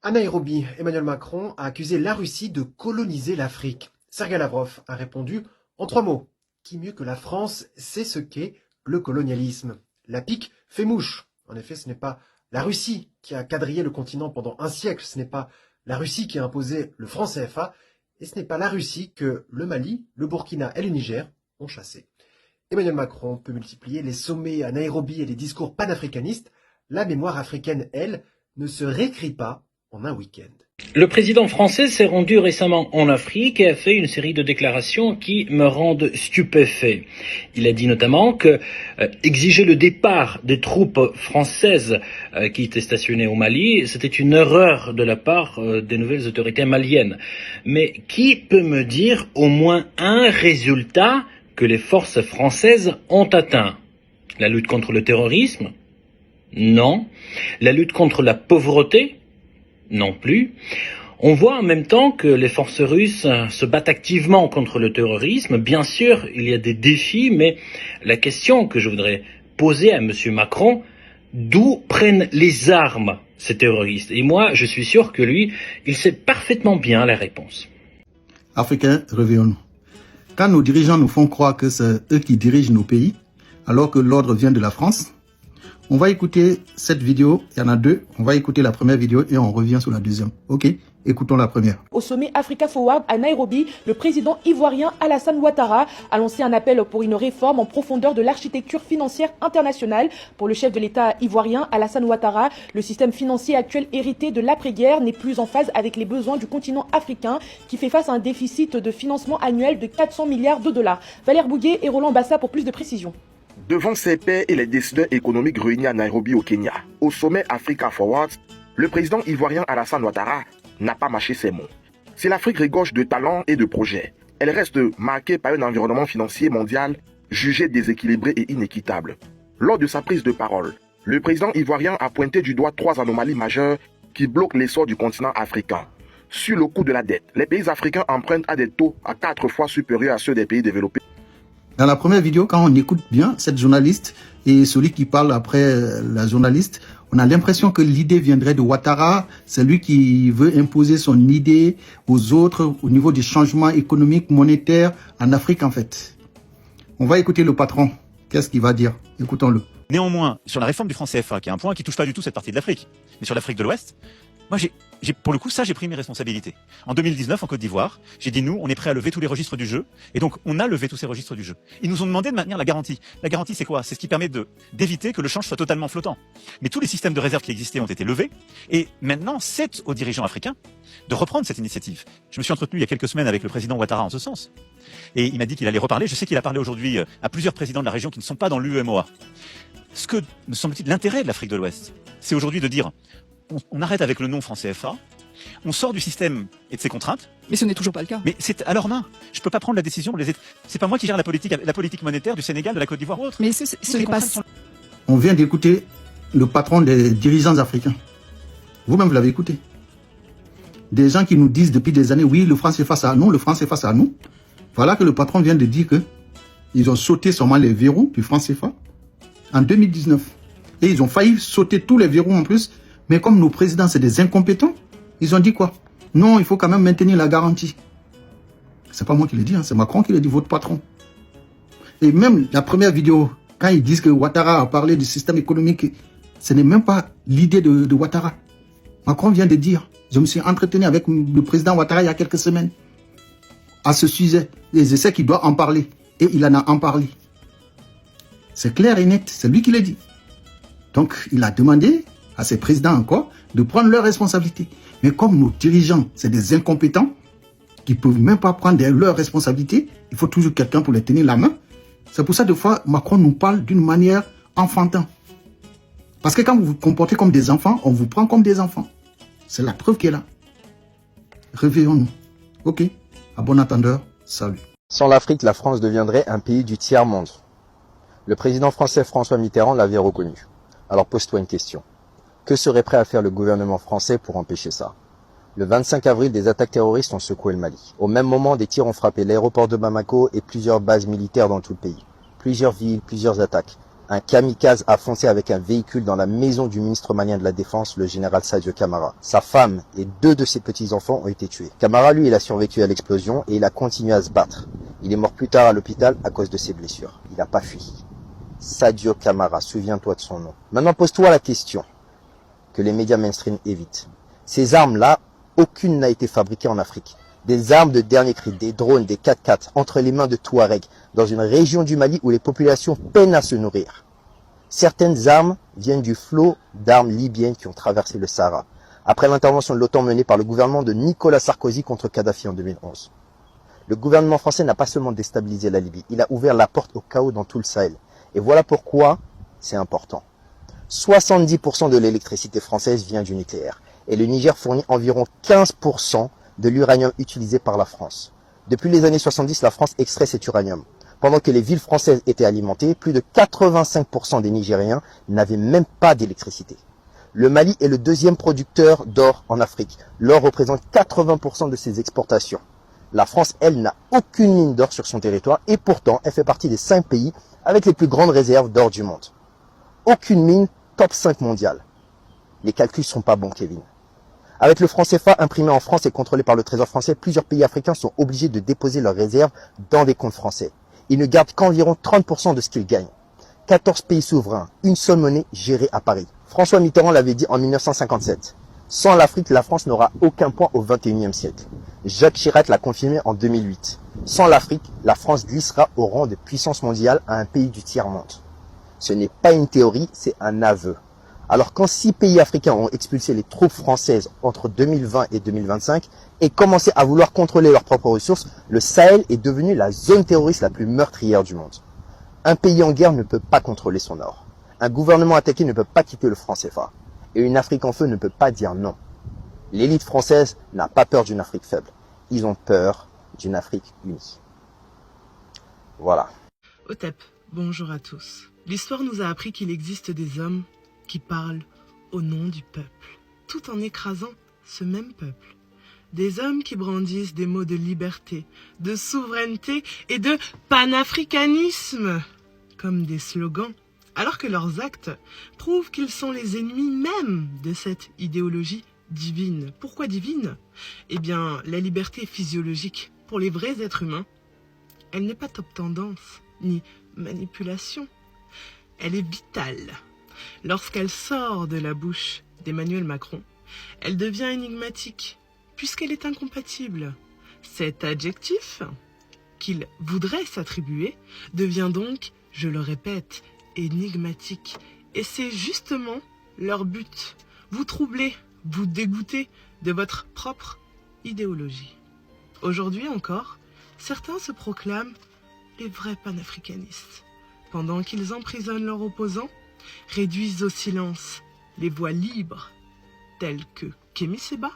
À Nairobi, Emmanuel Macron a accusé la Russie de coloniser l'Afrique. Sergei Lavrov a répondu en 3 mots. Qui mieux que la France sait ce qu'est le colonialisme? La pique fait mouche. En effet, ce n'est pas la Russie qui a quadrillé le continent pendant un siècle, ce n'est pas la Russie qui a imposé le franc CFA, et ce n'est pas la Russie que le Mali, le Burkina et le Niger ont chassé. Emmanuel Macron peut multiplier les sommets à Nairobi et les discours panafricanistes. La mémoire africaine, elle, ne se réécrit pas en un week-end. Le président français s'est rendu récemment en Afrique et a fait une série de déclarations qui me rendent stupéfait. Il a dit notamment que exiger le départ des troupes françaises qui étaient stationnées au Mali, c'était une erreur de la part des nouvelles autorités maliennes. Mais qui peut me dire au moins un résultat que les forces françaises ont atteint? La lutte contre le terrorisme? Non. La lutte contre la pauvreté? Non plus. On voit en même temps que les forces russes se battent activement contre le terrorisme. Bien sûr, il y a des défis, mais la question que je voudrais poser à M. Macron, d'où prennent les armes ces terroristes? Et moi, je suis sûr que lui, il sait parfaitement bien la réponse. Africains, réveillons-nous. Quand nos dirigeants nous font croire que c'est eux qui dirigent nos pays, alors que l'ordre vient de la France, on va écouter cette vidéo, il y en a deux. On va écouter la première vidéo et on revient sur la deuxième. Ok, écoutons la première. Au sommet Africa Forward à Nairobi, le président ivoirien Alassane Ouattara a lancé un appel pour une réforme en profondeur de l'architecture financière internationale. Pour le chef de l'État ivoirien Alassane Ouattara, le système financier actuel hérité de l'après-guerre n'est plus en phase avec les besoins du continent africain qui fait face à un déficit de financement annuel de 400 milliards de dollars. Valère Bouguet et Roland Bassa pour plus de précisions. Devant ses pairs et les décideurs économiques réunis à Nairobi au Kenya, au sommet Africa Forward, le président ivoirien Alassane Ouattara n'a pas mâché ses mots. Si l'Afrique regorge de talents et de projets, elle reste marquée par un environnement financier mondial jugé déséquilibré et inéquitable. Lors de sa prise de parole, le président ivoirien a pointé du doigt 3 anomalies majeures qui bloquent l'essor du continent africain. Sur le coût de la dette, les pays africains empruntent à des taux à 4 fois supérieurs à ceux des pays développés. Dans la première vidéo, quand on écoute bien cette journaliste et celui qui parle après la journaliste, on a l'impression que l'idée viendrait de Ouattara. C'est lui qui veut imposer son idée aux autres au niveau des changements économiques, monétaires en Afrique en fait. On va écouter le patron. Qu'est-ce qu'il va dire? Écoutons-le. Néanmoins, sur la réforme du franc CFA, qui est un point qui touche pas du tout cette partie de l'Afrique, mais sur l'Afrique de l'Ouest, moi, pour le coup, j'ai pris mes responsabilités. En 2019, en Côte d'Ivoire, j'ai dit, nous, on est prêt à lever tous les registres du jeu. Et donc, on a levé tous ces registres du jeu. Ils nous ont demandé de maintenir la garantie. La garantie, c'est quoi? C'est ce qui permet d'éviter que le change soit totalement flottant. Mais tous les systèmes de réserve qui existaient ont été levés. Et maintenant, c'est aux dirigeants africains de reprendre cette initiative. Je me suis entretenu il y a quelques semaines avec le président Ouattara en ce sens. Et il m'a dit qu'il allait reparler. Je sais qu'il a parlé aujourd'hui à plusieurs présidents de la région qui ne sont pas dans l'UEMOA. Ce que, me semble-t-il, l'intérêt de l'Afrique de l'Ouest, c'est aujourd'hui de dire, on arrête avec le nom franc CFA, on sort du système et de ses contraintes. Mais ce n'est toujours pas le cas. Mais c'est à leur main. Je peux pas prendre la décision. C'est pas moi qui gère la politique monétaire du Sénégal, de la Côte d'Ivoire ou autre. Mais ce n'est pas... On vient d'écouter le patron des dirigeants africains. Vous-même, vous l'avez écouté. Des gens qui nous disent depuis des années, oui, le franc c'est face à nous, le franc c'est face à nous. Voilà que le patron vient de dire que ils ont sauté seulement les verrous du franc CFA en 2019. Et ils ont failli sauter tous les verrous en plus. Mais comme nos présidents, c'est des incompétents, ils ont dit quoi? Non, il faut quand même maintenir la garantie. C'est pas moi qui l'ai dit, hein, c'est Macron qui l'a dit, votre patron. Et même la première vidéo, quand ils disent que Ouattara a parlé du système économique, ce n'est même pas l'idée de Ouattara. Macron vient de dire, je me suis entretenu avec le président Ouattara il y a quelques semaines à ce sujet. Et je sais qu'il doit en parler. Et il en a en parlé. C'est clair et net, c'est lui qui l'a dit. Donc, il a demandé à ses présidents encore de prendre leurs responsabilités. Mais comme nos dirigeants, c'est des incompétents qui ne peuvent même pas prendre leurs responsabilités, il faut toujours quelqu'un pour les tenir la main. C'est pour ça, des fois, Macron nous parle d'une manière enfantin. Parce que quand vous vous comportez comme des enfants, on vous prend comme des enfants. C'est la preuve qui est là. Réveillons-nous. Ok, à bon entendeur, salut. Sans l'Afrique, la France deviendrait un pays du tiers-monde. Le président français François Mitterrand l'avait reconnu. Alors pose-toi une question. Que serait prêt à faire le gouvernement français pour empêcher ça? Le 25 avril, des attaques terroristes ont secoué le Mali. Au même moment, des tirs ont frappé l'aéroport de Bamako et plusieurs bases militaires dans tout le pays. Plusieurs villes, plusieurs attaques. Un kamikaze a foncé avec un véhicule dans la maison du ministre malien de la Défense, le général Sadio Camara. Sa femme et 2 de ses petits-enfants ont été tués. Camara, lui, il a survécu à l'explosion et il a continué à se battre. Il est mort plus tard à l'hôpital à cause de ses blessures. Il n'a pas fui. Sadio Camara, souviens-toi de son nom. Maintenant, pose-toi la question que les médias mainstream évitent. Ces armes-là, aucune n'a été fabriquée en Afrique. Des armes de dernier cri, des drones, des 4x4, entre les mains de Touaregs, dans une région du Mali où les populations peinent à se nourrir. Certaines armes viennent du flot d'armes libyennes qui ont traversé le Sahara, après l'intervention de l'OTAN menée par le gouvernement de Nicolas Sarkozy contre Kadhafi en 2011. Le gouvernement français n'a pas seulement déstabilisé la Libye, il a ouvert la porte au chaos dans tout le Sahel. Et voilà pourquoi c'est important. 70% de l'électricité française vient du nucléaire, et le Niger fournit environ 15% de l'uranium utilisé par la France. Depuis les années 70, la France extrait cet uranium. Pendant que les villes françaises étaient alimentées, plus de 85% des Nigériens n'avaient même pas d'électricité. Le Mali est le 2e producteur d'or en Afrique. L'or représente 80% de ses exportations. La France, elle, n'a aucune mine d'or sur son territoire et pourtant, elle fait partie des 5 pays avec les plus grandes réserves d'or du monde. Aucune mine top 5 mondiale. Les calculs sont pas bons, Kevin. Avec le franc CFA imprimé en France et contrôlé par le Trésor français, plusieurs pays africains sont obligés de déposer leurs réserves dans des comptes français. Ils ne gardent qu'environ 30% de ce qu'ils gagnent. 14 pays souverains, une seule monnaie gérée à Paris. François Mitterrand l'avait dit en 1957. Sans l'Afrique, la France n'aura aucun point au XXIe siècle. Jacques Chirac l'a confirmé en 2008. Sans l'Afrique, la France glissera au rang de puissance mondiale à un pays du tiers-monde. Ce n'est pas une théorie, c'est un aveu. Alors quand 6 pays africains ont expulsé les troupes françaises entre 2020 et 2025 et commencé à vouloir contrôler leurs propres ressources, le Sahel est devenu la zone terroriste la plus meurtrière du monde. Un pays en guerre ne peut pas contrôler son or. Un gouvernement attaqué ne peut pas quitter le franc CFA. Et une Afrique en feu ne peut pas dire non. L'élite française n'a pas peur d'une Afrique faible. Ils ont peur d'une Afrique unie. Voilà. Otep, bonjour à tous. L'histoire nous a appris qu'il existe des hommes qui parlent au nom du peuple, tout en écrasant ce même peuple. Des hommes qui brandissent des mots de liberté, de souveraineté et de panafricanisme comme des slogans, alors que leurs actes prouvent qu'ils sont les ennemis même de cette idéologie divine. Pourquoi divine? Eh bien, la liberté physiologique pour les vrais êtres humains, elle n'est pas top tendance, ni manipulation. Elle est vitale. Lorsqu'elle sort de la bouche d'Emmanuel Macron, elle devient énigmatique, puisqu'elle est incompatible. Cet adjectif qu'il voudrait s'attribuer devient donc, je le répète, énigmatique. Et c'est justement leur but. Vous troubler, vous dégoûter de votre propre idéologie. Aujourd'hui encore, certains se proclament les vrais panafricanistes. Pendant qu'ils emprisonnent leurs opposants, réduisent au silence les voix libres, telles que Kémy Séba,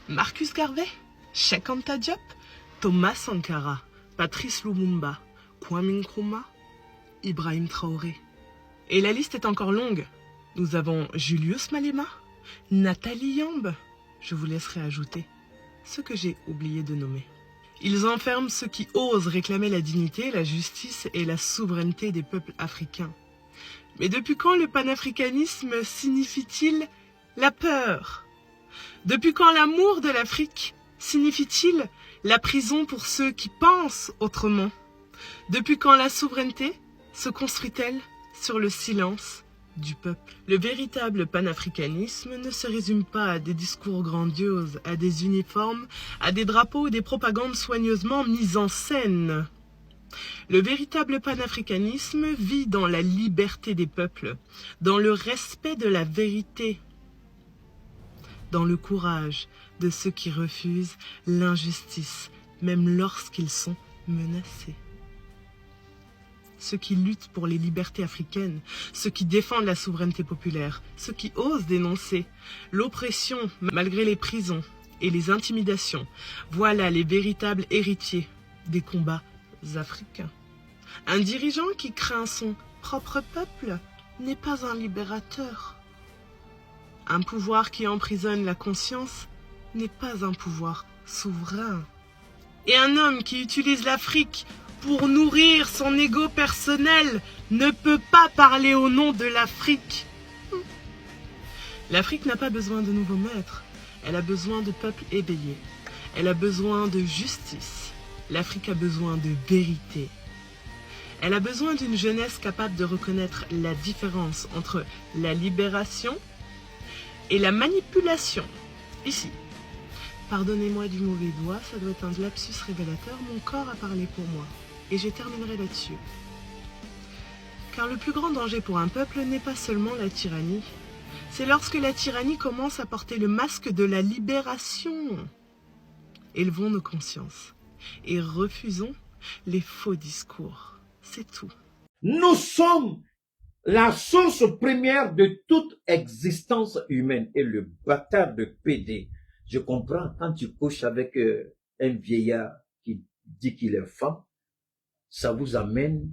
Marcus Garvey, Cheikh Anta Diop, Thomas Sankara, Patrice Lumumba, Kwame Nkrumah, Ibrahim Traoré. Et la liste est encore longue. Nous avons Julius Malema, Nathalie Yamb. Je vous laisserai ajouter ce que j'ai oublié de nommer. Ils enferment ceux qui osent réclamer la dignité, la justice et la souveraineté des peuples africains. Mais depuis quand le panafricanisme signifie-t-il la peur? Depuis quand l'amour de l'Afrique signifie-t-il la prison pour ceux qui pensent autrement? Depuis quand la souveraineté se construit-elle sur le silence du peuple? Le véritable panafricanisme ne se résume pas à des discours grandioses, à des uniformes, à des drapeaux ou des propagandes soigneusement mises en scène. Le véritable panafricanisme vit dans la liberté des peuples, dans le respect de la vérité, dans le courage de ceux qui refusent l'injustice, même lorsqu'ils sont menacés. Ceux qui luttent pour les libertés africaines, ceux qui défendent la souveraineté populaire, ceux qui osent dénoncer l'oppression malgré les prisons et les intimidations. Voilà les véritables héritiers des combats africains. Un dirigeant qui craint son propre peuple n'est pas un libérateur. Un pouvoir qui emprisonne la conscience n'est pas un pouvoir souverain. Et un homme qui utilise l'Afrique pour nourrir son ego personnel, ne peut pas parler au nom de l'Afrique. L'Afrique n'a pas besoin de nouveaux maîtres. Elle a besoin de peuples éveillés. Elle a besoin de justice. L'Afrique a besoin de vérité. Elle a besoin d'une jeunesse capable de reconnaître la différence entre la libération et la manipulation. Ici, pardonnez-moi du mauvais doigt, ça doit être un lapsus révélateur, mon corps a parlé pour moi. Et je terminerai là-dessus. Car le plus grand danger pour un peuple n'est pas seulement la tyrannie. C'est lorsque la tyrannie commence à porter le masque de la libération. Élevons nos consciences et refusons les faux discours. C'est tout. Nous sommes la source première de toute existence humaine. Et le bâtard de PD, je comprends, quand tu couches avec un vieillard qui dit qu'il est femme, ça vous amène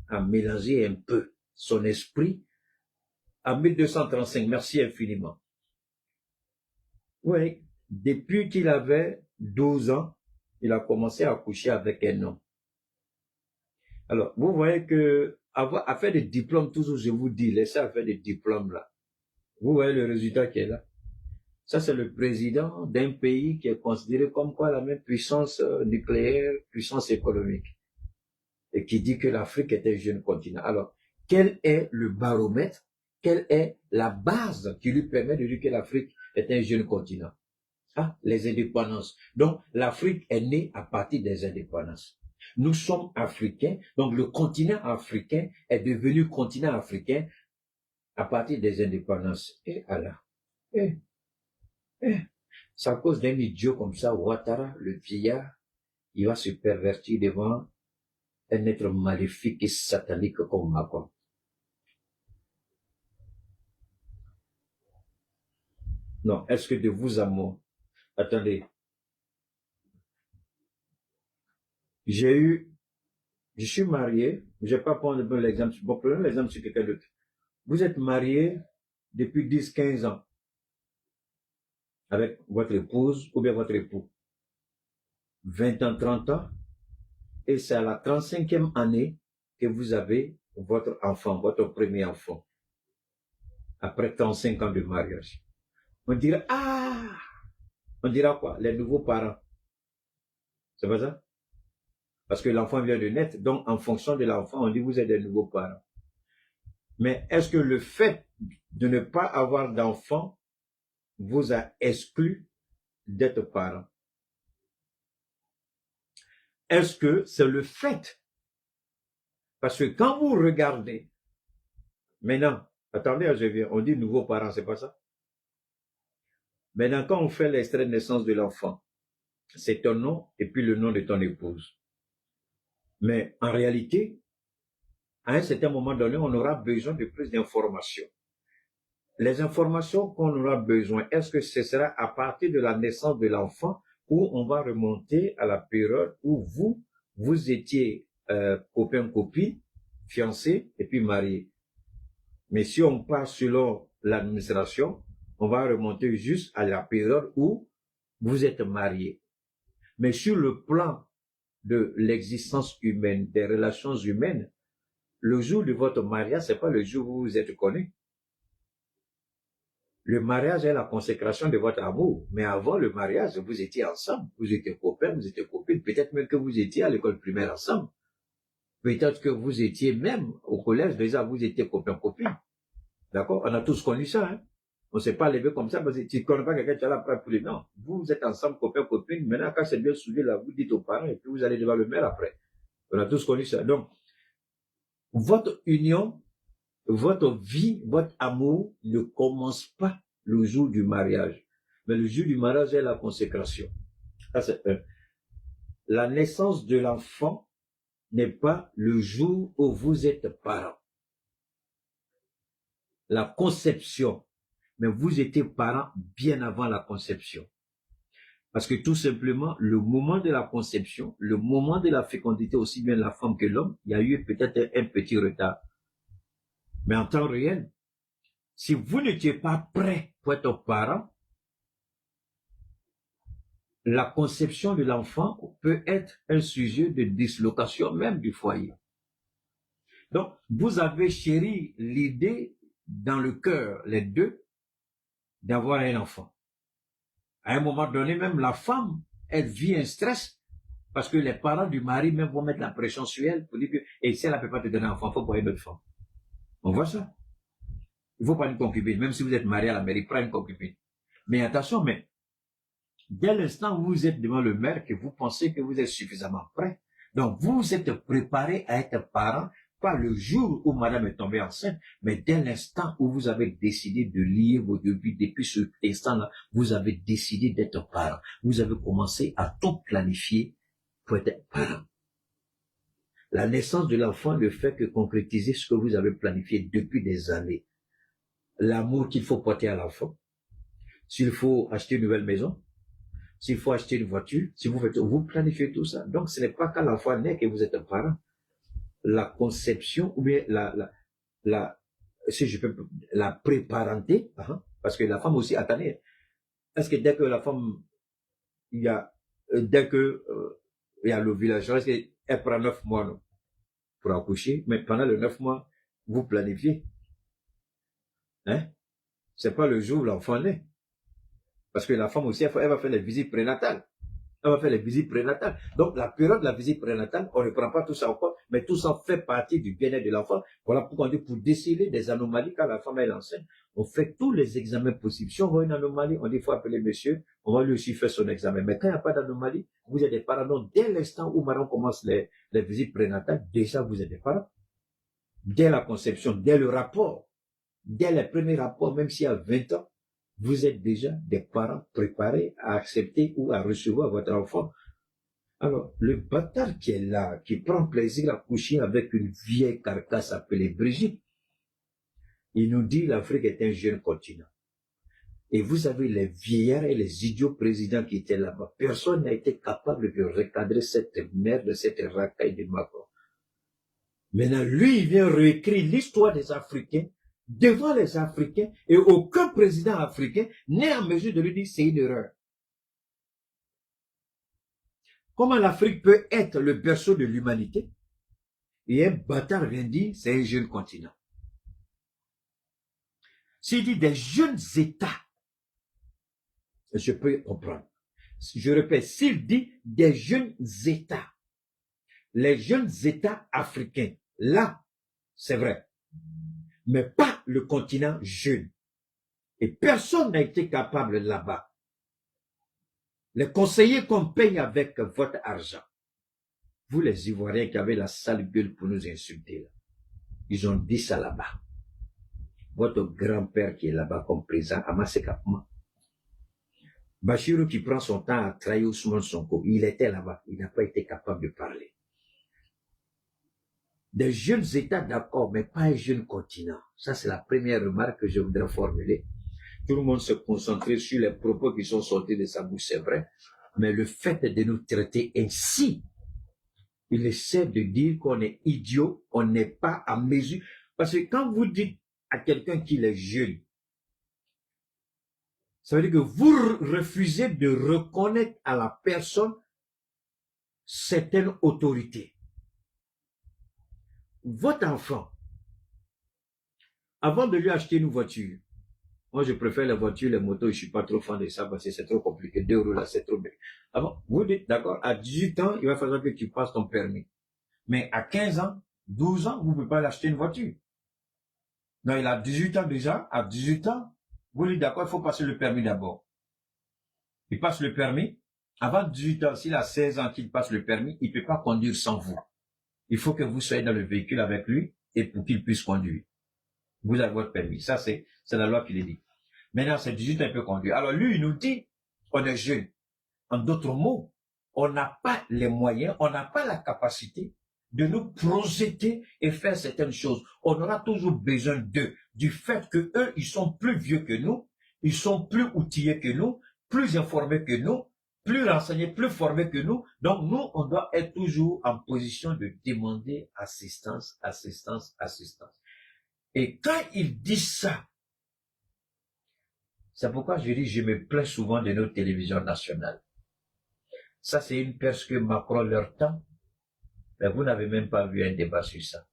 à mélanger un peu son esprit à 1235. Merci infiniment. Oui, depuis qu'il avait 12 ans, il a commencé à coucher avec un homme. Alors, vous voyez que à faire des diplômes, toujours je vous dis, laissez à faire des diplômes là. Vous voyez le résultat qui est là. Ça, c'est le président d'un pays qui est considéré comme quoi la même puissance nucléaire, puissance économique. Et qui dit que l'Afrique est un jeune continent. Alors, quel est le baromètre? Quelle est la base qui lui permet de dire que l'Afrique est un jeune continent? Ah, les indépendances. Donc, l'Afrique est née à partir des indépendances. Nous sommes africains, donc le continent africain est devenu continent africain à partir des indépendances. Et Allah. C'est à cause d'un idiot comme ça, Ouattara, le vieillard, il va se pervertir devant un être maléfique et satanique comme Macron. Non, est-ce que de vous à moi? Attendez. Je suis marié, je ne vais pas prendre l'exemple, bon, prenons l'exemple sur quelqu'un d'autre. Vous êtes marié depuis 10-15 ans avec votre épouse ou bien votre époux. 20 ans, 30 ans, et c'est à la 35e année que vous avez votre enfant, votre premier enfant. Après 35 ans de mariage. On dira, on dira quoi? Les nouveaux parents. C'est pas ça? Parce que l'enfant vient de naître, donc en fonction de l'enfant, on dit vous êtes des nouveaux parents. Mais est-ce que le fait de ne pas avoir d'enfant vous a exclu d'être parent? Est-ce que c'est le fait? Parce que quand vous regardez, maintenant, attendez, je viens, on dit nouveaux parents, c'est pas ça? Maintenant, quand on fait l'extrait de naissance de l'enfant, c'est ton nom et puis le nom de ton épouse. Mais en réalité, à un certain moment donné, on aura besoin de plus d'informations. Les informations qu'on aura besoin, est-ce que ce sera à partir de la naissance de l'enfant ou on va remonter à la période où vous étiez copain-copine, fiancé et puis marié? Mais si on part selon l'administration, on va remonter juste à la période où vous êtes marié. Mais sur le plan de l'existence humaine, des relations humaines, le jour de votre mariage, c'est pas le jour où vous êtes connus. Le mariage est la consécration de votre amour. Mais avant le mariage, vous étiez ensemble. Vous étiez copains, vous étiez copines. Peut-être même que vous étiez à l'école primaire ensemble. Peut-être que vous étiez même au collège, déjà vous étiez copains-copines. D'accord? On a tous connu ça, hein? On ne s'est pas levé comme ça parce que tu ne connais pas quelqu'un qui a la preuve pour les non. Vous êtes ensemble, copains-copines. Maintenant, quand c'est bien soulevé, là, vous dites aux parents et puis vous allez devant le maire après. On a tous connu ça. Donc, votre union, votre vie, votre amour ne commence pas le jour du mariage. Mais le jour du mariage est la consécration. Ça, c'est un. La naissance de l'enfant n'est pas le jour où vous êtes parents. La conception. Mais vous étiez parents bien avant la conception. Parce que tout simplement, le moment de la conception, le moment de la fécondité, aussi bien la femme que l'homme, il y a eu peut-être un petit retard. Mais en temps réel, si vous n'étiez pas prêt pour être parent, la conception de l'enfant peut être un sujet de dislocation même du foyer. Donc, vous avez chéri l'idée dans le cœur, les deux, d'avoir un enfant. À un moment donné, même la femme, elle vit un stress parce que les parents du mari même vont mettre la pression sur elle pour dire que, et si elle ne peut pas te donner un enfant, il faut prendre une autre femme. On voit ça. Il faut pas une concubine. Même si vous êtes marié à la mairie, prenez une concubine. Mais attention, mais dès l'instant où vous êtes devant le maire, que vous pensez que vous êtes suffisamment prêt, donc vous êtes préparé à être parent, pas le jour où madame est tombée enceinte, mais dès l'instant où vous avez décidé de lier vos deux vies, depuis cet instant-là, vous avez décidé d'être parent. Vous avez commencé à tout planifier pour être parent. La naissance de l'enfant ne fait que concrétiser ce que vous avez planifié depuis des années. L'amour qu'il faut porter à l'enfant, s'il faut acheter une nouvelle maison, s'il faut acheter une voiture, si vous faites, vous planifiez tout ça. Donc, ce n'est pas quand l'enfant naît que vous êtes un parent. La conception, ou bien si je peux, la préparenté, parce que la femme aussi, attendez, est-ce que dès que la femme, il y a l'ovulation, est-ce qu'elle prend 9 mois, non, pour accoucher, mais pendant les 9 mois, vous planifiez. Hein? C'est pas le jour où l'enfant naît. Parce que la femme aussi, elle va faire les visites prénatales. Elle va faire les visites prénatales. Donc, la période de la visite prénatale, on ne prend pas tout ça en compte, mais tout ça fait partie du bien-être de l'enfant. Voilà pourquoi on dit, pour déceler des anomalies quand la femme est enceinte, on fait tous les examens possibles. Si on voit une anomalie, on dit, il faut appeler monsieur, on va lui aussi faire son examen. Mais quand il n'y a pas d'anomalie, vous êtes des parents. Donc, dès l'instant où madame commence les visites prénatales, déjà vous êtes des parents. Dès la conception, dès le rapport, dès les premiers rapports, même s'il y a 20 ans, vous êtes déjà des parents préparés à accepter ou à recevoir votre enfant. Alors, le bâtard qui est là, qui prend plaisir à coucher avec une vieille carcasse appelée Brigitte, il nous dit l'Afrique est un jeune continent. Et vous avez les vieillards et les idiots présidents qui étaient là-bas. Personne n'a été capable de recadrer cette merde, cette racaille de Macron. Maintenant, lui, il vient réécrire l'histoire des Africains devant les Africains, et aucun président africain n'est en mesure de lui dire c'est une erreur. Comment l'Afrique peut être le berceau de l'humanité et un bâtard vient dire c'est un jeune continent. S'il dit des jeunes États, je peux comprendre. Je répète, s'il dit des jeunes États, les jeunes États africains, là, c'est vrai, mais pas le continent jeune. Et personne n'a été capable là-bas. Les conseillers qu'on paye avec votre argent, vous les Ivoiriens qui avez la sale gueule pour nous insulter, là, ils ont dit ça là-bas. Votre grand-père qui est là-bas comme président, Amassé Kapma, Bachirou qui prend son temps à trahir Ousmane Sonko, il était là-bas, il n'a pas été capable de parler. Des jeunes États, d'accord, mais pas un jeune continent. Ça, c'est la première remarque que je voudrais formuler. Tout le monde se concentrait sur les propos qui sont sortis de sa bouche, c'est vrai. Mais le fait de nous traiter ainsi, il essaie de dire qu'on est idiot, on n'est pas à mesure. Parce que quand vous dites à quelqu'un qu'il est jeune, ça veut dire que vous refusez de reconnaître à la personne certaines autorités. Votre enfant, avant de lui acheter une voiture, moi je préfère les voitures, les motos, je suis pas trop fan de ça parce que c'est trop compliqué. 2 euros là, c'est trop bien. Avant, vous dites, d'accord, à 18 ans, il va falloir que tu passes ton permis. Mais à 15 ans, 12 ans, vous ne pouvez pas l'acheter une voiture. Non, il a 18 ans déjà, à 18 ans, vous dites, d'accord, il faut passer le permis d'abord. Il passe le permis. Avant 18 ans, s'il a 16 ans qu'il passe le permis, il ne peut pas conduire sans vous. Il faut que vous soyez dans le véhicule avec lui et pour qu'il puisse conduire. Vous avez votre permis. Ça, c'est la loi qui le dit. Maintenant, c'est 18 ans, il peut conduire. Alors, lui, il nous dit, on est jeune. En d'autres mots, on n'a pas les moyens, on n'a pas la capacité de nous projeter et faire certaines choses. On aura toujours besoin d'eux, du fait que eux, ils sont plus vieux que nous, ils sont plus outillés que nous, plus informés que nous, plus renseignés, plus formés que nous. Donc, nous, on doit être toujours en position de demander assistance, assistance, assistance. Et quand ils disent ça, c'est pourquoi je dis, je me plains souvent de nos télévisions nationales. Ça, c'est une perche que Macron leur tend. Mais vous n'avez même pas vu un débat sur ça.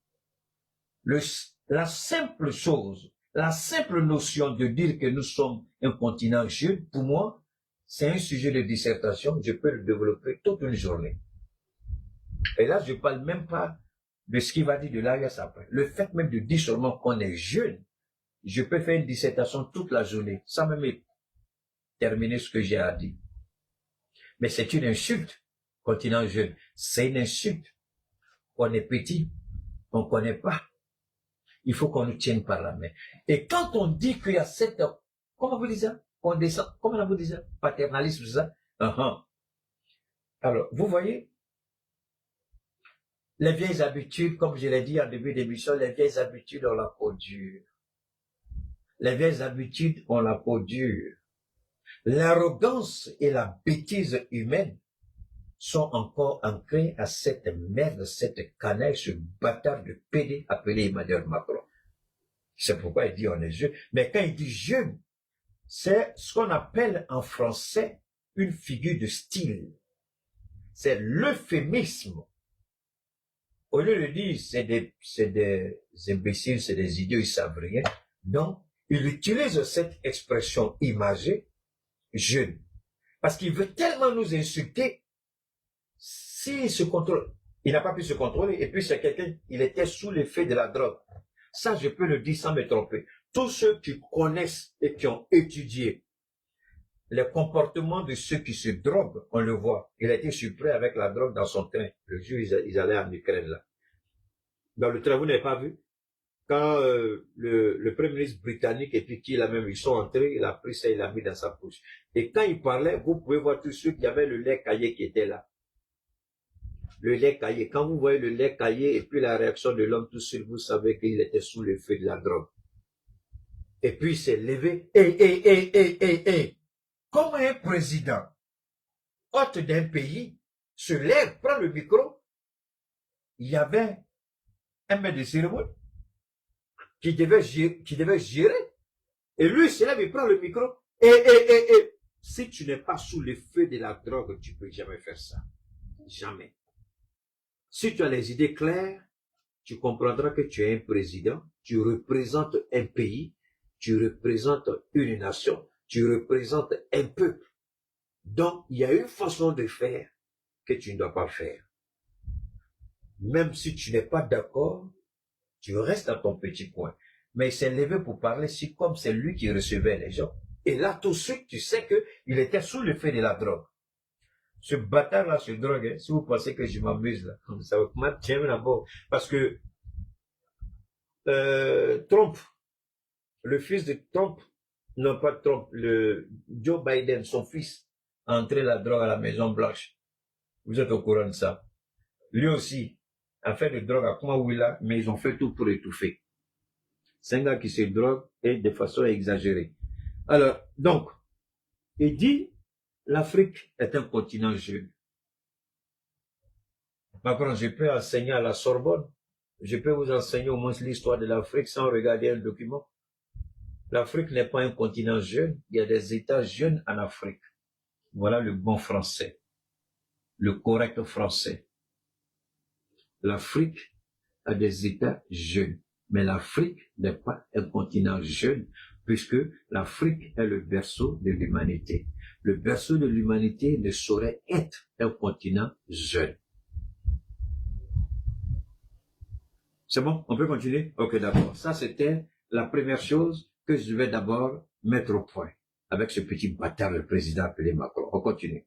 La simple chose, la simple notion de dire que nous sommes un continent jeune, pour moi, c'est un sujet de dissertation. Je peux le développer toute une journée. Et là, je ne parle même pas de ce qu'il va dire de l'AIS après. Le fait même de dire seulement qu'on est jeune, je peux faire une dissertation toute la journée, sans même terminer ce que j'ai à dire. Mais c'est une insulte, continent jeune. C'est une insulte. On est petit, on ne connaît pas. Il faut qu'on nous tienne par la main. Et quand on dit qu'il y a cette, comment vous dites ça? Comment vous dites ça? Paternalisme, ça? Alors, vous voyez, les vieilles habitudes, comme je l'ai dit en début d'émission, les vieilles habitudes ont la peau dure. Les vieilles habitudes ont la peau dure. L'arrogance et la bêtise humaine sont encore ancrés à cette merde, cette canaille, ce bâtard de PD appelé Emmanuel Macron. C'est pourquoi il dit on est jeune. Mais quand il dit jeune, c'est ce qu'on appelle en français une figure de style. C'est l'euphémisme. Au lieu de dire c'est des imbéciles, c'est des idiots, ils savent rien. Non, il utilise cette expression imagée, jeune. Parce qu'il veut tellement nous insulter. S'il se contrôle, il n'a pas pu se contrôler, et puis c'est quelqu'un, il était sous l'effet de la drogue. Ça, je peux le dire sans me tromper. Tous ceux qui connaissent et qui ont étudié les comportements de ceux qui se droguent, on le voit. Il a été surpris avec la drogue dans son train. Le jour, ils allaient en Ukraine, là. Dans le train, vous n'avez pas vu? Quand le Premier ministre britannique et puis qui là même, ils sont entrés, il a pris ça, il l'a mis dans sa poche. Et quand il parlait, vous pouvez voir tous ceux qui avaient le lait caillé qui était là. Le lait caillé. Quand vous voyez le lait caillé et puis la réaction de l'homme tout seul, vous savez qu'il était sous le feu de la drogue. Et puis il s'est levé. Comme un président, hôte d'un pays, se lève, prend le micro, il y avait un maître de cérémonie qui devait gérer. Et lui, il se lève, il prend le micro. Si tu n'es pas sous le feu de la drogue, tu ne peux jamais faire ça. Jamais. Si tu as les idées claires, tu comprendras que tu es un président, tu représentes un pays, tu représentes une nation, tu représentes un peuple. Donc, il y a une façon de faire que tu ne dois pas faire. Même si tu n'es pas d'accord, tu restes à ton petit coin. Mais il s'est levé pour parler, si comme c'est lui qui recevait les gens. Et là, tout de suite, tu sais qu'il était sous l'effet de la drogue. Ce bâtard-là se drogue, hein. Si vous pensez que je m'amuse, là, ça va me tirer d'abord. Parce que Trump, le fils de Trump, non pas Trump, Joe Biden, son fils, a entré la drogue à la Maison Blanche. Vous êtes au courant de ça. Lui aussi a fait de drogue à Kumawila, mais ils ont fait tout pour étouffer. C'est un gars qui se drogue et de façon exagérée. Alors, donc, il dit, l'Afrique est un continent jeune. Maintenant, je peux enseigner à la Sorbonne, je peux vous enseigner au moins l'histoire de l'Afrique sans regarder un document. L'Afrique n'est pas un continent jeune, il y a des États jeunes en Afrique. Voilà le bon français, le correct français. L'Afrique a des États jeunes, mais l'Afrique n'est pas un continent jeune, puisque l'Afrique est le berceau de l'humanité. Le berceau de l'humanité ne saurait être un continent jeune. C'est bon? On peut continuer? Ok, d'accord. Ça, c'était la première chose que je vais d'abord mettre au point avec ce petit bâtard, le président appelé Macron. On continue.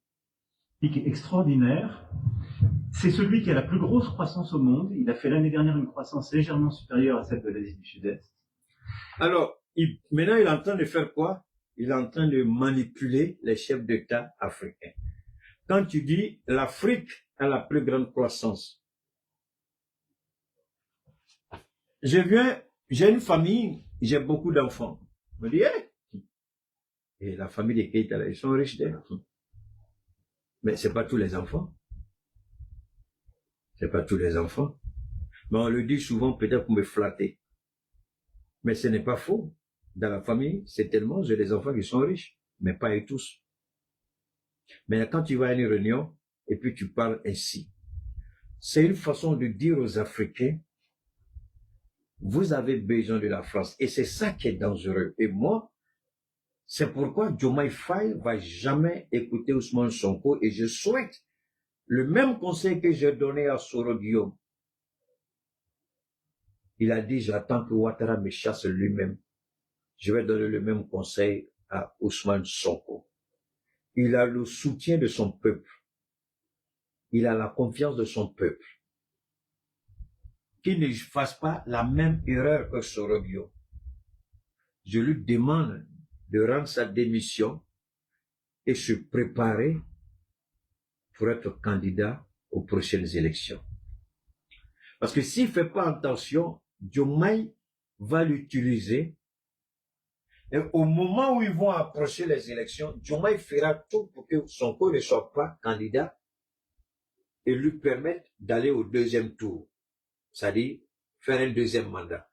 Extraordinaire. C'est celui qui a la plus grosse croissance au monde. Il a fait l'année dernière une croissance légèrement supérieure à celle de l'Asie du Sud-Est. Alors, maintenant, il est en train de faire quoi? Il est en train de manipuler les chefs d'État africains. Quand tu dis l'Afrique a la plus grande croissance, j'ai une famille, j'ai beaucoup d'enfants. Je me dis, et la famille des Keïta, ils sont riches d'elle. Mais c'est pas tous les enfants. C'est pas tous les enfants. Mais on le dit souvent peut-être pour me flatter. Mais ce n'est pas faux. Dans la famille, c'est tellement, j'ai des enfants qui sont riches, mais pas tous. Mais quand tu vas à une réunion, et puis tu parles ainsi. C'est une façon de dire aux Africains, vous avez besoin de la France. Et c'est ça qui est dangereux. Et moi, c'est pourquoi Diomaye Faye va jamais écouter Ousmane Sonko et je souhaite le même conseil que j'ai donné à Soro Guillaume. Il a dit, j'attends que Ouattara me chasse lui-même. Je vais donner le même conseil à Ousmane Sonko. Il a le soutien de son peuple. Il a la confiance de son peuple. Qu'il ne fasse pas la même erreur que Soro Guillaume. Je lui demande de rendre sa démission et se préparer pour être candidat aux prochaines élections. Parce que s'il ne fait pas attention, Diomaye va l'utiliser et au moment où ils vont approcher les élections, Diomaye fera tout pour que Sonko ne soit pas candidat et lui permettre d'aller au deuxième tour, c'est-à-dire faire un deuxième mandat.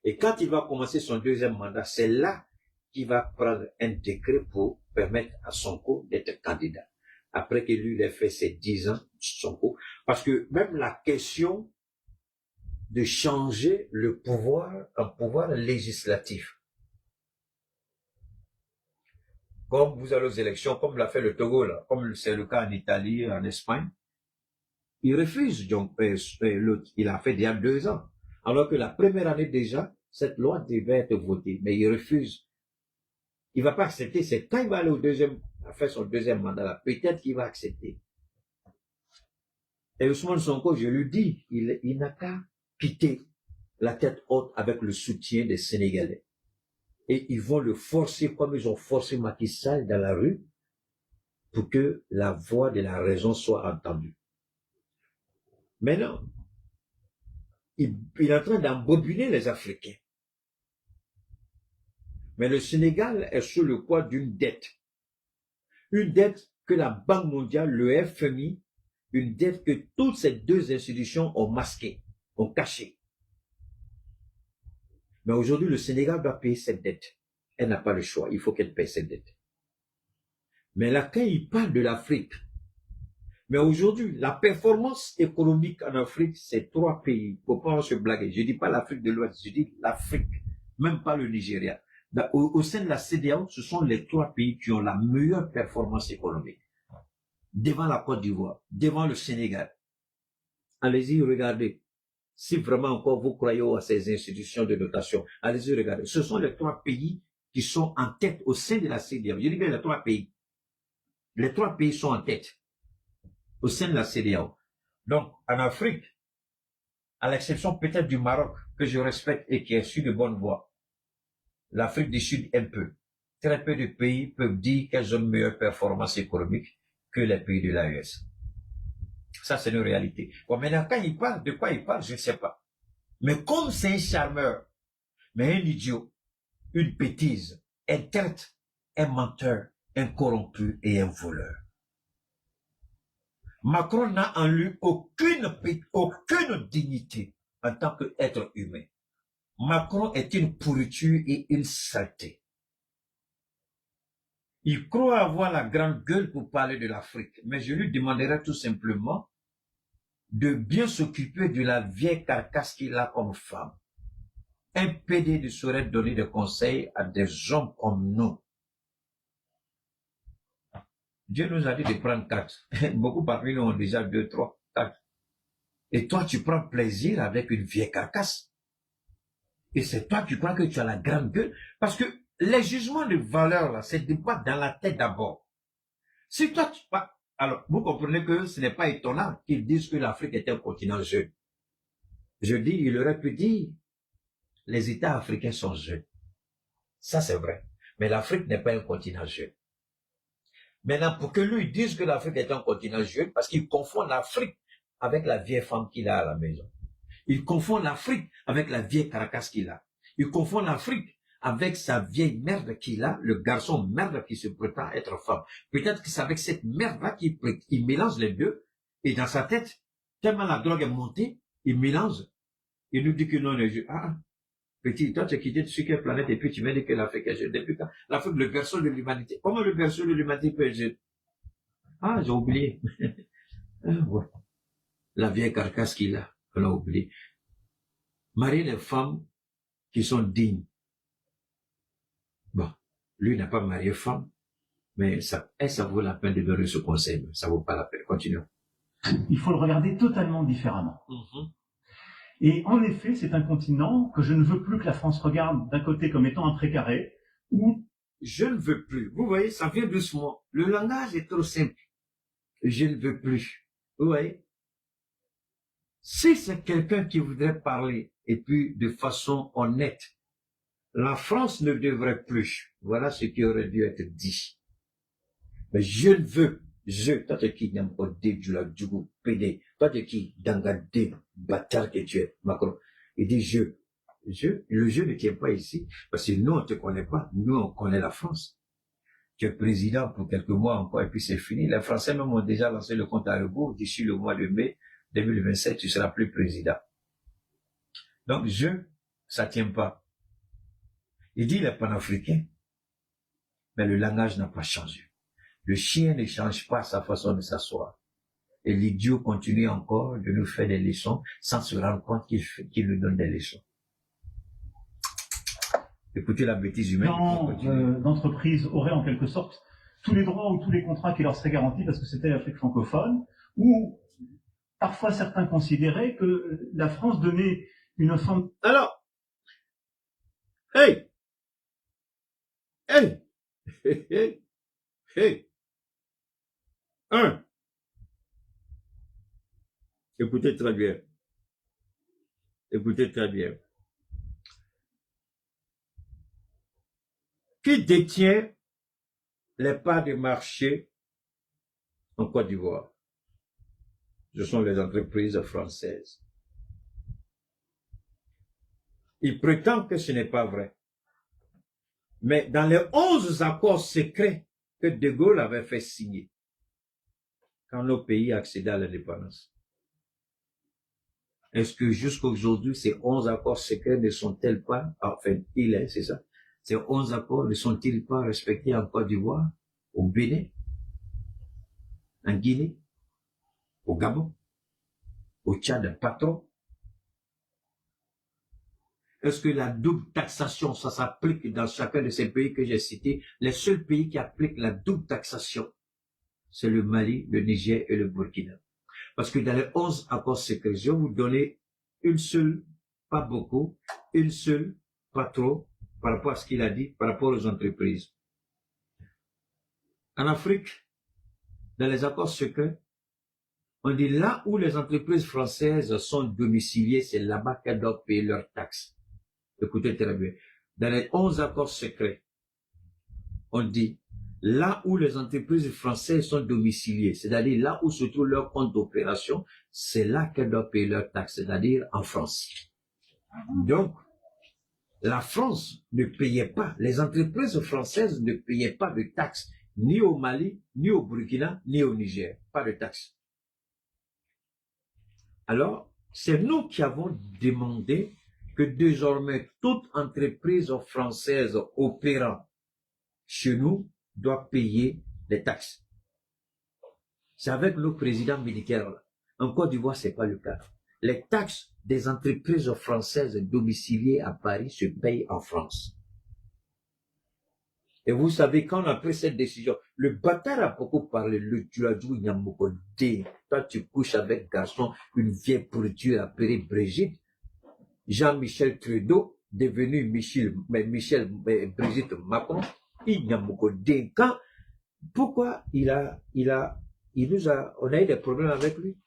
Et quand il va commencer son deuxième mandat, c'est là qu'il va prendre un décret pour permettre à Sonko d'être candidat. Après que lui, il ait fait ses 10 ans, Sonko. Parce que même la question de changer le pouvoir en pouvoir législatif. Comme vous allez aux élections, comme l'a fait le Togo, là, comme c'est le cas en Italie, en Espagne, il refuse. Donc, il a fait déjà 2 ans. Alors que la première année déjà, cette loi devait être votée, mais il refuse. Il ne va pas accepter. C'est quand il va aller au deuxième, à faire son deuxième mandat là, peut-être qu'il va accepter. Et Ousmane Sonko, je lui dis, il n'a qu'à quitter la tête haute avec le soutien des Sénégalais. Et ils vont le forcer comme ils ont forcé Macky Sall dans la rue pour que la voix de la raison soit entendue. Maintenant, il est en train d'embobiner les Africains. Mais le Sénégal est sous le poids d'une dette. Une dette que la Banque mondiale, le FMI, une dette que toutes ces deux institutions ont masquée, ont cachée. Mais aujourd'hui, le Sénégal doit payer cette dette. Elle n'a pas le choix. Il faut qu'elle paye cette dette. Mais là, quand il parle de l'Afrique, mais aujourd'hui, la performance économique en Afrique, c'est 3 pays. Il ne faut pas se blaguer. Je ne dis pas l'Afrique de l'Ouest, je dis l'Afrique, même pas le Nigeria. Au sein de la CEDEAO, ce sont les 3 pays qui ont la meilleure performance économique. Devant la Côte d'Ivoire, devant le Sénégal. Allez-y, regardez. Si vraiment encore vous croyez à ces institutions de notation, allez-y, regardez. Ce sont les 3 pays qui sont en tête au sein de la CEDEAO. Je dis bien les 3 pays. Les 3 pays sont en tête au sein de la CEDEAO. Donc, en Afrique, à l'exception peut-être du Maroc, que je respecte et qui est sur de bonne voie, l'Afrique du Sud un peu, très peu de pays peuvent dire qu'elles ont une meilleure performance économique que les pays de l'AES. Ça, c'est une réalité. Bon, maintenant, quand il parle, de quoi il parle, je ne sais pas. Mais comme c'est un charmeur, mais un idiot, une bêtise, un traître, un menteur, un corrompu et un voleur. Macron n'a en lui aucune dignité en tant qu'être humain. Macron est une pourriture et une saleté. Il croit avoir la grande gueule pour parler de l'Afrique, mais je lui demanderai tout simplement de bien s'occuper de la vieille carcasse qu'il a comme femme. Un PD ne saurait donner des conseils à des hommes comme nous. Dieu nous a dit de prendre 4. Beaucoup parmi nous ont déjà 2, 3, 4. Et toi, tu prends plaisir avec une vieille carcasse. Et c'est toi qui crois que tu as la grande gueule. Parce que les jugements de valeur, là, c'est débat dans la tête d'abord. Si toi, tu pas, alors, vous comprenez que ce n'est pas étonnant qu'ils disent que l'Afrique est un continent jeune. Je dis, il aurait pu dire, les États africains sont jeunes. Ça, c'est vrai. Mais l'Afrique n'est pas un continent jeune. Maintenant, pour que lui dise que l'Afrique est un continent jeune, parce qu'il confond l'Afrique avec la vieille femme qu'il a à la maison. Il confond l'Afrique avec la vieille carcasse qu'il a. Il confond l'Afrique avec sa vieille merde qu'il a, le garçon merde qui se prétend être femme. Peut-être que c'est avec cette merde-là qu'il mélange les deux, et dans sa tête, tellement la drogue est montée, il mélange. Il nous dit que non, petit, toi tu es quitté sur quelle planète et puis tu m'as dit que l'Afrique est jeune. Depuis quand l'Afrique, le berceau de l'humanité. Comment le berceau de l'humanité peut être jeune? Ah, j'ai oublié. Ouais. La vieille carcasse qu'il a, on a oublié. Marier des femmes qui sont dignes. Bon, lui n'a pas marié femme, mais ça vaut la peine de donner ce conseil. Ça vaut pas la peine. Continuons. Il faut le regarder totalement différemment. Et en effet, c'est un continent que je ne veux plus que la France regarde d'un côté comme étant un précaré, ou je ne veux plus. Vous voyez, ça vient doucement. Le langage est trop simple. Je ne veux plus. Vous voyez? Si c'est quelqu'un qui voudrait parler, et puis de façon honnête, la France ne devrait plus. Voilà ce qui aurait dû être dit. Mais je ne veux. Toi t'es qui n'aime pas Djoula, PD. Toi t'es qui Dangadé, bâtard que tu es, Macron. Il dit le jeu ne tient pas ici. Parce que nous, on ne te connaît pas. Nous, on connaît la France. Tu es président pour quelques mois encore et puis c'est fini. Les Français même ont déjà lancé le compte à rebours. D'ici le mois de mai 2027, tu seras plus président. Donc, ça tient pas. Il dit il est panafricain. Mais le langage n'a pas changé. Le chien ne change pas sa façon de s'asseoir. Et l'idiot continue encore de nous faire des leçons sans se rendre compte qu'il nous donne des leçons. Écoutez la bêtise humaine. D'entreprise aurait en quelque sorte tous les droits ou tous les contrats qui leur seraient garantis parce que c'était l'Afrique francophone, ou parfois certains considéraient que la France donnait une forme... Alors, hey, écoutez très bien. Écoutez très bien. Qui détient les parts de marché en Côte d'Ivoire? Ce sont les entreprises françaises. Il prétend que ce n'est pas vrai. Mais dans les 11 accords secrets que De Gaulle avait fait signer, quand nos pays accédaient à l'indépendance, est-ce que jusqu'à aujourd'hui, ces 11 accords secrets ne sont-ils pas, enfin, c'est ça, ces 11 accords ne sont-ils pas respectés en Côte d'Ivoire, au Bénin, en Guinée, au Gabon, au Tchad, patron? Est-ce que la double taxation, ça s'applique dans chacun de ces pays que j'ai cités? Les seuls pays qui appliquent la double taxation, c'est le Mali, le Niger et le Burkina. Parce que dans les 11 accords secrets, je vais vous donner une seule, pas beaucoup, une seule, pas trop, par rapport à ce qu'il a dit, par rapport aux entreprises. En Afrique, dans les accords secrets, on dit là où les entreprises françaises sont domiciliées, c'est là-bas qu'elles doivent payer leurs taxes. Écoutez très bien. Dans les 11 accords secrets, on dit là où les entreprises françaises sont domiciliées, c'est-à-dire là où se trouve leur compte d'opération, c'est là qu'elles doivent payer leurs taxes, c'est-à-dire en France. Donc, la France ne payait pas, les entreprises françaises ne payaient pas de taxes, ni au Mali, ni au Burkina, ni au Niger. Pas de taxes. Alors, c'est nous qui avons demandé que désormais toute entreprise française opérant chez nous doit payer des taxes. C'est avec le président militaire. En Côte d'Ivoire, ce n'est pas le cas. Les taxes des entreprises françaises domiciliées à Paris se payent en France. Et vous savez, quand on a pris cette décision, le bâtard a beaucoup parlé, le Djoulajou Nyamokodé. Toi, tu couches avec garçon, une vieille pourriture appelée Brigitte. Jean-Michel Trudeau, devenu Brigitte Macron, il Nyamokodé. Pourquoi on a eu des problèmes avec lui?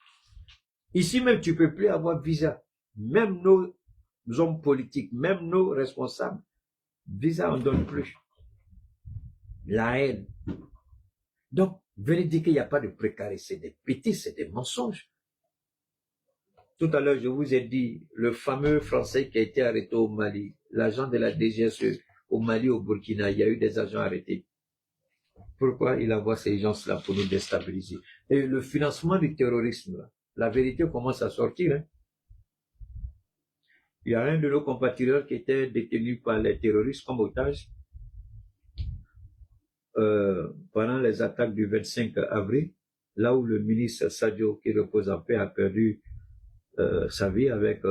Ici même, tu ne peux plus avoir visa. Même nos hommes politiques, même nos responsables, visa, on ne donne plus. La haine. Donc, venez dire qu'il n'y a pas de précarité, c'est des bêtises, c'est des mensonges. Tout à l'heure, je vous ai dit, le fameux Français qui a été arrêté au Mali, l'agent de la DGSE au Mali, au Burkina, il y a eu des agents arrêtés. Pourquoi il envoie ces gens-là pour nous déstabiliser? Et le financement du terrorisme, là, la vérité commence à sortir. Hein. Il y a un de nos compatriotes qui était détenu par les terroristes comme otage. Pendant les attaques du 25 avril, là où le ministre Sadio, qui repose en paix, a perdu sa vie avec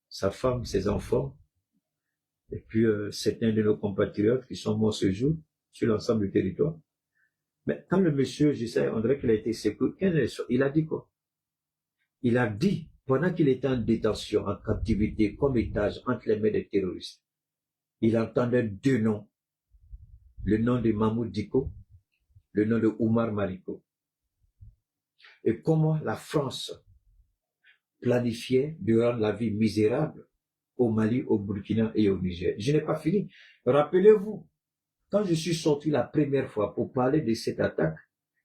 sa femme, ses enfants, et puis certains de nos compatriotes qui sont morts ce jour sur l'ensemble du territoire. Mais quand le monsieur, je sais, on dirait qu'il a été secoué, il a dit quoi? Il a dit, pendant qu'il était en détention, en captivité, comme étage entre les mains des terroristes, il entendait deux noms. Le nom de Mahmoud Dicko, le nom de Oumar Mariko. Et comment la France planifiait de rendre la vie misérable au Mali, au Burkina et au Niger. Je n'ai pas fini. Rappelez-vous, quand je suis sorti la première fois pour parler de cette attaque,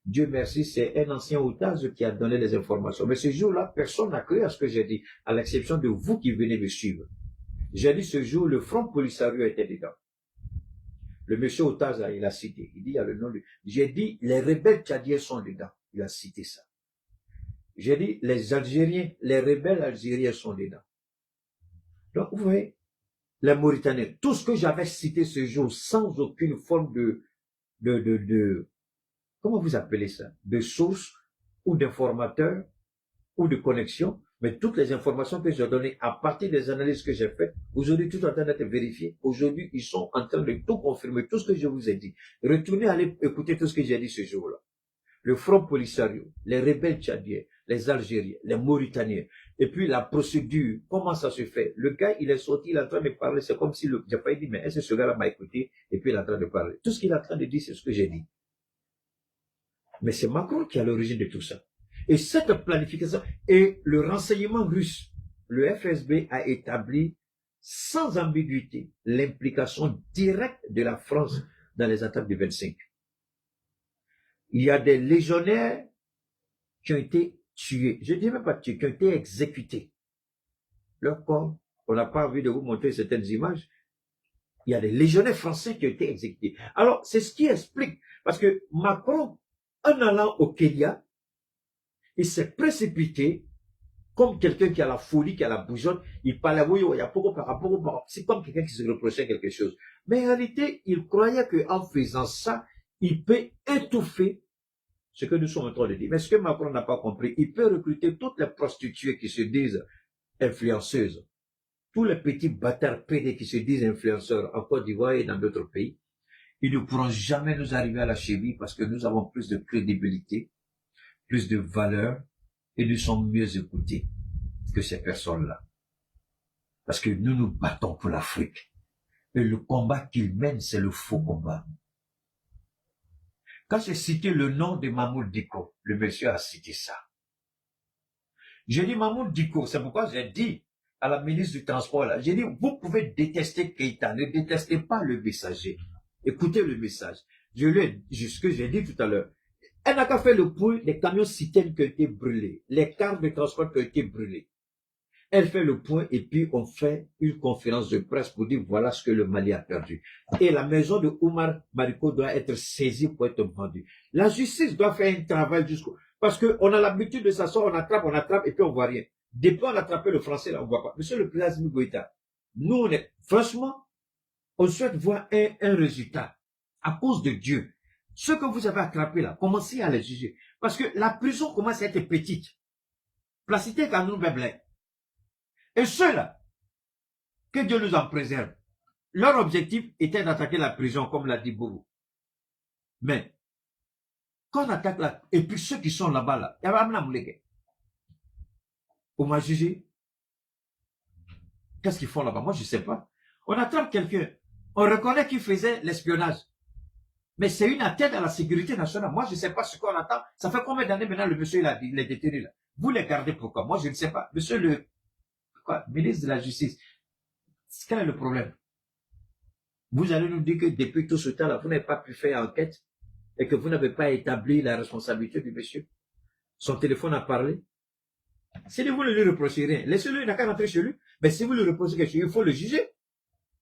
Dieu merci, c'est un ancien otage qui a donné les informations. Mais ce jour-là, personne n'a cru à ce que j'ai dit, à l'exception de vous qui venez me suivre. J'ai dit ce jour, le Front Polisario était dedans. Le monsieur otage, il a cité. Il dit, il y a le nom de... J'ai dit, les rebelles tchadiens sont dedans. Il a cité ça. J'ai dit, les Algériens, les rebelles algériens sont dedans. Donc, vous voyez, les Mauritaniens, tout ce que j'avais cité ce jour, sans aucune forme de comment vous appelez ça? De source, ou d'informateur, ou de connexion, mais toutes les informations que j'ai données à partir des analyses que j'ai faites, aujourd'hui, tout est en train d'être vérifié. Aujourd'hui, ils sont en train de tout confirmer, tout ce que je vous ai dit. Retournez aller écouter tout ce que j'ai dit ce jour-là. Le Front Polisario, les rebelles tchadiens, les Algériens, les Mauritaniens, et puis la procédure, comment ça se fait? Le gars, il est sorti, il est en train de parler, c'est comme si j'ai pas dit, mais est-ce que ce gars-là m'a écouté? Et puis il est en train de parler. Tout ce qu'il est en train de dire, c'est ce que j'ai dit. Mais c'est Macron qui est à l'origine de tout ça. Et cette planification, et le renseignement russe, le FSB a établi sans ambiguïté l'implication directe de la France dans les attaques du 25. Il y a des légionnaires qui ont été tués. Je ne dis même pas tués, qui ont été exécutés. Leur corps, on n'a pas envie de vous montrer certaines images. Il y a des légionnaires français qui ont été exécutés. Alors, c'est ce qui explique. Parce que Macron, en allant au Kenya, il s'est précipité comme quelqu'un qui a la folie, qui a la bougeotte. Il parlait, oui, il y a beaucoup par rapport. C'est comme quelqu'un qui se reprochait quelque chose. Mais en réalité, il croyait qu'en faisant ça, il peut étouffer ce que nous sommes en train de dire. Mais ce que Macron n'a pas compris, il peut recruter toutes les prostituées qui se disent influenceuses, tous les petits bâtards pédés qui se disent influenceurs en Côte d'Ivoire et dans d'autres pays. Ils ne pourront jamais nous arriver à la cheville parce que nous avons plus de crédibilité, plus de valeur et nous sommes mieux écoutés que ces personnes-là. Parce que nous nous battons pour l'Afrique. Et le combat qu'ils mènent, c'est le faux combat. Quand j'ai cité le nom de Mahmoud Dicko, le monsieur a cité ça. J'ai dit Mahmoud Dicko, c'est pourquoi j'ai dit à la ministre du Transport, là, j'ai dit, vous pouvez détester Keïta, ne détestez pas le messager. Écoutez le message. Je lui ai dit ce que j'ai dit tout à l'heure. Elle n'a qu'à faire le point des camions citernes qui ont été brûlés, les cars de transport qui ont été brûlés. Elle fait le point et puis on fait une conférence de presse pour dire voilà ce que le Mali a perdu. Et la maison de Oumar Mariko doit être saisie pour être vendue. La justice doit faire un travail jusqu'au... Parce qu'on a l'habitude de s'asseoir, on attrape et puis on voit rien. Depuis on a attrapé le français, là, on voit pas. Monsieur le président Assimi Goïta, nous on est... Franchement, on souhaite voir un résultat. À cause de Dieu. Ceux que vous avez attrapés là, commencez à les juger. Parce que la prison commence à être petite. Placité quand nous bébés. Et ceux-là, que Dieu nous en préserve, leur objectif était d'attaquer la prison, comme l'a dit Bourou. Mais, quand on attaque là, et puis ceux qui sont là-bas, là, il y a on m'a jugé. Qu'est-ce qu'ils font là-bas? Moi, je ne sais pas. On attrape quelqu'un, on reconnaît qu'il faisait l'espionnage. Mais c'est une atteinte à la sécurité nationale. Moi, je ne sais pas ce qu'on attend. Ça fait combien d'années maintenant le monsieur il est détenu là? Vous les gardez pourquoi? Moi, je ne sais pas. Monsieur le ministre de la Justice, quel est le problème? Vous allez nous dire que depuis tout ce temps-là, vous n'avez pas pu faire enquête et que vous n'avez pas établi la responsabilité du monsieur. Son téléphone a parlé. Si vous ne lui reprochez rien, laissez-le, il n'a qu'à rentrer chez lui. Mais si vous lui reprochez quelque chose, il faut le juger.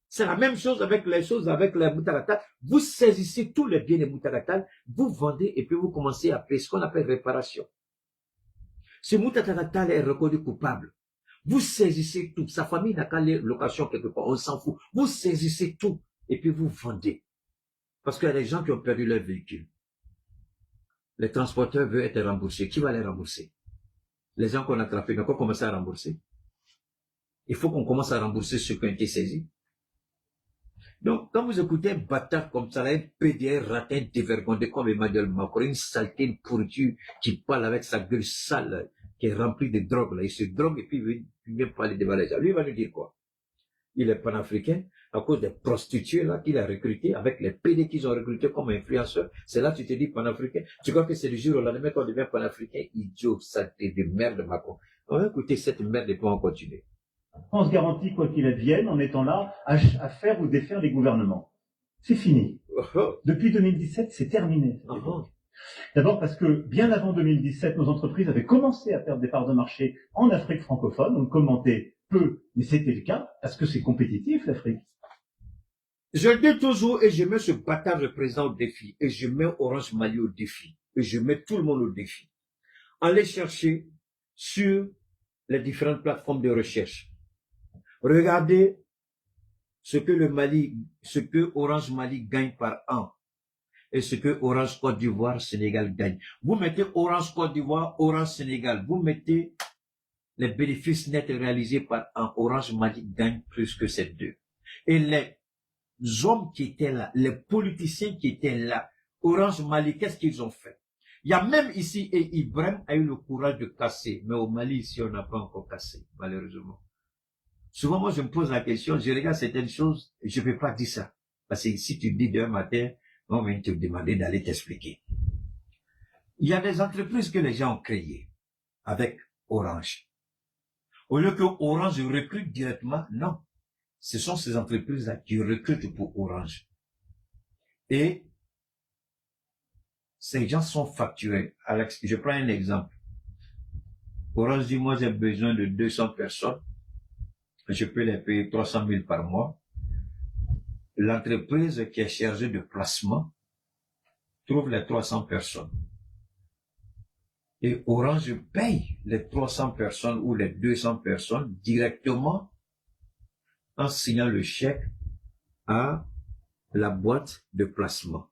C'est la même chose avec les choses, avec les Moutaratal. Vous saisissez tous les biens des Moutaratal, vous vendez et puis vous commencez à payer ce qu'on appelle réparation. Ce Moutaratal est reconnu coupable. Vous saisissez tout. Sa famille n'a qu'à aller location quelque part. On s'en fout. Vous saisissez tout. Et puis vous vendez. Parce qu'il y a des gens qui ont perdu leur véhicule. les transporteurs veulent être remboursés. Qui va les rembourser? Les gens qu'on a attrapés n'ont pas commencé à rembourser. Il faut qu'on commence à rembourser ceux qui ont été saisis. Donc, quand vous écoutez un bâtard comme ça, un PDR ratin dévergondé comme Emmanuel Macron, une saleté, une pourriture qui parle avec sa gueule sale, qui est remplie de drogue, là, il se drogue et puis il vient parler devant les gens. Lui, il va nous dire quoi? Il est panafricain à cause des prostituées là qu'il a recrutées, avec les PD qu'ils ont recrutés comme influenceurs. C'est là que tu te dis panafricain. Tu crois que c'est le jour au lendemain qu'on devient panafricain? Idiot, saleté de merde, Macron. On va écouter cette merde et puis on va continuer. La France garantit quoi qu'il advienne en étant là à faire ou défaire les gouvernements. C'est fini. Depuis 2017, c'est terminé. D'abord parce que bien avant 2017, nos entreprises avaient commencé à perdre des parts de marché en Afrique francophone. On le commentait peu, mais c'était le cas, parce que c'est compétitif, l'Afrique. Je le dis toujours, et je mets ce bâtard représentant au défi, et je mets Orange Mali au défi, et je mets tout le monde au défi. Allez chercher sur les différentes plateformes de recherche. Regardez ce que Orange Mali gagne par an, et ce que Orange Côte d'Ivoire, Sénégal gagne. Vous mettez Orange Côte d'Ivoire, Orange Sénégal, vous mettez les bénéfices nets réalisés par an, Orange Mali gagne plus que ces deux. Et les hommes qui étaient là, les politiciens qui étaient là, Orange Mali, qu'est-ce qu'ils ont fait? Il y a même ici, et Ibrahim a eu le courage de casser, mais au Mali, ici, on n'a pas encore cassé, malheureusement. Souvent, moi, je me pose la question, je regarde certaines choses, je ne peux pas dire ça. Parce que si tu dis demain matin, on vient te demander d'aller t'expliquer. Il y a des entreprises que les gens ont créées avec Orange. Au lieu que Orange recrute directement, non. Ce sont ces entreprises-là qui recrutent pour Orange. Et ces gens sont facturés. Alex, je prends un exemple. Orange dit, moi j'ai besoin de 200 personnes. Je peux les payer 300 000 par mois. L'entreprise qui est chargée de placement trouve les 300 personnes. Et Orange paye les 300 personnes ou les 200 personnes directement en signant le chèque à la boîte de placement.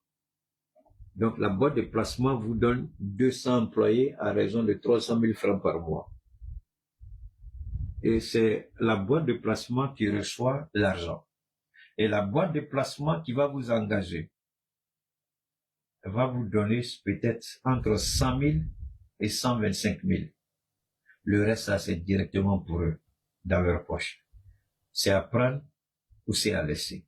Donc la boîte de placement vous donne 200 employés à raison de 300 000 francs par mois. Et c'est la boîte de placement qui reçoit l'argent. Et la boîte de placement qui va vous engager va vous donner peut-être entre 100 000 et 125 000. Le reste, ça, c'est directement pour eux, dans leur poche. C'est à prendre ou c'est à laisser.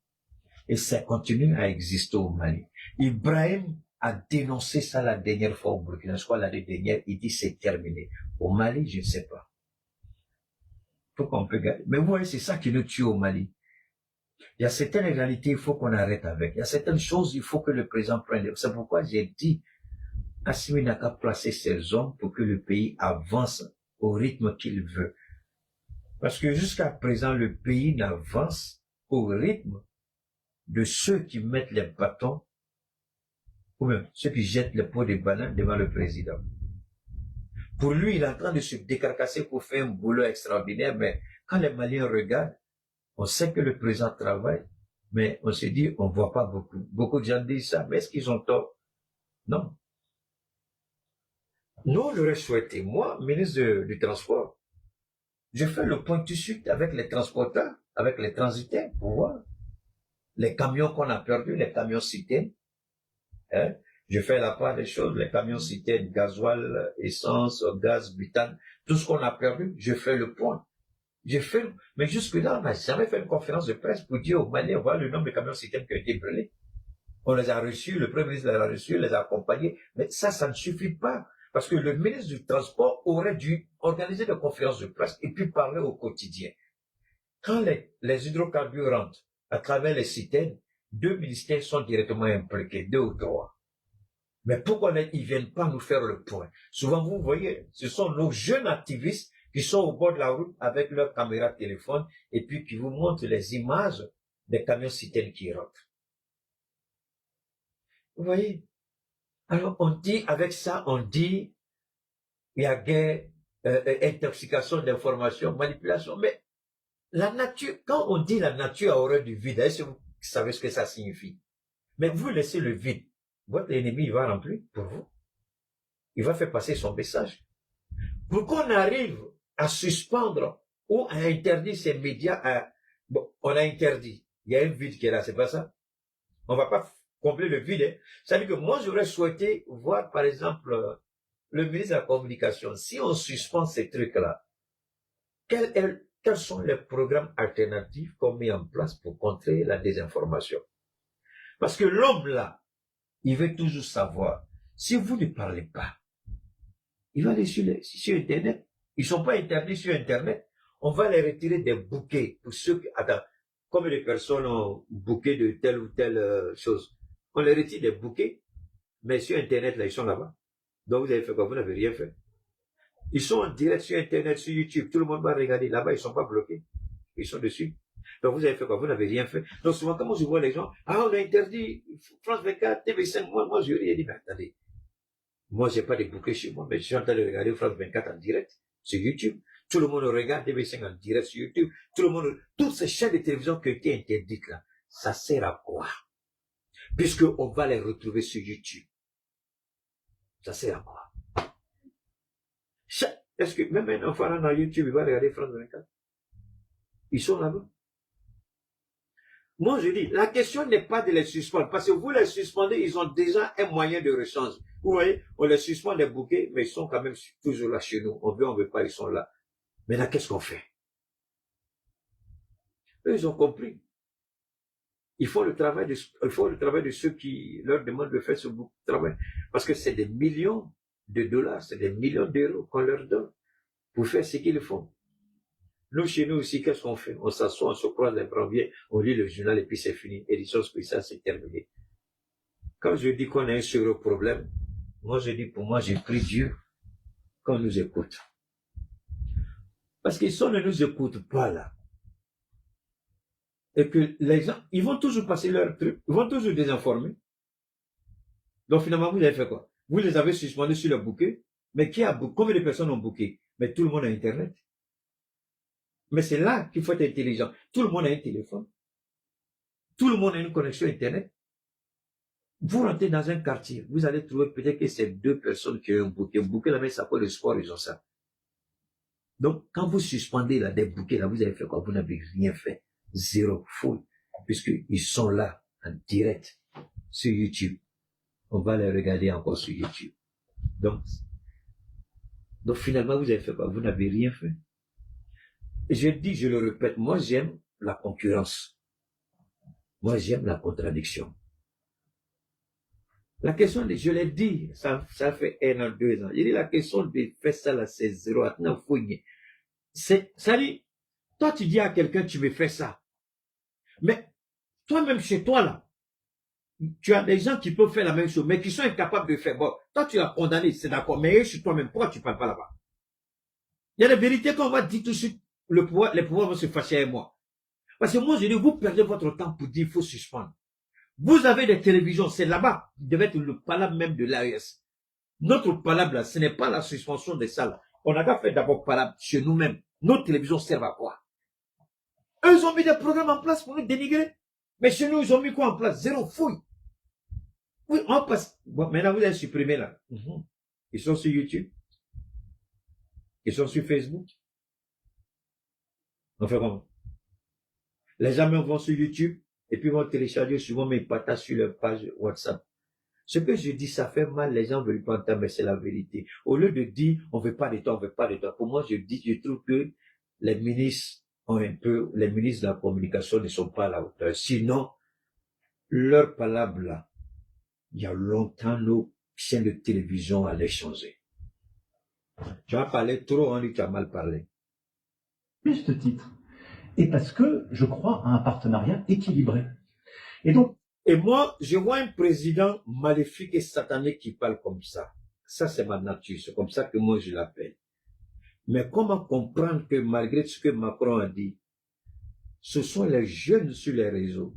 Et ça continue à exister au Mali. Ibrahim a dénoncé ça la dernière fois au Burkina, je crois l'année dernière, il dit c'est terminé. Au Mali, je ne sais pas. Faut qu'on peut garder. Mais vous voyez, c'est ça qui nous tue au Mali. Il y a certaines réalités, il faut qu'on arrête avec. Il y a certaines choses, il faut que le président prenne. C'est pourquoi j'ai dit, Assimi n'a qu'à placer ses hommes pour que le pays avance au rythme qu'il veut. Parce que jusqu'à présent, le pays n'avance au rythme de ceux qui mettent les bâtons, ou même ceux qui jettent les pots de bananes devant le président. Pour lui, il est en train de se décarcasser pour faire un boulot extraordinaire, mais quand les Maliens regardent, on sait que le président travaille, mais on se dit, on ne voit pas beaucoup. Beaucoup de gens disent ça, mais est-ce qu'ils ont tort? Non. Nous, on aurait souhaité, moi, ministre du Transport, je fais le point tout de suite avec les transporteurs, avec les transitaires, pour voir les camions qu'on a perdus, les camions citernes. Hein? Je fais la part des choses, les camions citernes, gasoil, essence, gaz, butane, tout ce qu'on a perdu, je fais le point. Mais jusque-là, on n'a jamais fait une conférence de presse pour dire aux Maliens, voilà le nombre de camions citernes qui ont été brûlés. On les a reçus, le Premier ministre les a reçus, les a accompagnés, mais ça ne suffit pas. Parce que le ministre du Transport aurait dû organiser des conférences de presse et puis parler au quotidien. Quand les hydrocarbures rentrent à travers les citernes, 2 ministères sont directement impliqués, 2 ou 3. Mais pourquoi ils ne viennent pas nous faire le point? Souvent, vous voyez, ce sont nos jeunes activistes qui sont au bord de la route avec leur caméra téléphone et puis qui vous montrent les images des camions citernes qui rentrent. Vous voyez? Alors, on dit, avec ça, on dit, il y a guerre, intoxication d'informations, manipulation, mais la nature, quand on dit la nature a horreur du vide, est-ce que vous savez ce que ça signifie? Mais vous laissez le vide, votre ennemi, il va remplir pour vous. il va faire passer son message. Pour qu'on arrive à suspendre ou à interdire ces médias, bon, on a interdit. Il y a un vide qui est là, c'est pas ça? On va pas combler le vide. Hein. Ça veut dire que moi, j'aurais souhaité voir, par exemple, le ministre de la Communication. Si on suspend ces trucs-là, quels sont les programmes alternatifs qu'on met en place pour contrer la désinformation? Parce que l'homme là, il veut toujours savoir. Si vous ne parlez pas, il va aller sur Internet. Ils ne sont pas interdits sur Internet. On va les retirer des bouquets. Pour ceux qui, attends, combien de personnes ont bouquet de telle ou telle chose? On les retire des bouquets, mais sur Internet, là, ils sont là-bas. Donc vous avez fait quoi? Vous n'avez rien fait. Ils sont en direct sur Internet, sur YouTube. Tout le monde va regarder. Là-bas, ils ne sont pas bloqués. Ils sont dessus. Donc vous avez fait quoi? Vous n'avez rien fait. Donc souvent, quand je vois les gens, ah, on a interdit France 24, TV5, moi, je lui ai dit, mais attendez. Moi, j'ai pas de bouquets chez moi, mais je suis en train de regarder France 24 en direct sur YouTube. Tout le monde regarde TV5 en direct sur YouTube. Tout le monde, toutes ces chaînes de télévision qui ont été interdites là, ça sert à quoi? Puisqu'on va les retrouver sur YouTube. Ça sert à quoi? Est-ce que même un enfant dans YouTube, il va regarder France 24? Ils sont là-bas. Moi, je dis, la question n'est pas de les suspendre, parce que vous les suspendez, ils ont déjà un moyen de rechange. Vous voyez, on les suspend les bouquets, mais ils sont quand même toujours là chez nous. On veut pas, ils sont là. Maintenant, qu'est-ce qu'on fait? Eux, ils ont compris. Il faut le travail de ceux qui leur demandent de faire ce travail. Parce que c'est des millions de dollars, c'est des millions d'euros qu'on leur donne pour faire ce qu'ils font. Nous, chez nous aussi, qu'est-ce qu'on fait? On s'assoit, on se croise les bras bien, on lit le journal et puis c'est fini. Édition spéciale, c'est terminé. Quand je dis qu'on a un sérieux problème, moi je dis pour moi, j'ai pris Dieu qu'on nous écoute. Parce que si on ne nous écoute pas là, et que les gens, ils vont toujours passer leur truc, ils vont toujours désinformer. Donc finalement, vous avez fait quoi? Vous les avez suspendus sur le bouquet, mais combien de personnes ont bouquet? Mais tout le monde a Internet. Mais c'est là qu'il faut être intelligent. Tout le monde a un téléphone. Tout le monde a une connexion Internet. Vous rentrez dans un quartier, vous allez trouver peut-être que c'est 2 personnes qui ont un bouquet. Un bouquet là, mais ça peut le sport, ils ont ça. Donc, quand vous suspendez là, des bouquets là, vous avez fait quoi? Vous n'avez rien fait. Zéro, fou. Puisqu'ils sont là, en direct, sur YouTube. On va les regarder encore sur YouTube. Donc finalement, vous avez fait quoi? Vous n'avez rien fait. Et je dis, je le répète, moi j'aime la concurrence. Moi j'aime la contradiction. La question, je l'ai dit, ça fait 1 an, 2 ans. J'ai dit la question de faire ça là, c'est zéro. Ça dit, toi tu dis à quelqu'un, tu veux faire ça. Mais toi-même chez toi là, tu as des gens qui peuvent faire la même chose, mais qui sont incapables de faire. Bon, toi tu l'as condamné, c'est d'accord, mais chez toi-même, pourquoi tu ne parles pas là-bas? Il y a des vérités qu'on va dire tout de suite. Les pouvoirs vont se fâcher avec moi. Parce que moi, je dis, vous perdez votre temps pour dire, il faut suspendre. Vous avez des télévisions, c'est là-bas, qui devait être le palabre même de l'AES. Notre palabre, là, ce n'est pas la suspension des salles. On a qu'à faire d'abord palabre chez nous-mêmes. Nos télévisions servent à quoi? Eux, ils ont mis des programmes en place pour nous dénigrer. Mais chez nous, ils ont mis quoi en place? Zéro fouille. Oui, on passe. Bon, maintenant, vous avez supprimé là. Ils sont sur YouTube. Ils sont sur Facebook. On fait comment? Les gens vont sur YouTube et puis vont télécharger souvent mes patates sur leur page WhatsApp. Ce que je dis, ça fait mal, les gens ne veulent pas entendre, mais c'est la vérité. Au lieu de dire, on veut pas de toi, on veut pas de toi. Pour moi, je trouve que les ministres les ministres de la communication ne sont pas à la hauteur. Sinon, leur palabre là, il y a longtemps, nos chaînes de télévision allaient changer. Tu as parlé trop, hein, tu as mal parlé. Juste titre. Et parce que je crois à un partenariat équilibré. Et donc, et moi, je vois un président maléfique et satanique qui parle comme ça. Ça, c'est ma nature. C'est comme ça que moi, je l'appelle. Mais comment comprendre que malgré ce que Macron a dit, ce sont les jeunes sur les réseaux,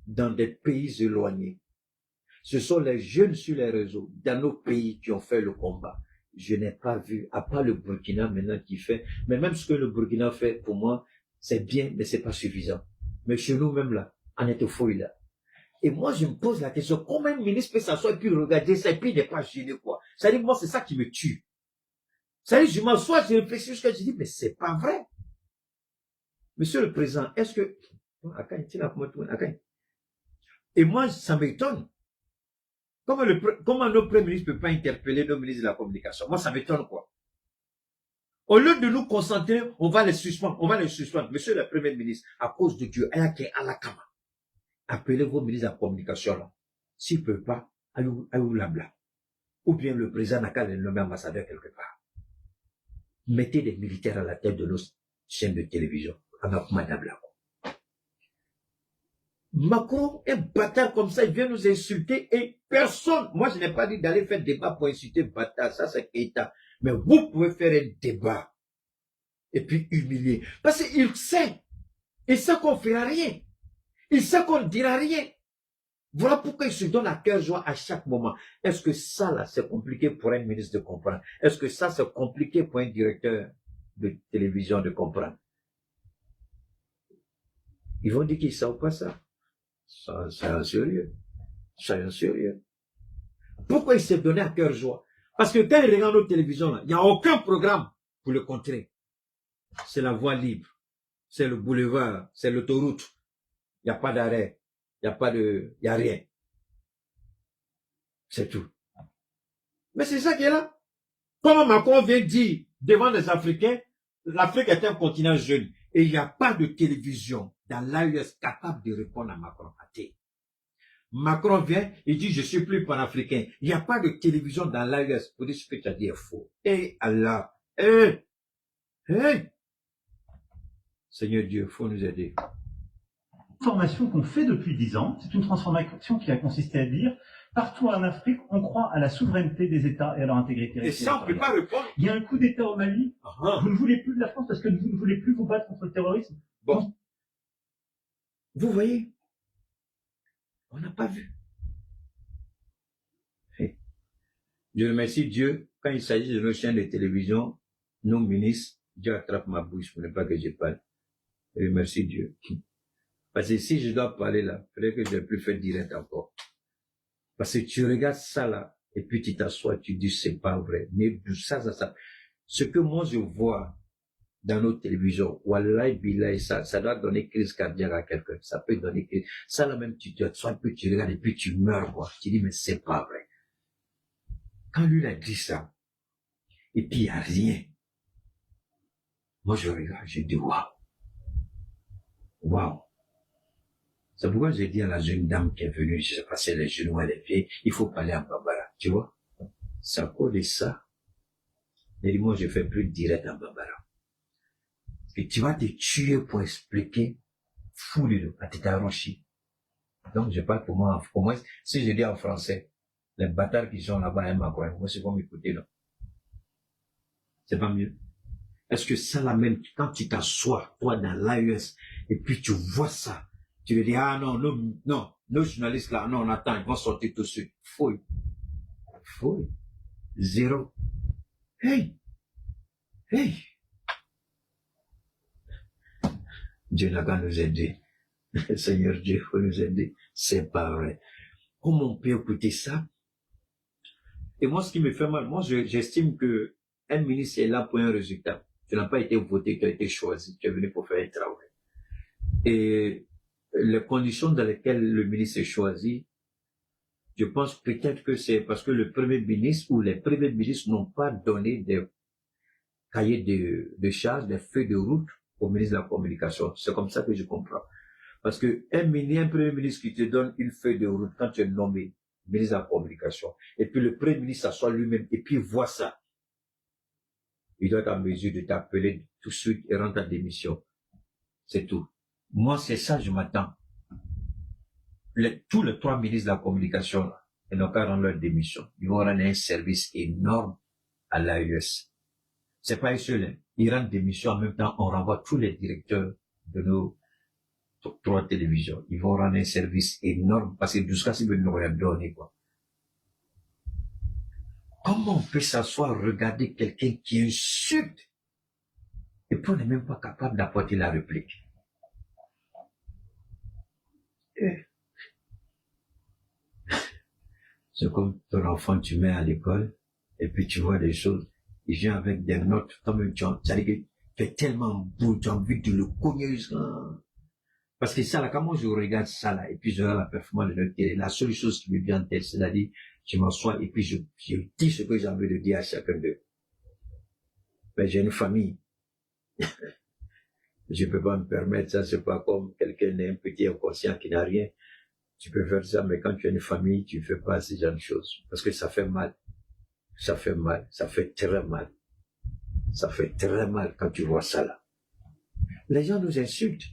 dans des pays éloignés. Ce sont les jeunes sur les réseaux, dans nos pays qui ont fait le combat. Je n'ai pas vu, à part le Burkina maintenant qui fait, mais même ce que le Burkina fait, pour moi, c'est bien, mais c'est pas suffisant. Mais chez nous même là, on est au fouille là. Et moi, je me pose la question, comment un ministre peut s'asseoir et puis regarder ça et puis il n'est pas gêné, quoi. Ça dit, moi, c'est ça qui me tue. Ça dit, je m'assois, je réfléchis jusqu'à je dis, mais c'est pas vrai. Monsieur le Président, est-ce que... Et moi, ça m'étonne. Comment nos premiers ministres ne peuvent pas interpeller nos ministres de la communication? Moi, ça m'étonne, quoi. Au lieu de nous concentrer, on va les suspendre, Monsieur le Premier ministre, à cause de Dieu, appelez vos ministres de la communication, là. S'ils ne peuvent pas, ayou labla. Ou bien le président n'a qu'à les nommer ambassadeur quelque part. Mettez des militaires à la tête de nos chaînes de télévision. Macron, un bâtard comme ça, il vient nous insulter et personne, moi je n'ai pas dit d'aller faire débat pour insulter bâtard, ça c'est Keïta. Mais vous pouvez faire un débat et puis humilier. Parce qu'il sait qu'on ne fera rien. Il sait qu'on ne dira rien. Voilà pourquoi il se donne à cœur joie à chaque moment. Est-ce que ça là, c'est compliqué pour un ministre de comprendre? Est-ce que ça, c'est compliqué pour un directeur de télévision de comprendre? Ils vont dire qu'ils ne savent pas ça. C'est un sérieux. C'est un sérieux. Pourquoi il s'est donné à cœur joie? Parce que quand il regarde nos télévisions, il n'y a aucun programme pour le contrer. C'est la voie libre. C'est le boulevard. C'est l'autoroute. Il n'y a pas d'arrêt. Il n'y a rien. C'est tout. Mais c'est ça qui est là. Comme Macron vient dire devant les Africains, l'Afrique est un continent jeune. Et il n'y a pas de télévision dans l'AES capable de répondre à Macron. Macron vient, il dit, je suis plus panafricain. Il n'y a pas de télévision dans l'AES pour dire ce que tu as dit est faux. Eh Allah, Seigneur Dieu, il faut nous aider. Transformation qu'on fait depuis 10 ans, c'est une transformation qui a consisté à dire, partout en Afrique, on croit à la souveraineté des États et à leur intégrité. Et ça, on ne peut pas répondre. Il y a un coup d'État au Mali. Vous ne voulez plus de la France parce que vous ne voulez plus vous battre contre le terrorisme. Bon. Vous voyez, on n'a pas vu. Je remercie Dieu, quand il s'agit de nos chaînes de télévision, nos ministres, Dieu attrape ma bouche pour ne pas que je parle. Je remercie Dieu. Parce que si je dois parler là, il faudrait que je n'ai plus fait direct encore. Parce que tu regardes ça là, et puis tu t'assois, tu dis c'est pas vrai. Mais ça. Ce que moi je vois dans nos télévisions, wallahi billahi, ça doit donner crise cardiaque à quelqu'un. Ça peut donner crise. Ça là même, tu t'assois, puis tu regardes, et puis tu meurs, quoi. Tu dis, mais c'est pas vrai. Quand lui a dit ça, et puis il n'y a rien. Moi je regarde, je dis, waouh. Waouh. C'est pourquoi j'ai dit à la jeune dame qui est venue, je sais pas si elle est genoux ou elle est pieds, il faut parler en Bambara, tu vois. C'est à cause de ça. Mais dis moi, je fais plus direct en Bambara. Et tu vas te tuer pour expliquer, fou de à Titarochi. Donc, je parle pour moi, si je dis en français, les bâtards qui sont là-bas, hein, moi, c'est pour m'écouter, là. C'est pas mieux. Est-ce que ça, la même, quand tu t'assois, toi, dans l'AES, et puis tu vois ça, tu veux dire, ah non, nos journalistes là, non, on attend, ils vont sortir tout de suite. Fouille. Zéro. Hey. Dieu n'a qu'à nous aider. Seigneur Dieu, faut nous aider. C'est pas vrai. Comment on peut écouter ça? Et moi, ce qui me fait mal, moi, j'estime que un ministre est là pour un résultat. Tu n'as pas été voté, tu as été choisi, tu es venu pour faire un travail. Et les conditions dans lesquelles le ministre est choisi, je pense peut-être que c'est parce que le Premier ministre ou les premiers ministres n'ont pas donné des cahiers de charges, des feuilles de route au ministre de la Communication. C'est comme ça que je comprends. Parce que un Premier ministre qui te donne une feuille de route quand tu es nommé ministre de la Communication, et puis le Premier ministre s'assoit lui-même et puis voit ça, il doit être en mesure de t'appeler tout de suite et rendre ta démission. C'est tout. Moi, c'est ça, je m'attends. Tous les 3 ministres de la Communication, là, ils n'ont qu'à rendre leur démission. Ils vont rendre un service énorme à l'AES. C'est pas seul, ils rendent démission en même temps, on renvoie tous les directeurs de nos 3 télévisions. Ils vont rendre un service énorme parce que jusqu'à ce qu'ils nous rien donné, quoi. Comment on peut s'asseoir, regarder quelqu'un qui insulte et puis on n'est même pas capable d'apporter la réplique? C'est comme ton enfant, tu mets à l'école, et puis tu vois des choses, il vient avec des notes, toi-même, c'est-à-dire que tu es tellement beau, tu as envie de le cogner. Parce que ça, là, quand moi je regarde ça, là, et puis je regarde la performance de notre télé, la seule chose qui me vient en tête, c'est-à-dire, je m'assois et puis je dis ce que j'ai envie de dire à chacun d'eux. Mais j'ai une famille. Je peux pas me permettre ça, c'est pas comme quelqu'un d'un petit inconscient qui n'a rien. Tu peux faire ça, mais quand tu as une famille, tu fais pas ce genre de choses. Parce que ça fait mal. Ça fait mal. Ça fait très mal. Ça fait très mal quand tu vois ça là. Les gens nous insultent.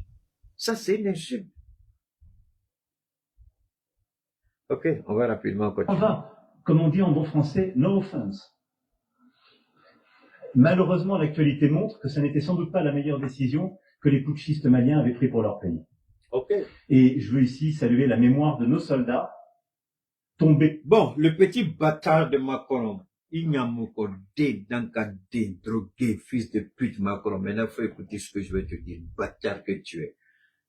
Ça, c'est une insulte. Ok, on va rapidement continuer. On va, comme on dit en bon français, no offense. Malheureusement, l'actualité montre que ce n'était sans doute pas la meilleure décision que les putschistes maliens avaient pris pour leur pays. Ok. Et je veux ici saluer la mémoire de nos soldats tombés. Bon, le petit bâtard de Macron, il n'y a dé, d'encadé, drogué, fils de pute Macron. Maintenant, il faut écouter ce que je vais te dire, bâtard que tu es.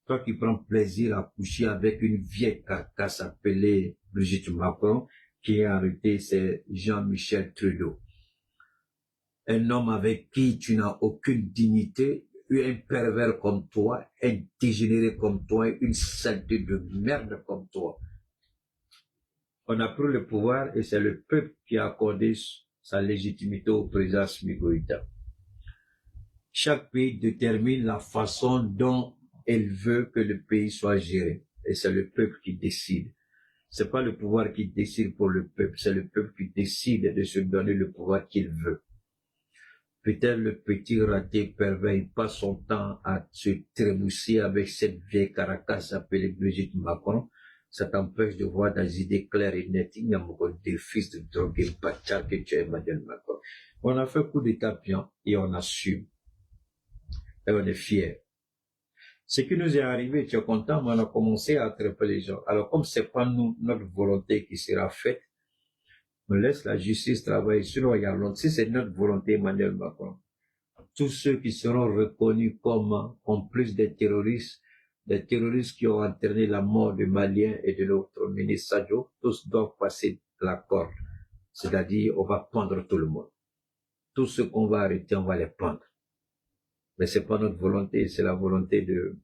Toi qui prends plaisir à coucher avec une vieille carcasse appelée Brigitte Macron, qui en réalité c'est Jean-Michel Trudeau. Un homme avec qui tu n'as aucune dignité, un pervers comme toi, un dégénéré comme toi, une saleté de merde comme toi. On a pris le pouvoir et c'est le peuple qui a accordé sa légitimité au président Assimi Goïta. Chaque pays détermine la façon dont il veut que le pays soit géré. Et c'est le peuple qui décide. C'est pas le pouvoir qui décide pour le peuple, c'est le peuple qui décide de se donner le pouvoir qu'il veut. Peut-être le petit raté pervers, il passe son temps à se trémousser avec cette vieille caracasse appelée Brigitte Macron. Ça t'empêche de voir des idées claires et nettes. Il y a beaucoup de fils de drogue et bâtard que tu es, Emmanuel Macron. On a fait coup d'état bien et on assume. Et on est fiers. Ce qui nous est arrivé, tu es content, mais on a commencé à attraper les gens. Alors comme c'est pas nous, notre volonté qui sera faite, on laisse la justice travailler. Sinon, il y a longtemps. Si c'est notre volonté, Emmanuel Macron, tous ceux qui seront reconnus comme complices des terroristes qui ont entraîné la mort de Maliens et de notre ministre Sadio, tous doivent passer la corde. C'est-à-dire, on va pendre tout le monde. Tous ceux qu'on va arrêter, on va les pendre. Mais c'est pas notre volonté, c'est la volonté de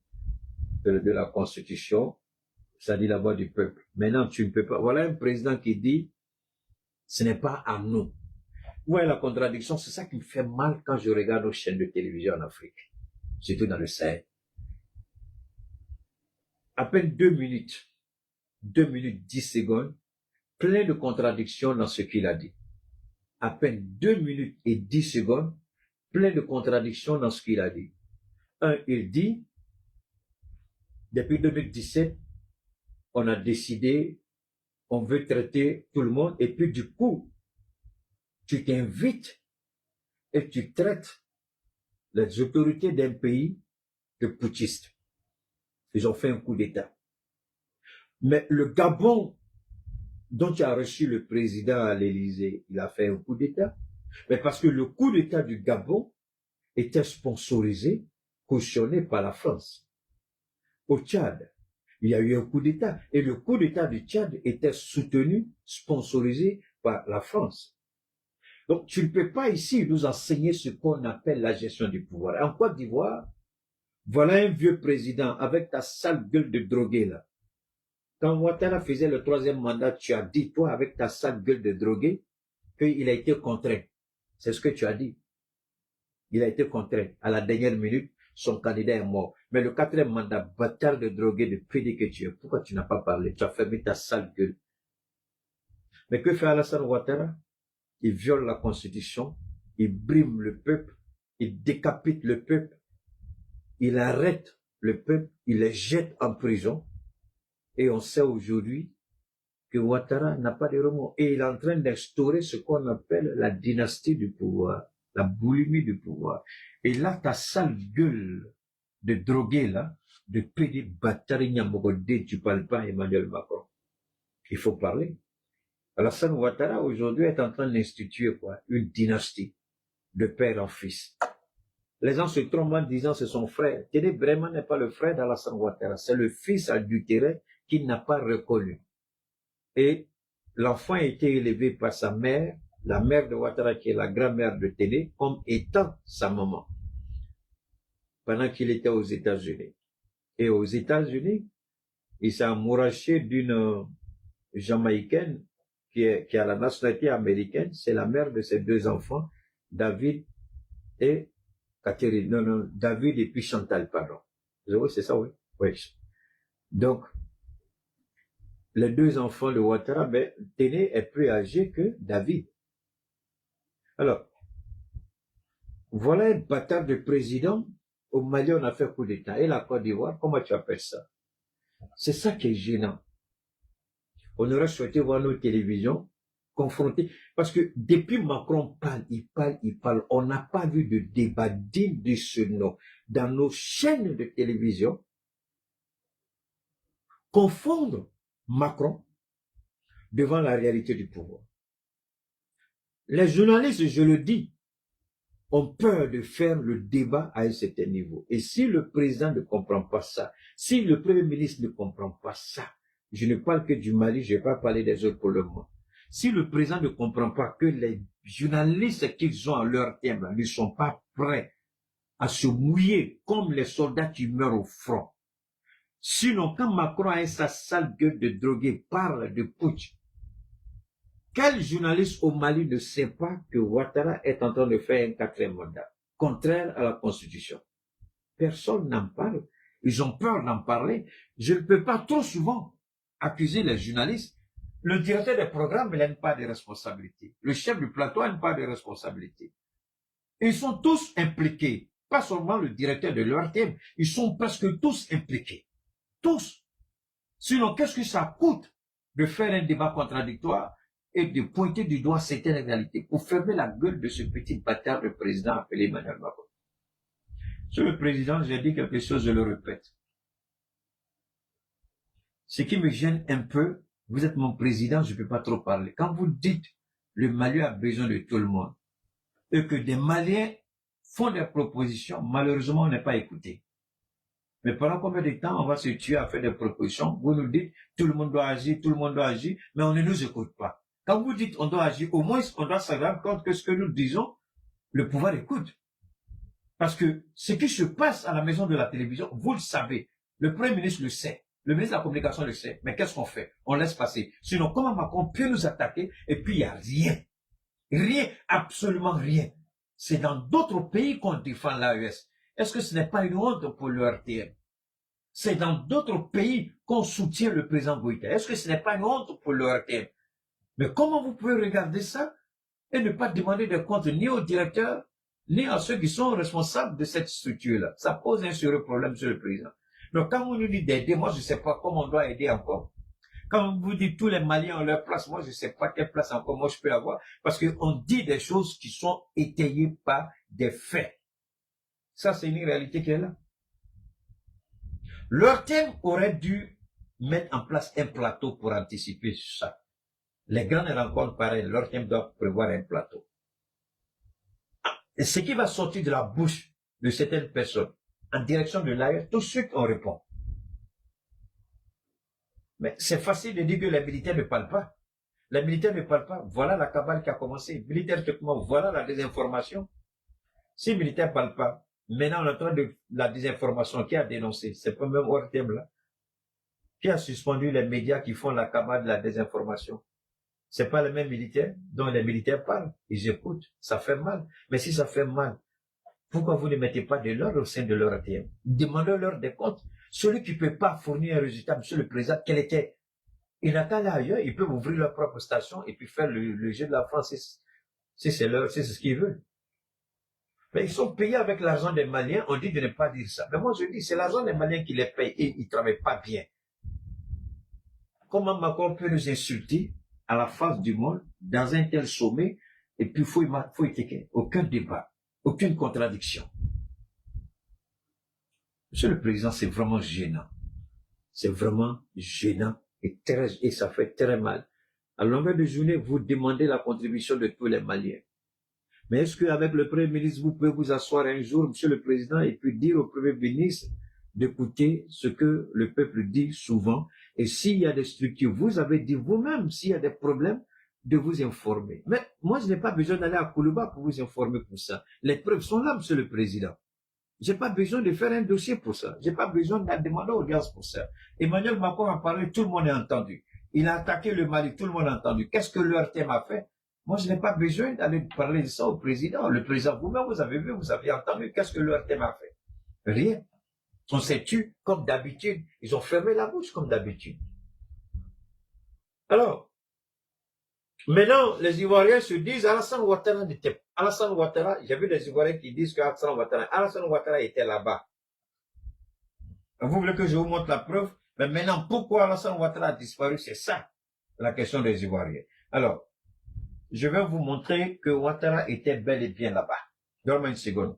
la Constitution, c'est-à-dire la voix du peuple. Maintenant, tu ne peux pas. Voilà un président qui dit, ce n'est pas à nous. Vous voyez la contradiction, c'est ça qui me fait mal quand je regarde nos chaînes de télévision en Afrique, surtout dans le Sahel. À peine 2 minutes 10 secondes, plein de contradictions dans ce qu'il a dit. À peine 2 minutes et 10 secondes, plein de contradictions dans ce qu'il a dit. Il dit, depuis 2017, on a décidé, on veut traiter tout le monde, et puis du coup, tu t'invites et tu traites les autorités d'un pays de putschistes. Ils ont fait un coup d'État. Mais le Gabon, dont tu as reçu le président à l'Élysée, il a fait un coup d'État. Mais parce que le coup d'État du Gabon était sponsorisé, cautionné par la France. Au Tchad, il y a eu un coup d'État. Et le coup d'État du Tchad était soutenu, sponsorisé par la France. Donc, tu ne peux pas ici nous enseigner ce qu'on appelle la gestion du pouvoir. En Côte d'Ivoire, voilà un vieux président avec ta sale gueule de drogué là. Quand Ouattara faisait le 3e mandat, tu as dit, toi, avec ta sale gueule de drogué, qu'il a été contraint. C'est ce que tu as dit. Il a été contraint. À la dernière minute, son candidat est mort. Mais le 4e mandat, bâtard de drogué, de pédé que tu es, pourquoi tu n'as pas parlé? Tu as fermé ta sale gueule. Mais que fait Alassane Ouattara? Il viole la Constitution, il brime le peuple, il décapite le peuple, il arrête le peuple, il les jette en prison. Et on sait aujourd'hui que Ouattara n'a pas de remords. Et il est en train d'instaurer ce qu'on appelle la dynastie du pouvoir, la boulimie du pouvoir. Et là, ta sale gueule de drogué, là, de pédé bâtard, tu parles pas Emmanuel Macron. Il faut parler. Alassane Ouattara, aujourd'hui, est en train d'instituer quoi? Une dynastie de père en fils. Les gens se trompent en disant c'est son frère. Téné vraiment n'est pas le frère d'Alassane Ouattara. C'est le fils adultéré qu'il n'a pas reconnu. Et l'enfant a été élevé par sa mère, la mère de Ouattara qui est la grand-mère de Téné, comme étant sa maman, pendant qu'il était aux États-Unis. Et aux États-Unis, il s'est amouraché d'une Jamaïcaine qui a la nationalité américaine. C'est la mère de ses deux enfants, David et Catherine. Non, David et puis Chantal, pardon. Oui, c'est ça, oui. Oui. Donc, les deux enfants de Ouattara, ben, Téné est plus âgé que David. Alors, voilà un bâtard de président. Au Mali, on a fait coup d'État. Et la Côte d'Ivoire, comment tu appelles ça? C'est ça qui est gênant. On aurait souhaité voir nos télévisions confrontées. Parce que depuis Macron il parle. On n'a pas vu de débat digne de ce nom. Dans nos chaînes de télévision, confondre Macron devant la réalité du pouvoir. Les journalistes, je le dis, ont peur de faire le débat à un certain niveau. Et si le président ne comprend pas ça, si le premier ministre ne comprend pas ça, je ne parle que du Mali, je ne vais pas parler des autres pour le moment. Si le président ne comprend pas que les journalistes qu'ils ont à leur thème ne sont pas prêts à se mouiller comme les soldats qui meurent au front. Sinon, quand Macron a sa sale gueule de drogué parle de putsch, quel journaliste au Mali ne sait pas que Ouattara est en train de faire un 4e mandat, contraire à la Constitution? Personne n'en parle. Ils ont peur d'en parler. Je ne peux pas trop souvent accuser les journalistes. Le directeur des programmes n'a pas de responsabilité. Le chef du plateau n'a pas de responsabilité. Ils sont tous impliqués. Pas seulement le directeur de l'ORTM. Ils sont presque tous impliqués. Tous. Sinon, qu'est-ce que ça coûte de faire un débat contradictoire et de pointer du doigt certaines réalités pour fermer la gueule de ce petit bâtard de président appelé Emmanuel Macron? Sur le président, j'ai dit quelque chose, je le répète. Ce qui me gêne un peu, vous êtes mon président, je ne peux pas trop parler. Quand vous dites le Mali a besoin de tout le monde et que des Maliens font des propositions, malheureusement, on n'est pas écouté. Mais pendant combien de temps on va se tuer à faire des propositions? Vous nous dites tout le monde doit agir, mais on ne nous écoute pas. Quand vous dites on doit agir, au moins on doit se rendre compte que ce que nous disons, le pouvoir écoute. Parce que ce qui se passe à la maison de la télévision, vous le savez. Le Premier ministre le sait. Le ministre de la Communication le sait. Mais qu'est-ce qu'on fait? On laisse passer. Sinon, comment Macron peut nous attaquer et puis il n'y a rien? Rien, absolument rien. C'est dans d'autres pays qu'on défend l'AES. Est-ce que ce n'est pas une honte pour le RTM? C'est dans d'autres pays qu'on soutient le président Goïta. Est-ce que ce n'est pas une honte pour le RTM? Mais comment vous pouvez regarder ça et ne pas demander de compte ni au directeur, ni à ceux qui sont responsables de cette structure-là? Ça pose un sérieux problème sur le président. Donc quand vous nous dites d'aider, moi je ne sais pas comment on doit aider encore. Quand vous dites tous les Maliens ont leur place, moi je ne sais pas quelle place encore moi je peux avoir. Parce qu'on dit des choses qui sont étayées par des faits. Ça c'est une réalité qui est là. Leur thème aurait dû mettre en place un plateau pour anticiper ça. Les grandes rencontres, pareil, leur thème doit prévoir un plateau. Et ce qui va sortir de la bouche de certaines personnes en direction de l'AES, tout de suite on répond. Mais c'est facile de dire que les militaires ne parlent pas. Les militaires ne parlent pas. Voilà la cabale qui a commencé. Militaire, voilà la désinformation. Si les militaires ne parlent pas, maintenant on entend de la désinformation qui a dénoncé. C'est pas même hors thème là. Qui a suspendu les médias qui font la cabale de la désinformation? C'est pas les mêmes militaires dont les militaires parlent. Ils écoutent. Ça fait mal. Mais si ça fait mal, pourquoi vous ne mettez pas de l'ordre au sein de leur ATM? Demandez-leur des comptes. Celui qui ne peut pas fournir un résultat, monsieur le président, quel était? Il n'a qu'à aller ailleurs, ils peuvent ouvrir leur propre station et puis faire le jeu de la France si c'est ce qu'ils veulent. Mais ils sont payés avec l'argent des Maliens, on dit de ne pas dire ça. Mais moi je dis, c'est l'argent des Maliens qui les paye et ils ne travaillent pas bien. Comment Macron peut nous insulter à la face du monde, dans un tel sommet, et puis faut étiqueter. Aucun débat, aucune contradiction. Monsieur le Président, c'est vraiment gênant. C'est vraiment gênant et ça fait très mal. À longueur de journée, vous demandez la contribution de tous les Maliens. Mais est-ce qu'avec le Premier ministre, vous pouvez vous asseoir un jour, Monsieur le Président, et puis dire au Premier ministre d'écouter ce que le peuple dit souvent, Et s'il y a des structures, vous avez dit vous-même, s'il y a des problèmes, de vous informer. Mais moi, je n'ai pas besoin d'aller à Koulouba pour vous informer pour ça. Les preuves sont là, Monsieur le Président. J'ai pas besoin de faire un dossier pour ça. J'ai pas besoin de demander audience pour ça. Emmanuel Macron a parlé, tout le monde a entendu. Il a attaqué le Mali, tout le monde a entendu. Qu'est-ce que l'ERTM a fait? Moi, je n'ai pas besoin d'aller parler de ça au président. Le président, vous-même, vous avez vu, vous avez entendu. Qu'est-ce que l'ERTM a fait? Rien. On s'est tué comme d'habitude. Ils ont fermé la bouche comme d'habitude. Alors, maintenant, les Ivoiriens se disent Alassane Ouattara n'était pas. Alassane Ouattara, j'ai vu des Ivoiriens qui disent qu'Alassane Ouattara était là-bas. Vous voulez que je vous montre la preuve? Mais maintenant, pourquoi Alassane Ouattara a disparu? C'est ça, la question des Ivoiriens. Alors, je vais vous montrer que Ouattara était bel et bien là-bas. Donne-moi une seconde.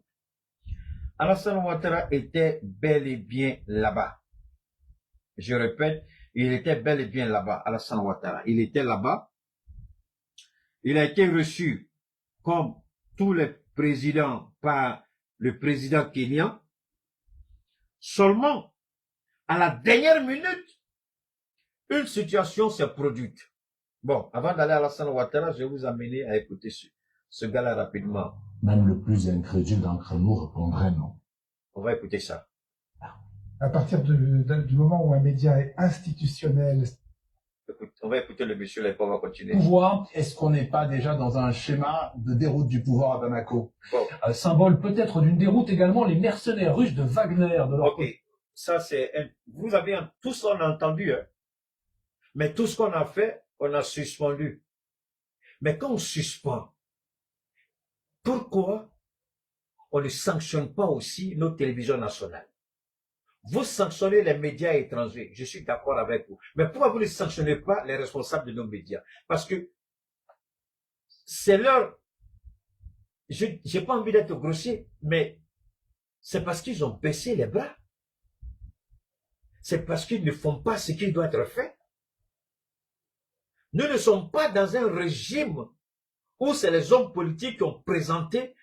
Alassane Ouattara était bel et bien là-bas. Je répète, il était bel et bien là-bas, Alassane Ouattara. Il était là-bas. Il a été reçu comme tous les présidents par le président kenyan. Seulement, à la dernière minute, une situation s'est produite. Bon, avant d'aller à Alassane Ouattara, je vais vous amener à écouter ce gars-là rapidement. Même le plus incrédule d'entre nous répondrait non. On va écouter ça. À partir du moment où un média est institutionnel, on va écouter le monsieur là, on va continuer. Pouvoir, est-ce qu'on n'est pas déjà dans un schéma de déroute du pouvoir à Bamako? Bon. Symbole peut-être d'une déroute également, les mercenaires russes de Wagner. De leur côté. Ça c'est... Vous avez tout ce qu'on a entendu, hein? Mais tout ce qu'on a fait, on a suspendu. Mais quand on suspend, pourquoi on ne sanctionne pas aussi nos télévisions nationales? Vous sanctionnez les médias étrangers, je suis d'accord avec vous. Mais pourquoi vous ne sanctionnez pas les responsables de nos médias? Parce que c'est leur... J'ai pas envie d'être grossier, mais c'est parce qu'ils ont baissé les bras. C'est parce qu'ils ne font pas ce qui doit être fait. Nous ne sommes pas dans un régime où c'est les hommes politiques qui ont présenté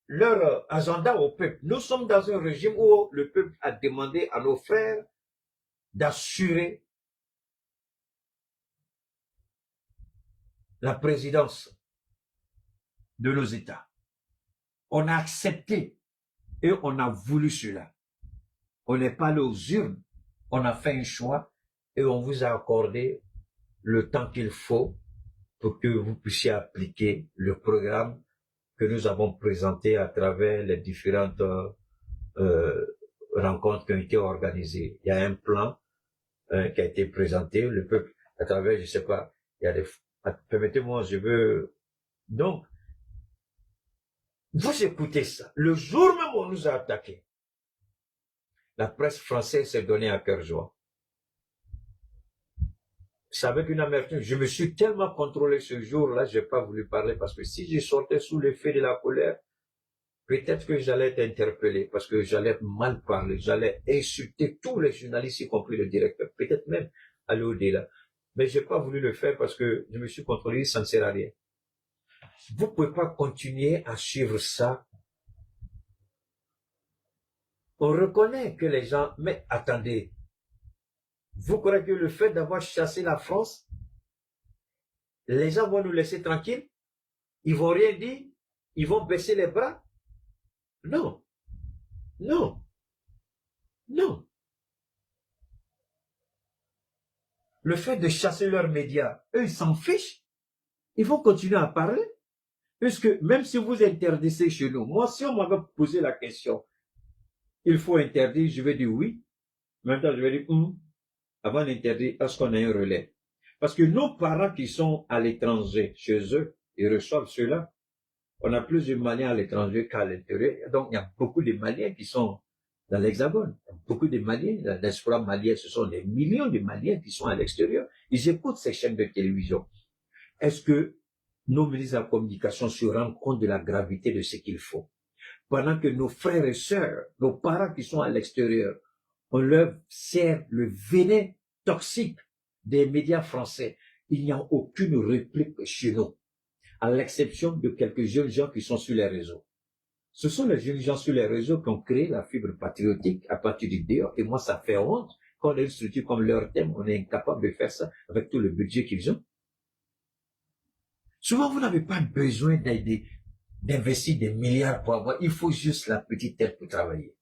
leur agenda au peuple. Nous sommes dans un régime où le peuple a demandé à nos frères d'assurer la présidence de nos États. On a accepté et on a voulu cela. On n'est pas allé aux urnes, on a fait un choix et on vous a accordé le temps qu'il faut pour que vous puissiez appliquer le programme que nous avons présenté à travers les différentes rencontres qui ont été organisées. Il y a un plan qui a été présenté, le peuple, à travers, je sais pas, il y a des... Permettez-moi, je veux... Donc, vous écoutez ça. Le jour même où on nous a attaqués, la presse française s'est donnée à cœur joie. C'est avec une amertume. Je me suis tellement contrôlé ce jour-là, je n'ai pas voulu parler parce que si je sortais sous l'effet de la colère, peut-être que j'allais être interpellé parce que j'allais mal parler, j'allais insulter tous les journalistes, y compris le directeur, peut-être même aller au-delà. Mais je n'ai pas voulu le faire parce que je me suis contrôlé, ça ne sert à rien. Vous ne pouvez pas continuer à suivre ça. On reconnaît que les gens, mais attendez, vous croyez que le fait d'avoir chassé la France, les gens vont nous laisser tranquilles? Ils vont rien dire? Ils vont baisser les bras? Non. Non. Non. Le fait de chasser leurs médias, eux, ils s'en fichent. Ils vont continuer à parler. Puisque même si vous interdisez chez nous, moi, si on m'avait posé la question, il faut interdire, je vais dire oui. Maintenant, je vais dire avant d'interdire, est-ce qu'on a un relais? Parce que nos parents qui sont à l'étranger, chez eux, ils reçoivent cela. On a plus de Maliens à l'étranger qu'à l'intérieur. Donc, il y a beaucoup de Maliens qui sont dans l'Hexagone. Beaucoup de Maliens, la diaspora malienne, ce sont des millions de Maliens qui sont à l'extérieur. Ils écoutent ces chaînes de télévision. Est-ce que nos ministres de la communication se rendent compte de la gravité de ce qu'il faut? Pendant que nos frères et sœurs, nos parents qui sont à l'extérieur, on leur sert le venin toxique des médias français. Il n'y a aucune réplique chez nous, à l'exception de quelques jeunes gens qui sont sur les réseaux. Ce sont les jeunes gens sur les réseaux qui ont créé la fibre patriotique à partir du dehors. Et moi, ça fait honte quand une structure comme leur thème, on est incapable de faire ça avec tout le budget qu'ils ont. Souvent, vous n'avez pas besoin d'investir des milliards pour avoir, il faut juste la petite tête pour travailler.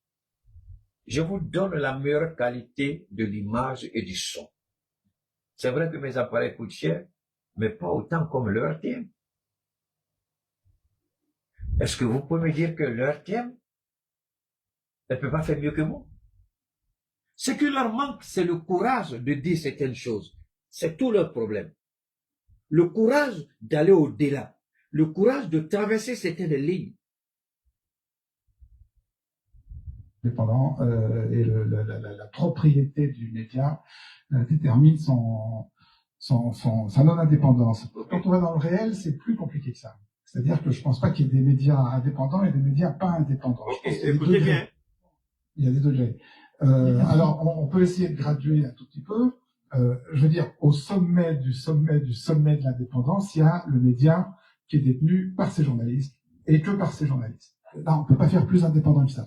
Je vous donne la meilleure qualité de l'image et du son. C'est vrai que mes appareils coûtent cher, mais pas autant comme leur thème. Est-ce que vous pouvez me dire que leur thème, elle ne peut pas faire mieux que moi? Ce qui leur manque, c'est le courage de dire certaines choses. C'est tout leur problème. Le courage d'aller au-delà. Le courage de traverser certaines lignes. Indépendant et la propriété du média détermine sa non-indépendance. Quand on va dans le réel, c'est plus compliqué que ça. C'est-à-dire que je pense pas qu'il y ait des médias indépendants et des médias pas indépendants. Écoutez bien. Il y a des degrés. Alors, on peut essayer de graduer un tout petit peu. Je veux dire, au sommet de l'indépendance, il y a le média qui est détenu par ses journalistes et que par ses journalistes. Là, on peut pas faire plus indépendant que ça.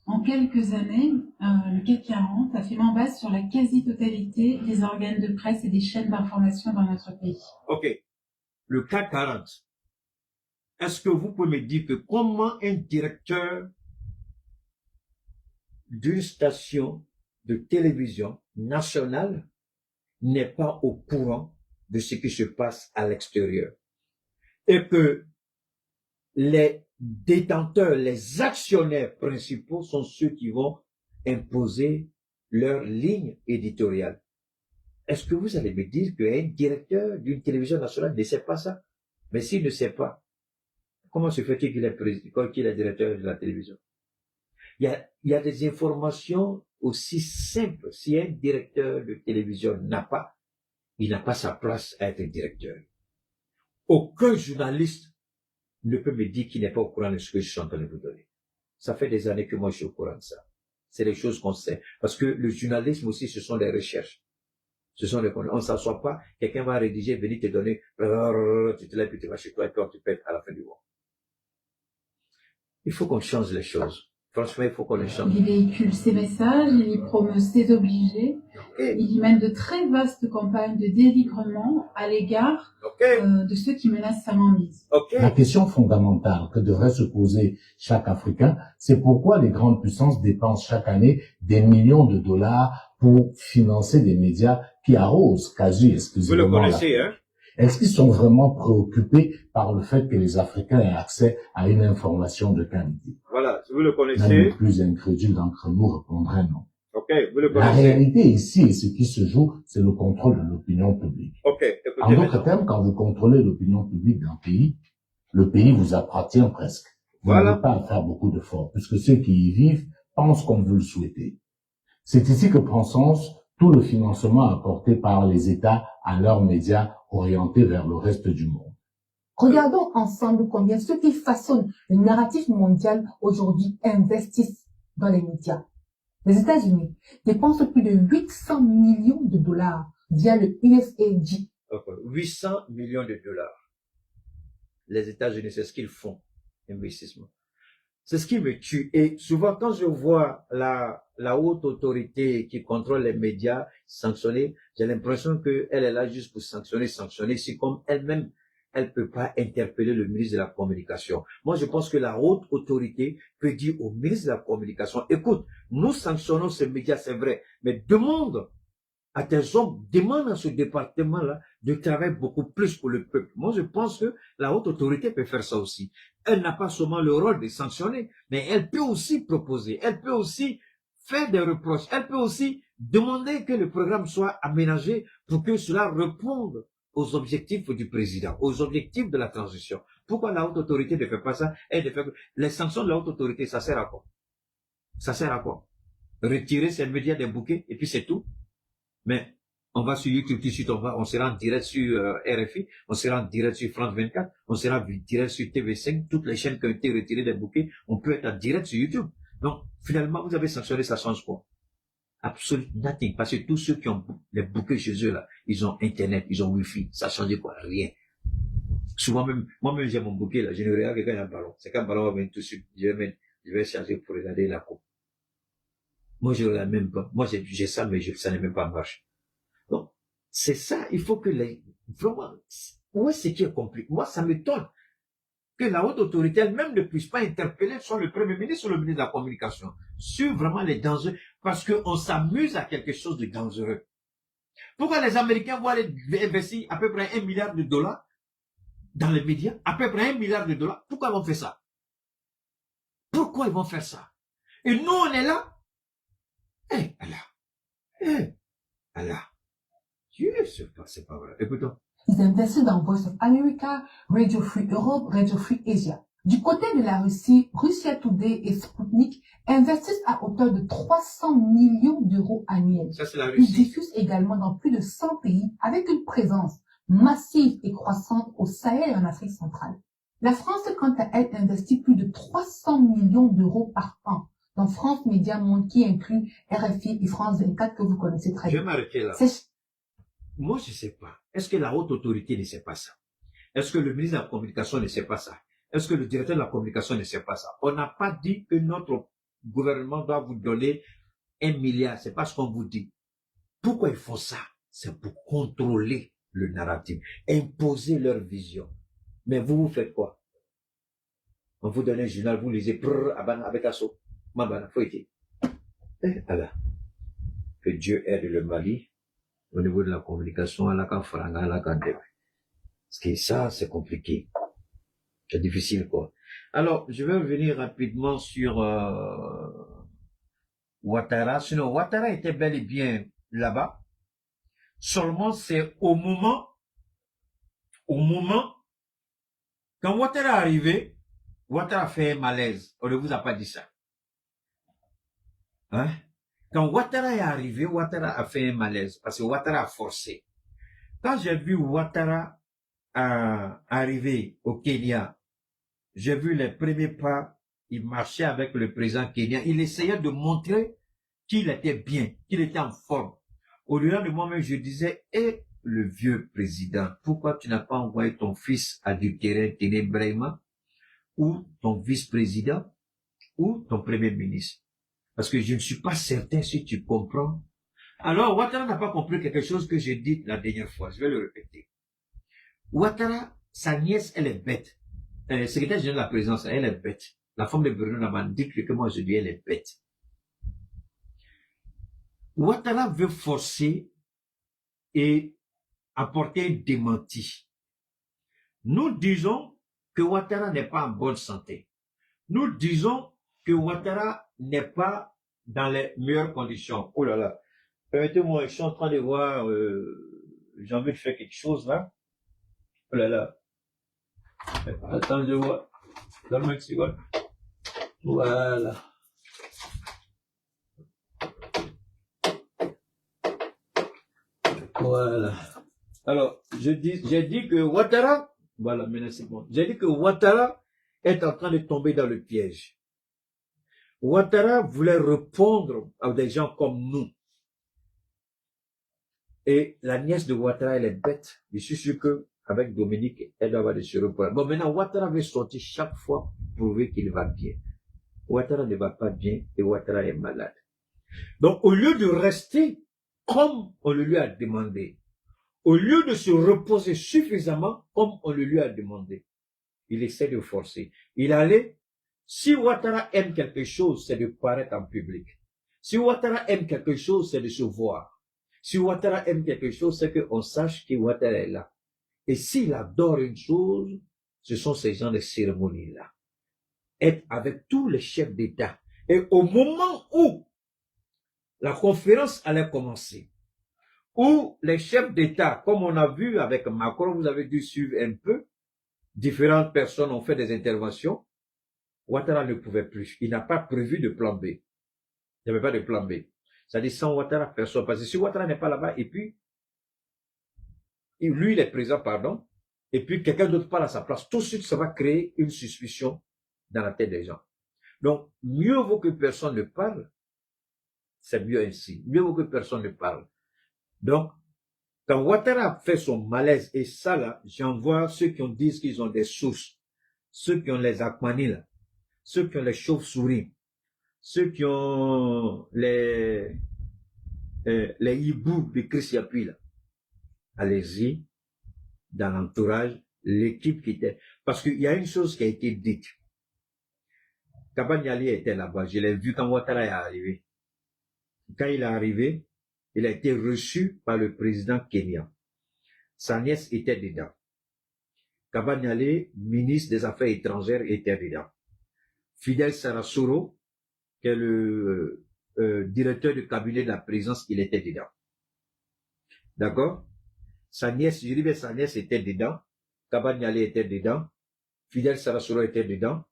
En quelques années, le CAC 40 a fait main basse sur la quasi-totalité des organes de presse et des chaînes d'information dans notre pays. Ok. Le CAC 40. Est-ce que vous pouvez me dire que comment un directeur d'une station de télévision nationale n'est pas au courant de ce qui se passe à l'extérieur et que les détenteurs, les actionnaires principaux sont ceux qui vont imposer leur ligne éditoriale? Est-ce que vous allez me dire qu'un directeur d'une télévision nationale ne sait pas ça? Mais s'il ne sait pas, comment se fait-il qu'il est directeur de la télévision? Il y a des informations aussi simples. Si un directeur de télévision il n'a pas sa place à être directeur. Aucun journaliste ne peut me dire qu'il n'est pas au courant de ce que je suis en train de vous donner. Ça fait des années que moi je suis au courant de ça. C'est des choses qu'on sait. Parce que le journalisme aussi, ce sont des recherches. On ne s'assoit pas, quelqu'un va rédiger, venir te donner, tu te lèves, puis tu vas chez toi, et puis on te pète à la fin du mois. Il faut qu'on change les choses. Franchement, il faut qu'on les change. Il véhicule ses messages, il y promeut ses obligés, il y mène de très vastes campagnes de dénigrement à l'égard de ceux qui menacent sa mainmise. La question fondamentale que devrait se poser chaque Africain, c'est pourquoi les grandes puissances dépensent chaque année des millions de dollars pour financer des médias qui arrosent quasi exclusivement. Vous le connaissez, hein? Est-ce qu'ils sont vraiment préoccupés par le fait que les Africains aient accès à une information de qualité? Voilà, si vous le connaissez. Même le plus incrédule d'entre nous répondrait non. Ok, vous le connaissez. La réalité ici, et ce qui se joue, c'est le contrôle de l'opinion publique. Ok, écoutez. En d'autres termes, quand vous contrôlez l'opinion publique d'un pays, le pays vous appartient presque. Vous n'avez pas à faire beaucoup d'efforts, puisque ceux qui y vivent pensent comme vous le souhaitez. C'est ici que prend sens tout le financement apporté par les États à leurs médias orientés vers le reste du monde. Regardons ensemble combien ceux qui façonnent le narratif mondial aujourd'hui investissent dans les médias. Les États-Unis dépensent plus de 800 millions de dollars via le USAID. 800 millions de dollars. Les États-Unis, c'est ce qu'ils font, investissement. C'est ce qui me tue. Et souvent, quand je vois la haute autorité qui contrôle les médias sanctionner, j'ai l'impression qu'elle est là juste pour sanctionner. C'est comme elle-même, elle peut pas interpeller le ministre de la Communication. Moi, je pense que la haute autorité peut dire au ministre de la Communication, écoute, nous sanctionnons ces médias, c'est vrai, mais demande à tes hommes, demande à ce département-là de travailler beaucoup plus pour le peuple. Moi, je pense que la haute autorité peut faire ça aussi. Elle n'a pas seulement le rôle de sanctionner, mais elle peut aussi proposer, elle peut aussi faire des reproches, elle peut aussi demander que le programme soit aménagé pour que cela réponde aux objectifs du président, aux objectifs de la transition. Pourquoi la haute autorité ne fait pas ça? Les sanctions de la haute autorité, ça sert à quoi? Ça sert à quoi? Retirer ces médias des bouquets et puis c'est tout? Mais on va sur YouTube tout de suite, on sera en direct sur RFI, on sera en direct sur France 24, on sera en direct sur TV5, toutes les chaînes qui ont été retirées des bouquets, on peut être en direct sur YouTube. Donc, finalement, vous avez sanctionné, ça change quoi? Absolument nothing. Parce que tous ceux qui ont les bouquets chez eux, là, ils ont Internet, ils ont Wi-Fi, ça change quoi? Rien. Souvent même, moi-même j'ai mon bouquet là, je ne regarde que quand il y a un ballon. C'est quand le ballon va venir tout de suite, je vais charger pour regarder la coupe. Moi, je ne regarde même pas. Moi, j'ai ça, mais ça n'est même pas en marche. Donc, c'est ça, il faut que vraiment, où est-ce qui est compliqué? Moi, ça m'étonne que la haute autorité elle-même ne puisse pas interpeller soit le Premier ministre, soit le ministre de la Communication, sur vraiment les dangers, parce qu'on s'amuse à quelque chose de dangereux. Pourquoi les Américains vont aller investir à peu près 1 milliard de dollars dans les médias, à peu près 1 milliard de dollars? Pourquoi ils vont faire ça? Pourquoi ils vont faire ça? Et nous, on est là. Eh, Allah. Allah. Dieu, c'est pas vrai. Écoutons. Ils investissent dans Voice of America, Radio Free Europe, Radio Free Asia. Du côté de la Russie, Russia Today et Sputnik investissent à hauteur de 300 millions d'euros annuels. Ça, c'est la Russie. Ils diffusent également dans plus de 100 pays avec une présence massive et croissante au Sahel et en Afrique centrale. La France, quant à elle, investit plus de 300 millions d'euros par an dans France Média Monde, qui inclut RFI et France 24 que vous connaissez très bien. Je vais m'arrêter là. Moi, je ne sais pas. Est-ce que la haute autorité ne sait pas ça? Est-ce que le ministre de la Communication ne sait pas ça? Est-ce que le directeur de la Communication ne sait pas ça? On n'a pas dit que notre gouvernement doit vous donner 1 milliard. C'est pas ce qu'on vous dit. Pourquoi ils font ça? C'est pour contrôler le narratif, imposer leur vision. Mais vous faites quoi? On vous donne un journal, vous lisez avec Asso. Mabana, faut être. Allah. Que Dieu aide le Mali au niveau de la communication à la Faranga, à la Kandé. Parce que ça, c'est compliqué. C'est difficile, quoi. Alors, je vais revenir rapidement sur Ouattara. Sinon, Ouattara était bel et bien là-bas. Seulement, c'est au moment, quand Ouattara est arrivé, Ouattara a fait un malaise. On ne vous a pas dit ça. Hein? Quand Ouattara est arrivé, Ouattara a fait un malaise parce que Ouattara a forcé. Quand j'ai vu Ouattara arriver au Kenya, j'ai vu les premiers pas, il marchait avec le président kenyan, il essayait de montrer qu'il était bien, qu'il était en forme. Au-delà de moi-même, je disais, le vieux président, pourquoi tu n'as pas envoyé ton fils adultéré, Ténébrema, ou ton vice-président, ou ton premier ministre? Parce que je ne suis pas certain si tu comprends. Alors, Ouattara n'a pas compris quelque chose que j'ai dit la dernière fois. Je vais le répéter. Ouattara, sa nièce, elle est bête. Secrétaire général de la présidence, elle est bête. La femme de Bruno Naman dit que moi je dis, elle est bête. Ouattara veut forcer et apporter un démenti. Nous disons que Ouattara n'est pas en bonne santé. Nous disons que Ouattara n'est pas dans les meilleures conditions. Oh là là. Permettez-moi, je suis en train de voir, j'ai envie de faire quelque chose là. Oh là là. Attends, je vois. Donne-moi une seconde. Voilà. Voilà. Alors, j'ai dit que Ouattara, voilà, maintenant c'est bon. J'ai dit que Ouattara est en train de tomber dans le piège. Ouattara voulait répondre à des gens comme nous. Et la nièce de Ouattara, elle est bête. Je suis sûr que avec Dominique, elle doit avoir des surpoids. Bon, maintenant, Ouattara veut sortir chaque fois pour prouver qu'il va bien. Ouattara ne va pas bien et Ouattara est malade. Donc, au lieu de rester comme on le lui a demandé, au lieu de se reposer suffisamment comme on le lui a demandé, il essaie de forcer. Il allait, si Ouattara aime quelque chose, c'est de paraître en public. Si Ouattara aime quelque chose, c'est de se voir. Si Ouattara aime quelque chose, c'est qu'on sache que Ouattara est là. Et s'il adore une chose, ce sont ces gens de cérémonie-là. Être avec tous les chefs d'État. Et au moment où la conférence allait commencer, où les chefs d'État, comme on a vu avec Macron, vous avez dû suivre un peu, différentes personnes ont fait des interventions, Ouattara ne pouvait plus. Il n'a pas prévu de plan B. Il n'y avait pas de plan B. C'est-à-dire sans Ouattara, personne. Parce que si Ouattara n'est pas là-bas, et puis, lui, il est présent, pardon, et puis quelqu'un d'autre parle à sa place, tout de suite, ça va créer une suspicion dans la tête des gens. Donc, mieux vaut que personne ne parle, c'est mieux ainsi. Mieux vaut que personne ne parle. Donc, quand Ouattara fait son malaise, et ça là, j'en vois ceux qui disent qu'ils ont des sources, ceux qui ont les aquanis là, ceux qui ont les chauves-souris, ceux qui ont les hiboux de Chris Yapuis, là, allez-y, dans l'entourage, l'équipe qui était... Parce qu'il y a une chose qui a été dite. Kabanyali était là-bas, je l'ai vu quand Ouattara est arrivé. Quand il est arrivé, il a été reçu par le président kenyan. Sa nièce était dedans. Kabanyali, ministre des Affaires étrangères, était dedans. Fidel Sarasoro, qui est le directeur du cabinet de la présidence, il était dedans. D'accord? Sa nièce, je dis bien sa nièce était dedans. Kabanyali était dedans. Fidel Sarasoro était dedans.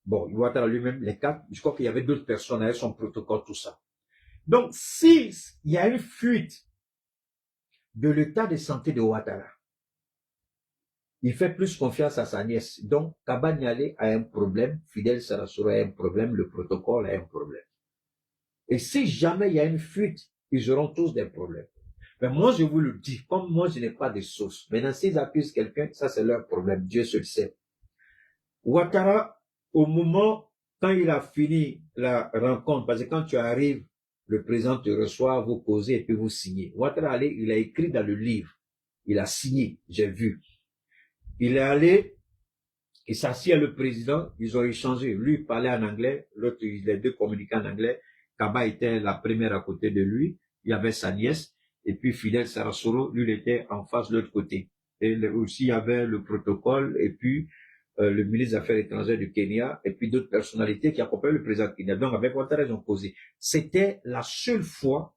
Bon, Ouattara lui-même, les quatre, je crois qu'il y avait d'autres personnes avec son protocole, tout ça. Donc, si il y a une fuite de l'état de santé de Ouattara, il fait plus confiance à sa nièce. Donc, Kabanyali a un problème, Fidel Sarasoro a un problème, le protocole a un problème. Et si jamais il y a une fuite, ils auront tous des problèmes. Mais moi, je vous le dis, comme moi, je n'ai pas de source. Maintenant, s'ils accusent quelqu'un, ça c'est leur problème, Dieu seul sait. Ouattara, au moment, quand il a fini la rencontre, parce que quand tu arrives, le président te reçoit, vous causez et puis vous signez. Ouattara, il a écrit dans le livre, il a signé, j'ai vu. Il est allé, il s'assied à le président, ils ont échangé. Lui, il parlait en anglais, l'autre, les deux communiquaient en anglais. Kaba était la première à côté de lui, il y avait sa nièce, et puis Fidel Sarasoro, lui, il était en face de l'autre côté. Et aussi, il y avait le protocole, et puis le ministre des Affaires étrangères du Kenya, et puis d'autres personnalités qui accompagnaient le président Kenya. Donc, avec Ouattara, ils ont causé. C'était la seule fois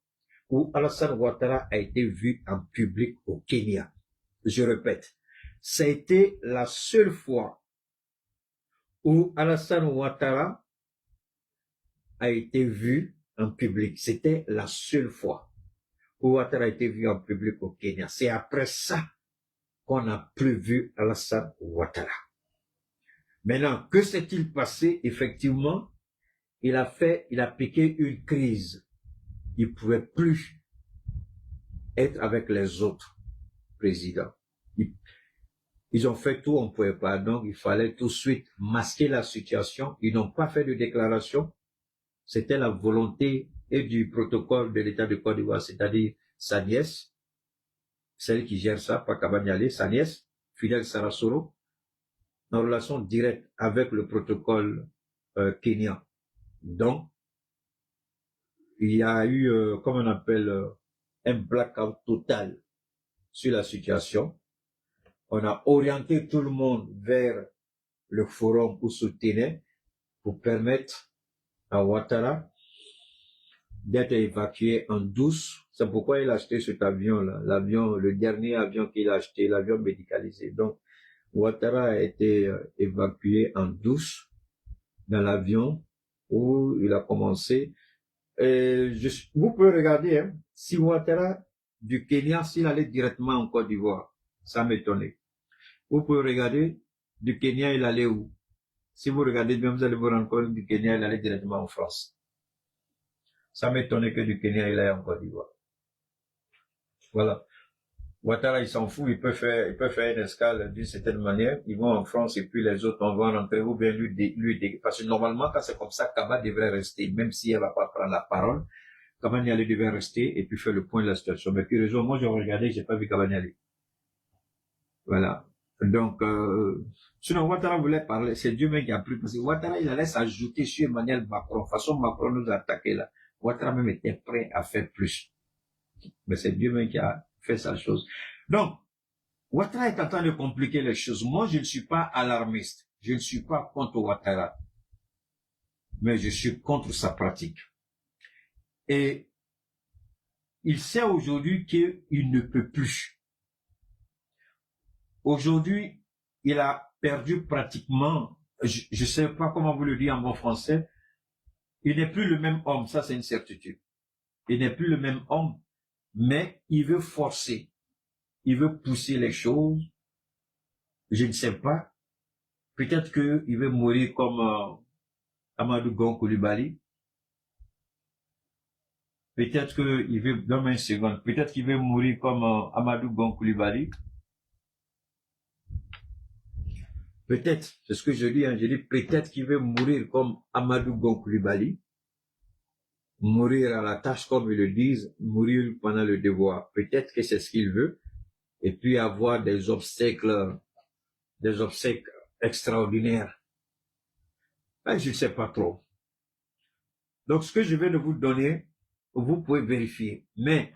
où Alassane Ouattara a été vu en public au Kenya. Je répète, c'était la seule fois où Alassane Ouattara a été vu en public. C'était la seule fois où Ouattara a été vu en public au Kenya. C'est après ça qu'on n'a plus vu Alassane Ouattara. Maintenant, que s'est-il passé? Effectivement, il a piqué une crise. Il ne pouvait plus être avec les autres présidents. Ils ont fait tout, on ne pouvait pas. Donc, il fallait tout de suite masquer la situation. Ils n'ont pas fait de déclaration. C'était la volonté et du protocole de l'État de Côte d'Ivoire, c'est-à-dire sa nièce, celle qui gère ça, pas Kabanyali, sa nièce, Fidel Sarasoro, en relation directe avec le protocole kenyan. Donc, il y a eu, comme on appelle, un blackout total sur la situation. On a orienté tout le monde vers le forum où soutenait pour permettre à Ouattara d'être évacué en douce. C'est pourquoi il a acheté cet avion-là, l'avion, le dernier avion qu'il a acheté, l'avion médicalisé. Donc, Ouattara a été évacué en douce dans l'avion où il a commencé. Vous pouvez regarder, hein, si Ouattara du Kenya, s'il allait directement en Côte d'Ivoire, ça m'étonnait. Vous pouvez regarder, du Kenya, il allait où? Si vous regardez bien, vous allez vous rendre compte du Kenya, il allait directement en France. Ça m'étonnait que du Kenya, il aille en Côte d'Ivoire. Voilà. Ouattara, il s'en fout, il peut faire une escale d'une certaine manière. Ils vont en France et puis les autres vont rentrer ou bien parce que normalement, quand c'est comme ça, Kaba devrait rester, même si elle va pas prendre la parole. Kabanyali devait rester et puis faire le point de la situation. Mais curieusement, moi, j'ai regardé, j'ai pas vu Kabanyali. Voilà. Donc, sinon, Ouattara voulait parler, c'est Dieu même qui a pris, parce que Ouattara, il allait s'ajouter sur Emmanuel Macron. De toute façon, Macron nous a attaqué là. Ouattara même était prêt à faire plus. Mais c'est Dieu même qui a fait sa chose. Donc, Ouattara est en train de compliquer les choses. Moi, je ne suis pas alarmiste. Je ne suis pas contre Ouattara. Mais je suis contre sa pratique. Et il sait aujourd'hui qu'il ne peut plus. Aujourd'hui, il a perdu pratiquement, je ne sais pas comment vous le dire en bon français, il n'est plus le même homme, ça c'est une certitude. Il n'est plus le même homme, mais il veut forcer, il veut pousser les choses, je ne sais pas, peut-être qu'il veut mourir comme Amadou Gon Coulibaly, peut-être qu'il veut, donne-moi une seconde, peut-être qu'il veut mourir comme Amadou Gon Coulibaly. Peut-être, c'est ce que je dis, hein, je dis peut-être qu'il veut mourir comme Amadou Gon Coulibaly. mourir à la tâche, comme ils le disent, mourir pendant le devoir. Peut-être que c'est ce qu'il veut, et puis avoir des obsèques extraordinaires. Ben, je ne sais pas trop. Donc, ce que je vais vous donner, vous pouvez vérifier. Mais,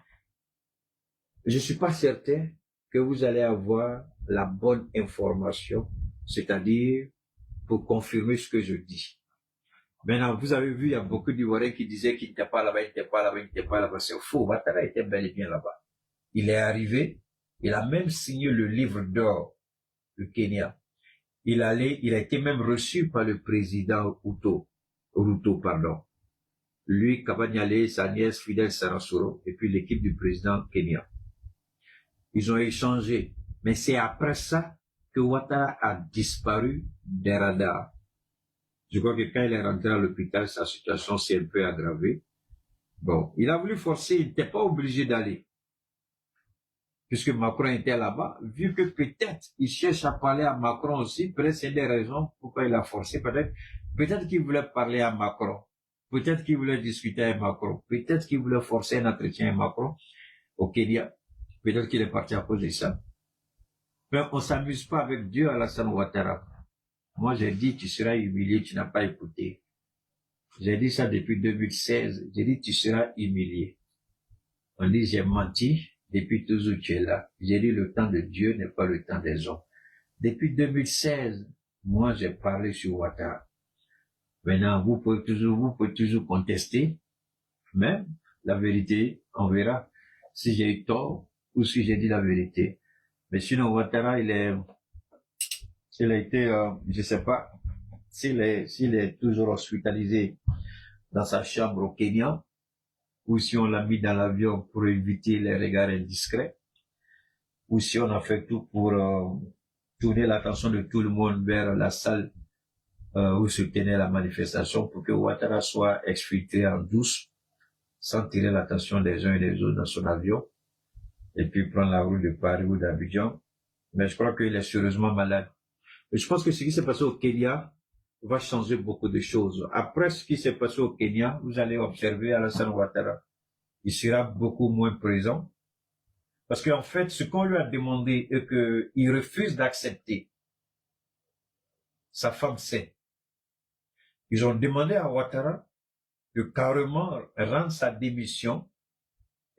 je ne suis pas certain que vous allez avoir la bonne information, c'est-à-dire pour confirmer ce que je dis. Maintenant, vous avez vu, il y a beaucoup d'Ivoiriens qui disaient qu'il n'était pas là-bas, il n'était pas là-bas, il n'était pas là-bas. C'est faux. Ouattara était bel et bien là-bas. Il est arrivé, il a même signé le livre d'or du Kenya. Il a été même reçu par le président Ruto, pardon. Lui, Kabanyale, sa nièce Fidel Sarasoro, et puis l'équipe du président Kenya. Ils ont échangé. Mais c'est après ça que Ouattara a disparu des radars. Je crois que quand il est rentré à l'hôpital, sa situation s'est un peu aggravée. Bon, il a voulu forcer, il n'était pas obligé d'aller. Puisque Macron était là-bas, vu que peut-être il cherche à parler à Macron aussi, peut-être c'est des raisons pourquoi il a forcé, peut-être qu'il voulait parler à Macron, peut-être qu'il voulait discuter avec Macron, peut-être qu'il voulait forcer un entretien avec Macron au Kenya, peut-être qu'il est parti à cause de ça. Mais on s'amuse pas avec Dieu Alassane Ouattara. Moi j'ai dit tu seras humilié, tu n'as pas écouté. J'ai dit ça depuis 2016, j'ai dit tu seras humilié. On dit j'ai menti. Depuis toujours tu es là. J'ai dit le temps de Dieu n'est pas le temps des hommes. Depuis 2016, moi j'ai parlé sur Ouattara. Maintenant, vous pouvez toujours contester, mais la vérité, on verra si j'ai eu tort ou si j'ai dit la vérité. Mais sinon, Ouattara, il a été, je sais pas, s'il est toujours hospitalisé dans sa chambre au Kenya, ou si on l'a mis dans l'avion pour éviter les regards indiscrets, ou si on a fait tout pour tourner l'attention de tout le monde vers la salle où se tenait la manifestation pour que Ouattara soit exfiltré en douce, sans tirer l'attention des uns et des autres dans son avion, et puis prendre la route de Paris ou d'Abidjan. Mais je crois qu'il est sérieusement malade. Et je pense que ce qui s'est passé au Kenya va changer beaucoup de choses. Après ce qui s'est passé au Kenya, vous allez observer Alassane Ouattara. Il sera beaucoup moins présent. Parce qu'en fait, ce qu'on lui a demandé et qu'il refuse d'accepter, sa femme sait. Ils ont demandé à Ouattara de carrément rendre sa démission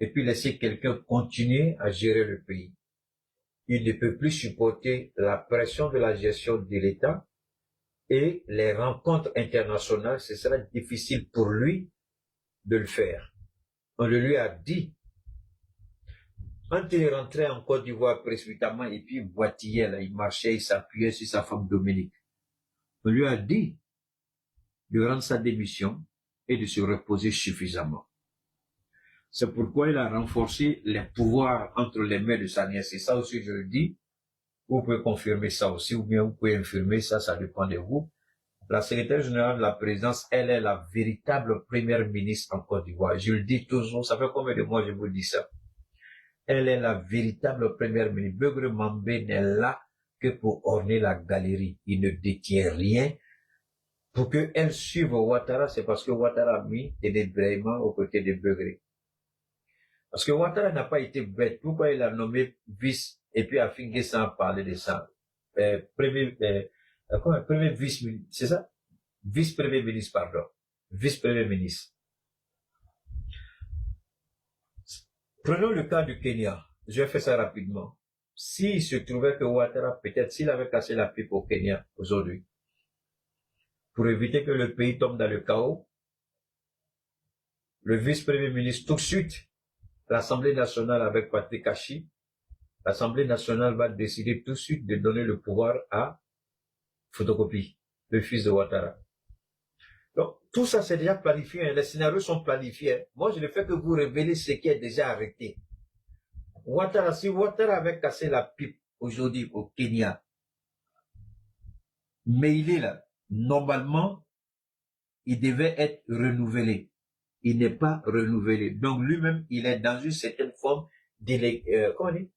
et puis laisser quelqu'un continuer à gérer le pays. Il ne peut plus supporter la pression de la gestion de l'État et les rencontres internationales, ce sera difficile pour lui de le faire. On le lui a dit. Quand il est rentré en Côte d'Ivoire précipitamment et puis boitillait, là, il marchait, il s'appuyait sur sa femme Dominique. On lui a dit de rendre sa démission et de se reposer suffisamment. C'est pourquoi il a renforcé les pouvoirs entre les mains de sa nièce. Et ça aussi, je le dis, vous pouvez confirmer ça aussi, ou bien vous pouvez infirmer ça, ça dépend de vous. La secrétaire générale de la présidence, elle est la véritable première ministre en Côte d'Ivoire. Je le dis toujours, ça fait combien de mois je vous dis ça? Elle est la véritable première ministre. Beugre Mambé n'est là que pour orner la galerie. Il ne détient rien. Pour qu'elle suive Ouattara, c'est parce que Ouattara a mis Téné Brahima aux côtés de Beugre. Parce que Ouattara n'a pas été bête. Pourquoi il a nommé vice, et puis a fini sans parler de ça? Premier vice-ministre, c'est ça? Vice-premier ministre, pardon. Vice-premier ministre. Prenons le cas du Kenya. Je vais faire ça rapidement. S'il se trouvait que Ouattara, peut-être s'il avait cassé la pipe au Kenya aujourd'hui, pour éviter que le pays tombe dans le chaos, le vice-premier ministre, tout de suite, l'Assemblée nationale avec Patrick Kachi, l'Assemblée nationale va décider tout de suite de donner le pouvoir à Photocopie, le fils de Ouattara. Donc, tout ça, c'est déjà planifié. Les scénarios sont planifiés. Moi, je ne fais que vous révéler ce qui est déjà arrêté. Ouattara, si Ouattara avait cassé la pipe aujourd'hui au Kenya, mais il est là. Normalement, il devait être renouvelé. Il n'est pas renouvelé. Donc, lui-même, il est dans une certaine forme d'inégalité,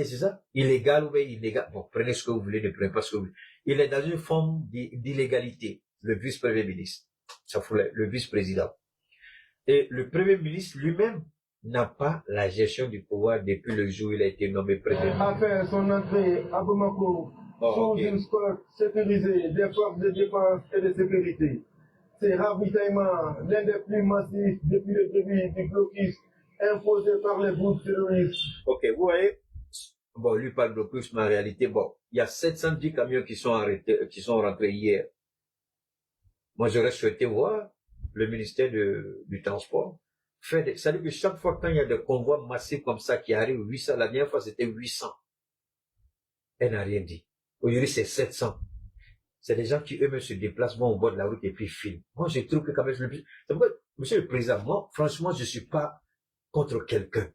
c'est ça? Illégal ou bien illégal. Bon, prenez ce que vous voulez, ne prenez pas ce que vous voulez. Il est dans une forme d'illégalité. Le vice-premier ministre, ça fout le vice-président. Et le Premier ministre lui-même n'a pas la gestion du pouvoir depuis le jour où il a été nommé Premier ministre. A fait son entrée à Bamako sous une squad sécurisée des forces de défense et de sécurité. C'est ravitaillement l'un des plus massifs depuis le début du blocus imposé par les groupes terroristes. Ok, vous voyez, bon, lui parle de blocus, mais en réalité, bon, il y a 710 camions qui sont arrêtés, qui sont rentrés hier. Moi, j'aurais souhaité voir le ministère du Transport faire des... C'est-à-dire que chaque fois quand il y a des convois massifs comme ça qui arrivent, 800, la dernière fois c'était 800. Elle n'a rien dit. Aujourd'hui, c'est 700. C'est des gens qui eux-mêmes se déplacent au bord de la route et puis filment. Moi, je trouve que quand même, c'est pourquoi, monsieur le président, moi, franchement, je suis pas contre quelqu'un.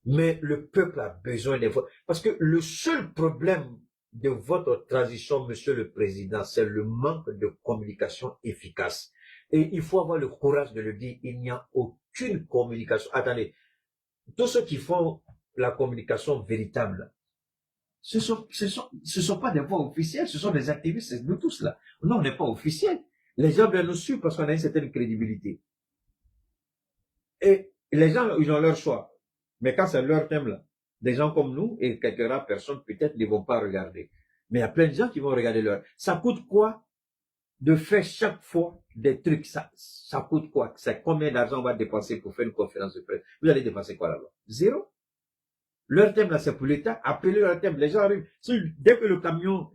Mais le peuple a besoin de voix. Parce que le seul problème de votre transition, monsieur le président, c'est le manque de communication efficace. Et il faut avoir le courage de le dire, il n'y a aucune communication. Attendez, tous ceux qui font la communication véritable, ce sont pas des voix officielles, ce sont des activistes, c'est nous tous là. Non, on n'est pas officiel. Les gens viennent nous suivre parce qu'on a une certaine crédibilité. Et les gens, ils ont leur choix. Mais quand c'est leur thème là, des gens comme nous et quelques rares personnes peut-être ne vont pas regarder. Mais il y a plein de gens qui vont regarder leur. Ça coûte quoi de faire chaque fois des trucs? Ça coûte quoi? C'est combien d'argent on va dépenser pour faire une conférence de presse? Vous allez dépenser quoi là-bas? Zéro. Leur thème là, c'est pour l'État. Appelez leur thème. Les gens arrivent. Dès que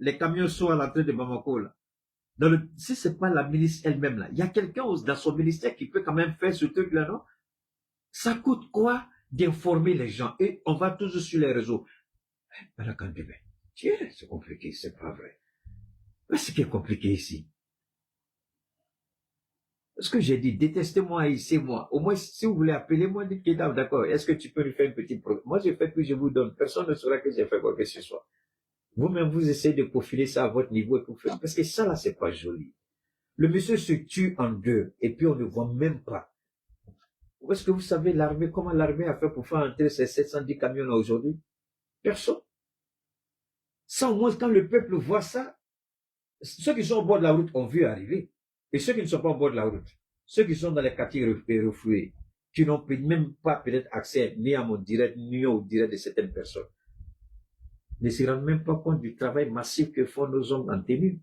les camions sont à l'entrée de Bamako là, si c'est pas la ministre elle-même là, il y a quelqu'un dans son ministère qui peut quand même faire ce truc là, non? Ça coûte quoi d'informer les gens? Et on va toujours sur les réseaux. Madame Kandebe, tiens, c'est compliqué, c'est pas vrai. Mais ce qui est compliqué ici. Ce que j'ai dit, détestez-moi, haïssez-moi. Au moins, si vous voulez appeler moi, dites que d'accord. Est-ce que tu peux lui faire une petite programme? Moi, j'ai fait que je vous donne. Personne ne saura que j'ai fait quoi que ce soit. Vous-même, vous essayez de profiler ça à votre niveau et tout faire. Parce que ça, là, c'est pas joli. Le monsieur se tue en deux, et puis on ne voit même pas. Où est-ce que vous savez l'armée, comment l'armée a fait pour faire entrer ces 710 camions là aujourd'hui? Personne. Ça, au moins, quand le peuple voit ça, ceux qui sont au bord de la route ont vu arriver. Et ceux qui ne sont pas au bord de la route, ceux qui sont dans les quartiers refoulés, qui n'ont même pas peut-être accès ni à mon direct, ni au direct de certaines personnes, ne se rendent même pas compte du travail massif que font nos hommes en tenue.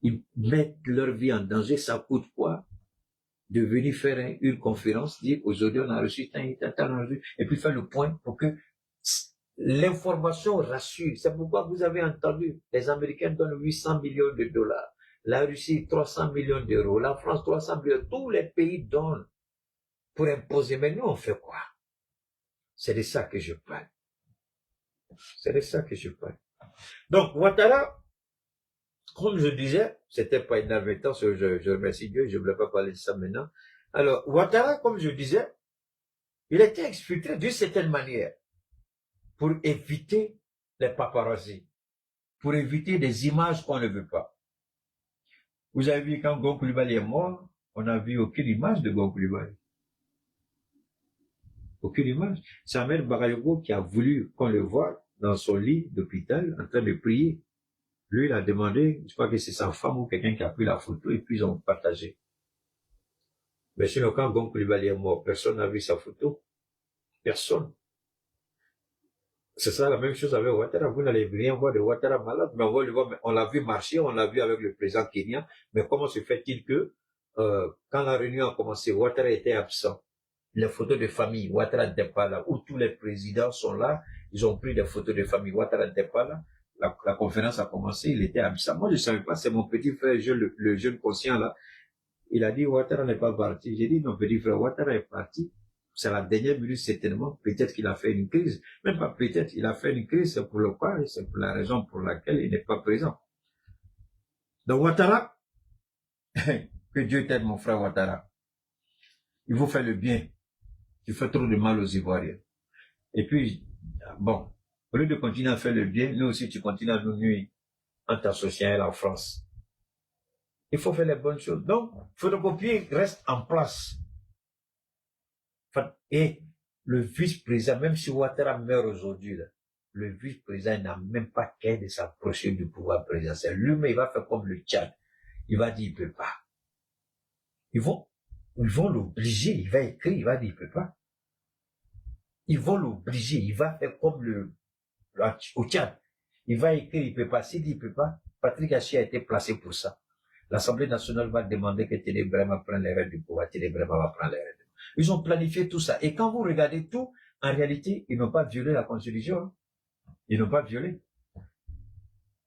Ils mettent leur vie en danger, ça coûte quoi? De venir faire une conférence, dire aujourd'hui on a reçu et puis faire le point pour que l'information rassure. C'est pourquoi vous avez entendu, les Américains donnent 800 millions de dollars. La Russie, 300 millions d'euros. La France, 300 millions. Tous les pays donnent pour imposer. Mais nous, on fait quoi? C'est de ça que je parle. C'est de ça que je parle. Donc, Ouattara, comme je disais, c'était pas une inadvertance, je remercie Dieu, je ne voulais pas parler de ça maintenant. Alors, Ouattara, comme je disais, il a été exfiltré d'une certaine manière pour éviter les paparazzis, pour éviter des images qu'on ne veut pas. Vous avez vu quand Gon Coulibaly est mort, on n'a vu aucune image de Gon Coulibaly. Aucune image. C'est Ahmed Bagayogo qui a voulu qu'on le voie dans son lit d'hôpital en train de prier. Lui, il a demandé, je crois que c'est sa femme ou quelqu'un qui a pris la photo et puis ils ont partagé. Mais sinon, quand Gon Coulibaly est mort, personne n'a vu sa photo. Personne. C'est ça la même chose avec Ouattara. Vous n'allez rien voir de Ouattara malade, mais on va le voir. On l'a vu marcher, on l'a vu avec le président kenyan. Mais comment se fait-il que, quand la réunion a commencé, Ouattara était absent? Les photos de famille, Ouattara n'était pas là. Où tous les présidents sont là, ils ont pris des photos de famille. Ouattara n'était pas là. La conférence a commencé, il était absent. Moi, je ne savais pas, c'est mon petit frère, le jeune conscient là. Il a dit, Ouattara n'est pas parti. J'ai dit, non, petit frère, Ouattara est parti. C'est la dernière minute, certainement. Peut-être qu'il a fait une crise. Même pas peut-être, il a fait une crise, c'est pour le quoi, et c'est pour la raison pour laquelle il n'est pas présent. Donc, Ouattara, que Dieu t'aide, mon frère Ouattara. Il faut faire le bien. Tu fais trop de mal aux Ivoiriens. Et puis, bon, au lieu de continuer à faire le bien, nous aussi, tu continues à nous nuire en t'associant à la France. Il faut faire les bonnes choses. Donc, photocopier reste en place. Et le vice-président, même si Ouattara meurt aujourd'hui, le vice-président n'a même pas qu'à de s'approcher du pouvoir présidentiel. Lui-même, il va faire comme le Tchad. Il va dire, il ne peut pas. Ils vont Ils vont l'obliger, il va écrire, il va dire, il peut pas. Ils vont l'obliger, il va faire comme au Tchad. Il va écrire, il peut pas. S'il dit, il peut pas, Patrick Hachi a été placé pour ça. L'Assemblée nationale va demander que Ténébrema prenne les rênes du pouvoir. Ténébrema va prendre les rênes. Ils ont planifié tout ça. Et quand vous regardez tout, en réalité, ils n'ont pas violé la Constitution. Hein. Ils n'ont pas violé.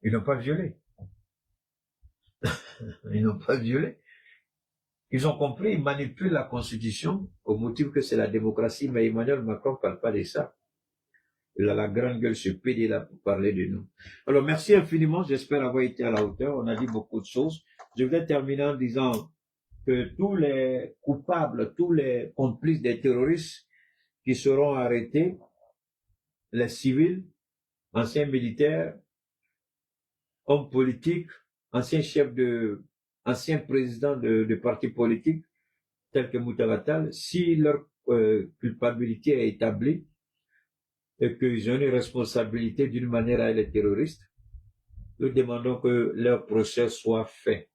Ils n'ont pas violé. Ils n'ont pas violé. Ils ont compris, ils manipulent la Constitution au motif que c'est la démocratie, mais Emmanuel Macron ne parle pas de ça. Il a la grande gueule, ce PD là pour parler de nous. Alors, merci infiniment. J'espère avoir été à la hauteur. On a dit beaucoup de choses. Je vais terminer en disant que tous les coupables, tous les complices des terroristes qui seront arrêtés, les civils, anciens militaires, hommes politiques, anciens présidents de partis politiques, tels que Moutagatal, si leur culpabilité est établie, et qu'ils ont une responsabilité d'une manière à les terroristes, nous demandons que leur procès soit fait.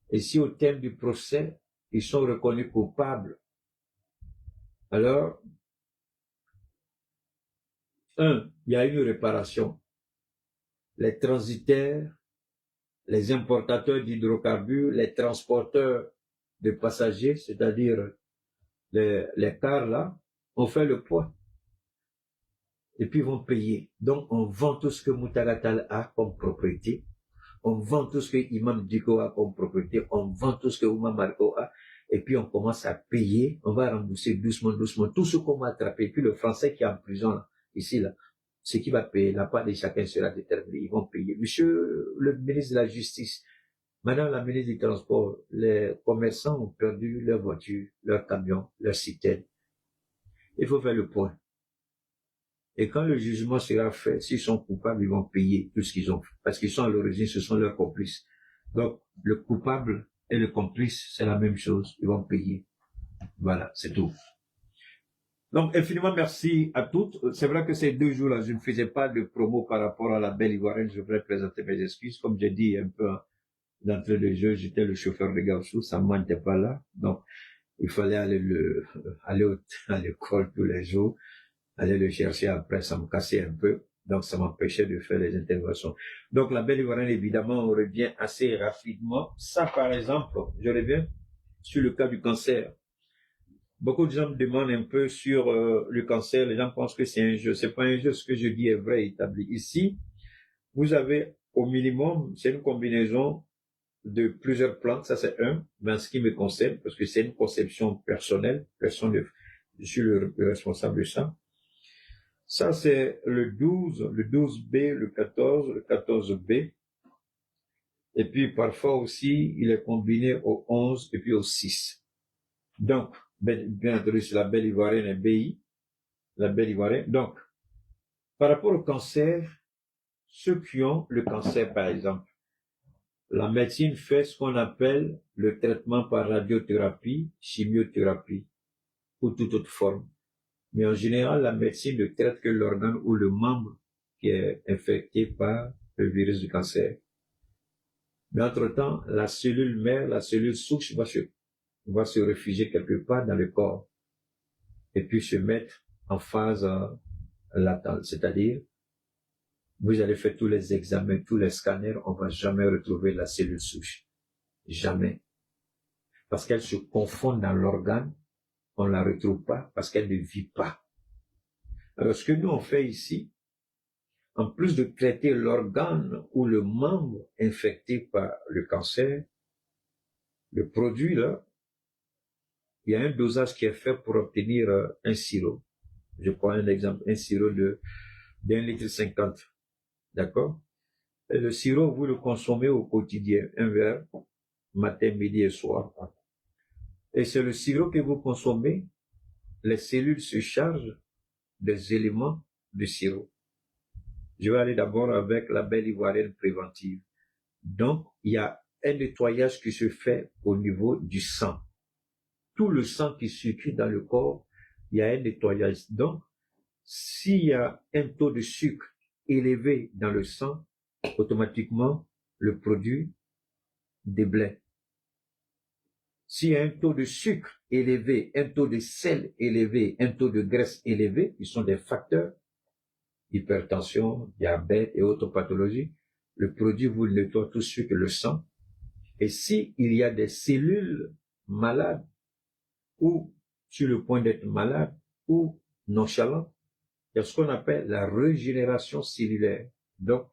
Et si au terme du procès, ils sont reconnus coupables, alors, il y a une réparation. Les transitaires, les importateurs d'hydrocarbures, les transporteurs de passagers, c'est-à-dire les cars là, ont fait le poids. Et puis ils vont payer. Donc on vend tout ce que Moutagatal a comme propriété, on vend tout ce que Imam Diko a comme propriété, on vend tout ce que Oumar Marco a, et puis on commence à payer, on va rembourser doucement, doucement, tout ce qu'on va attraper. Et puis le Français qui est en prison là, ici là, ce qui va payer, la part de chacun sera déterminée, ils vont payer. Monsieur le ministre de la Justice, madame la ministre du Transport, les commerçants ont perdu leurs voitures, leurs camions, leurs citernes. Il faut faire le point. Et quand le jugement sera fait, s'ils sont coupables, ils vont payer tout ce qu'ils ont fait. Parce qu'ils sont à l'origine, ce sont leurs complices. Donc, le coupable et le complice, c'est la même chose. Ils vont payer. Voilà, c'est tout. Donc, infiniment merci à toutes. C'est vrai que ces 2 jours-là, je ne faisais pas de promo par rapport à la Belle Ivoirienne. Je voudrais présenter mes excuses. Comme j'ai dit un peu d'entrée de jeu, j'étais le chauffeur de Gauchou. Saman n'était pas là. Donc, il fallait aller à l'école tous les jours. Aller le chercher après, ça me cassait un peu. Donc, ça m'empêchait de faire les interventions. Donc, la Belle Ivoirienne, évidemment, on revient assez rapidement. Ça, par exemple, je reviens sur le cas du cancer. Beaucoup de gens me demandent un peu sur le cancer. Les gens pensent que c'est un jeu. C'est pas un jeu. Ce que je dis est vrai, établi. Ici, vous avez au minimum, c'est une combinaison de plusieurs plantes. Ça, c'est mais en ce qui me concerne, parce que c'est une conception personnelle. Je suis le responsable de ça. Ça, c'est le 12B, le 14B. Et puis, parfois aussi, il est combiné au 11 et puis au 6. Donc, bien entendu, c'est la Belle Ivoirienne et BI. La Belle Ivoirienne. Donc, par rapport au cancer, ceux qui ont le cancer, par exemple, la médecine fait ce qu'on appelle le traitement par radiothérapie, chimiothérapie, ou toute autre forme. Mais en général, la médecine ne traite que l'organe ou le membre qui est infecté par le virus du cancer. Mais entre-temps, la cellule mère, la cellule souche va se réfugier quelque part dans le corps et puis se mettre en phase latente. C'est-à-dire, vous allez faire tous les examens, tous les scanners, on va jamais retrouver la cellule souche. Jamais. Parce qu'elle se confond dans l'organe. On ne la retrouve pas parce qu'elle ne vit pas. Alors, ce que nous on fait ici, en plus de traiter l'organe ou le membre infecté par le cancer, le produit là, il y a un dosage qui est fait pour obtenir un sirop. Je prends un exemple, un sirop d'1,50 litre. D'accord? Et le sirop, vous le consommez au quotidien, un verre, matin, midi et soir. Et c'est le sirop que vous consommez, les cellules se chargent des éléments du sirop. Je vais aller d'abord avec la Belle Ivoirienne préventive. Donc, il y a un nettoyage qui se fait au niveau du sang. Tout le sang qui circule dans le corps, il y a un nettoyage. Donc, s'il y a un taux de sucre élevé dans le sang, automatiquement, le produit déblaye. s'il y a un taux de sucre élevé, un taux de sel élevé, un taux de graisse élevé, qui sont des facteurs, hypertension, diabète et autres pathologies, le produit vous nettoie tout de suite le sang. Et s'il y a des cellules malades, ou sur le point d'être malade, ou nonchalant, il y a ce qu'on appelle la régénération cellulaire. Donc,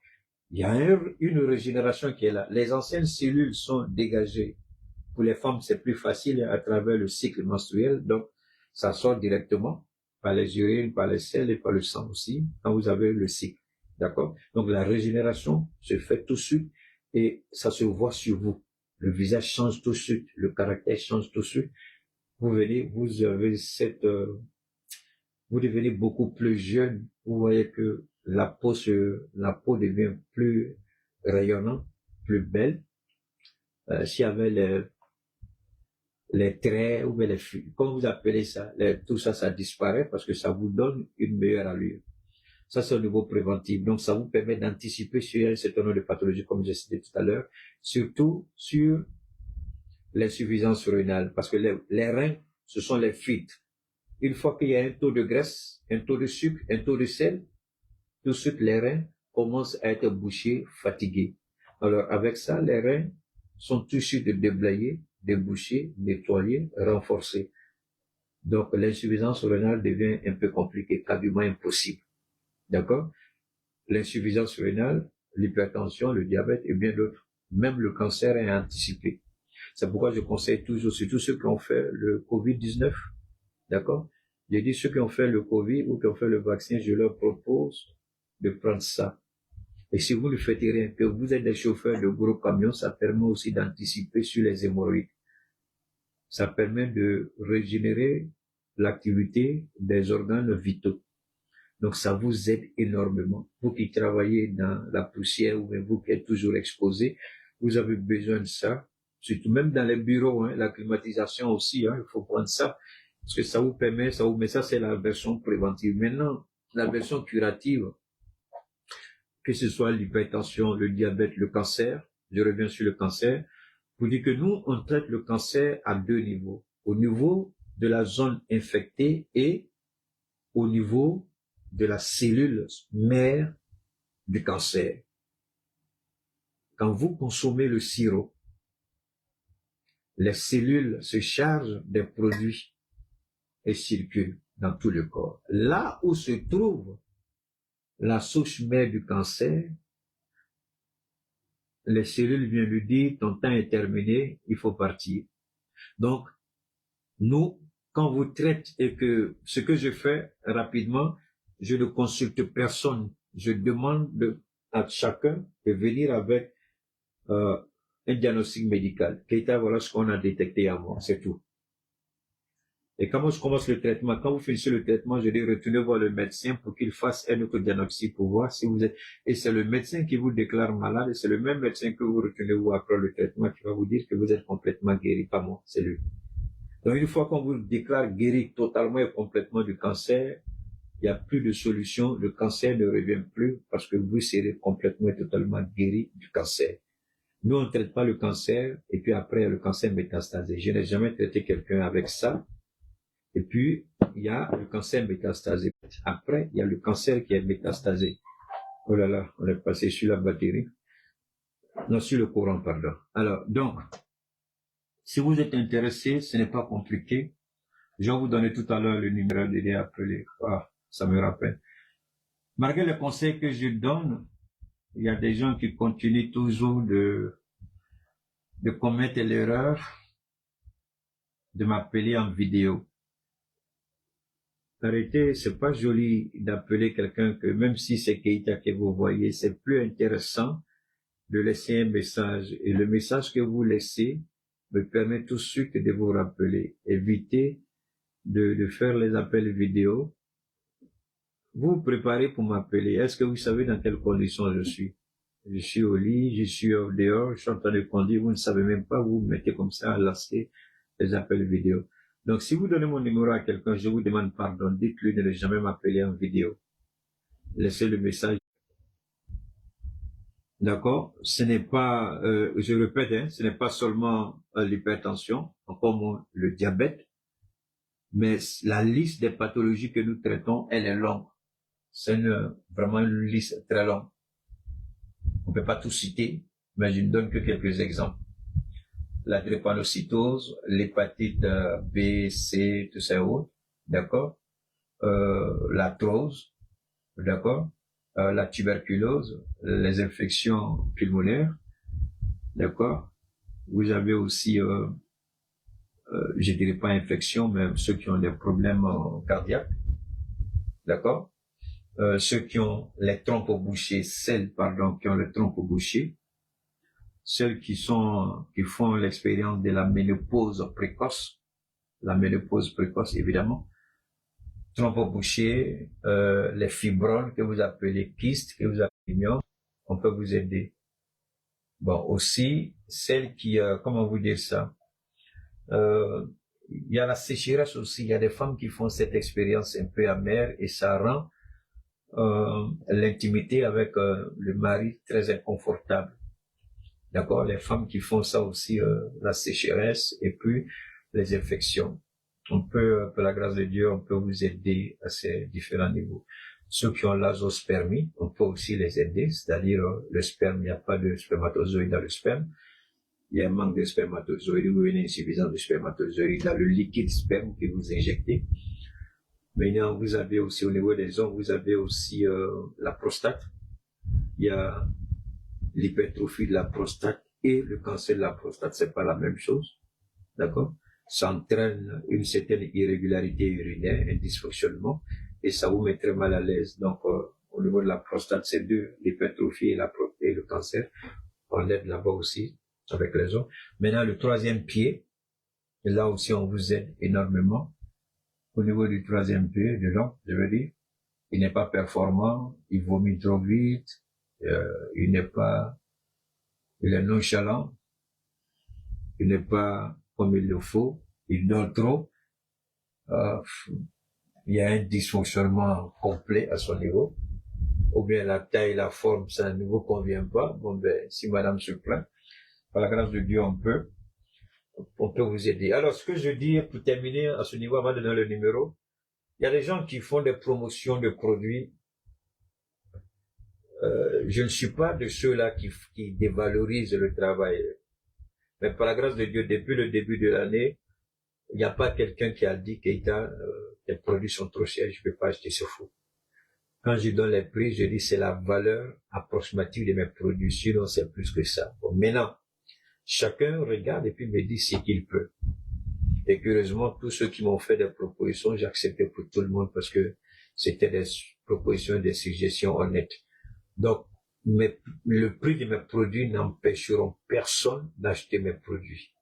il y a une régénération qui est là. Les anciennes cellules sont dégagées. Pour les femmes, c'est plus facile à travers le cycle menstruel. Donc, ça sort directement par les urines, par les selles et par le sang aussi, quand vous avez le cycle. D'accord? Donc, la régénération se fait tout de suite et ça se voit sur vous. Le visage change tout de suite, le caractère change tout de suite. Vous avez vous devenez beaucoup plus jeune. Vous voyez que la peau devient plus rayonnante, plus belle. S'il y avait les traits ou les flux, comme vous appelez ça, tout ça, ça disparaît parce que ça vous donne une meilleure allure. Ça, c'est au niveau préventif. Donc, ça vous permet d'anticiper sur un certain nombre de pathologies, comme j'ai cité tout à l'heure, surtout sur l'insuffisance rénale, parce que les reins, ce sont les fuites. Une fois qu'il y a un taux de graisse, un taux de sucre, un taux de sel, tout de suite, les reins commencent à être bouchés, fatigués. Alors, avec ça, les reins sont tout de suite déblayés, débouchés, nettoyés, renforcés. Donc, l'insuffisance rénale devient un peu compliquée, quasiment impossible. D'accord? L'insuffisance rénale, l'hypertension, le diabète et bien d'autres. Même le cancer est anticipé. C'est pourquoi je conseille toujours, surtout ceux qui ont fait le Covid-19, d'accord? J'ai dit ceux qui ont fait le Covid ou qui ont fait le vaccin, je leur propose de prendre ça. Et si vous ne faites rien, que vous êtes des chauffeurs de gros camions, ça permet aussi d'anticiper sur les hémorroïdes. Ça permet de régénérer l'activité des organes vitaux. Donc ça vous aide énormément. Vous qui travaillez dans la poussière ou même vous qui êtes toujours exposé, vous avez besoin de ça. Surtout même dans les bureaux, la climatisation aussi, il faut prendre ça. Parce que ça vous permet, mais ça c'est la version préventive. Maintenant, la version curative, que ce soit l'hypertension, le diabète, le cancer, je reviens sur le cancer, vous dites que nous, on traite le cancer à deux niveaux. Au niveau de la zone infectée et au niveau de la cellule mère du cancer. Quand vous consommez le sirop, les cellules se chargent des produits et circulent dans tout le corps. Là où se trouve la souche mère du cancer, les cellules viennent lui dire, ton temps est terminé, il faut partir. Donc, nous, quand vous traitez et que ce que je fais rapidement, je ne consulte personne. Je demande à chacun de venir avec un diagnostic médical. Keita, voilà ce qu'on a détecté à moi, c'est tout. Et quand je commence le traitement, quand vous finissez le traitement, je dis retournez voir le médecin pour qu'il fasse un autre diagnostic pour voir si vous êtes... Et c'est le médecin qui vous déclare malade, et c'est le même médecin que vous retournez voir après le traitement qui va vous dire que vous êtes complètement guéri, pas moi, c'est lui. Donc une fois qu'on vous déclare guéri totalement et complètement du cancer, il n'y a plus de solution, le cancer ne revient plus parce que vous serez complètement et totalement guéri du cancer. Nous, on ne traite pas le cancer et puis après, il y a le cancer métastasé. Je n'ai jamais traité quelqu'un avec ça. Et puis, il y a le cancer métastasé. Après, il y a le cancer qui est métastasé. Oh là là, on est passé sur la batterie. Non, sur le courant, pardon. Alors, donc, si vous êtes intéressé, ce n'est pas compliqué. Je vais vous donner tout à l'heure le numéro d'aider à appeler. Ah, ça me rappelle. Malgré les conseils que je donne, il y a des gens qui continuent toujours de commettre l'erreur de m'appeler en vidéo. Arrêtez, c'est pas joli d'appeler quelqu'un que même si c'est Keita que vous voyez, c'est plus intéressant de laisser un message. Et le message que vous laissez me permet tout de suite de vous rappeler. Évitez de faire les appels vidéo. Vous vous préparez pour m'appeler. Est-ce que vous savez dans quelles conditions je suis? Je suis au lit, je suis dehors, je suis en train de conduire, vous ne savez même pas, vous vous mettez comme ça à lancer les appels vidéo. Donc, si vous donnez mon numéro à quelqu'un, je vous demande pardon, dites-lui de ne jamais m'appeler en vidéo. Laissez le message. D'accord? Ce n'est pas, je répète, hein, ce n'est pas seulement l'hypertension, encore moins le diabète, mais la liste des pathologies que nous traitons, elle est longue. C'est vraiment une liste très longue. On ne peut pas tout citer, mais je ne donne que quelques exemples. La drépanocytose, l'hépatite B, C, tout ça autres, d'accord? L'arthrose, d'accord? La tuberculose, les infections pulmonaires, d'accord? Vous avez aussi, je dirais pas infection, mais ceux qui ont des problèmes cardiaques, d'accord? Ceux qui ont les trompes bouchées, celles, pardon, qui ont les trompes bouchées, ceux qui font l'expérience de la ménopause précoce, évidemment, trompes bouchées, les fibromes que vous appelez kystes, que vous appelez myome, on peut vous aider. Bon, aussi, celles qui, comment vous dire ça, il y a la sécheresse aussi, il y a des femmes qui font cette expérience un peu amère et ça rend l'intimité avec le mari très inconfortable. D'accord? Les femmes qui font ça aussi, la sécheresse et puis les infections. On peut, par la grâce de Dieu, on peut vous aider à ces différents niveaux. Ceux qui ont l'azospermie, on peut aussi les aider, c'est-à-dire le sperme, il n'y a pas de spermatozoïdes dans le sperme. Il y a un manque de spermatozoïdes ou une insuffisance de spermatozoïdes dans le liquide sperme que vous injectez. Maintenant, vous avez aussi au niveau des hommes, vous avez aussi la prostate. Il y a l'hypertrophie de la prostate et le cancer de la prostate, c'est pas la même chose. D'accord? Ça entraîne une certaine irrégularité urinaire, un dysfonctionnement, et ça vous met très mal à l'aise. Donc, au niveau de la prostate, c'est deux, l'hypertrophie et le cancer. On aide là-bas aussi, avec les hommes. Maintenant, le troisième pied, et là aussi, on vous aide énormément. Au niveau du troisième pied, de l'homme, je veux dire, il n'est pas performant, il vomit trop vite, il est nonchalant, il n'est pas comme il le faut, il dort trop, il y a un dysfonctionnement complet à son niveau, ou bien la taille, la forme, ça ne vous convient pas. Bon ben, si madame se plaint, par la grâce de Dieu, on peut vous aider. Alors, ce que je dis pour terminer à ce niveau, avant de donner le numéro, il y a des gens qui font des promotions de produits. Je ne suis pas de ceux-là qui dévalorisent le travail. Mais par la grâce de Dieu, depuis le début de l'année, il n'y a pas quelqu'un qui a dit Keïta, tes produits sont trop chers, je ne peux pas acheter, c'est faux. Quand je donne les prix, je dis c'est la valeur approximative de mes produits, sinon c'est plus que ça. Bon, maintenant, chacun regarde et puis me dit ce qu'il peut. Et curieusement, tous ceux qui m'ont fait des propositions, j'ai accepté pour tout le monde parce que c'était des propositions, des suggestions honnêtes. Donc, le prix de mes produits n'empêcheront personne d'acheter mes produits.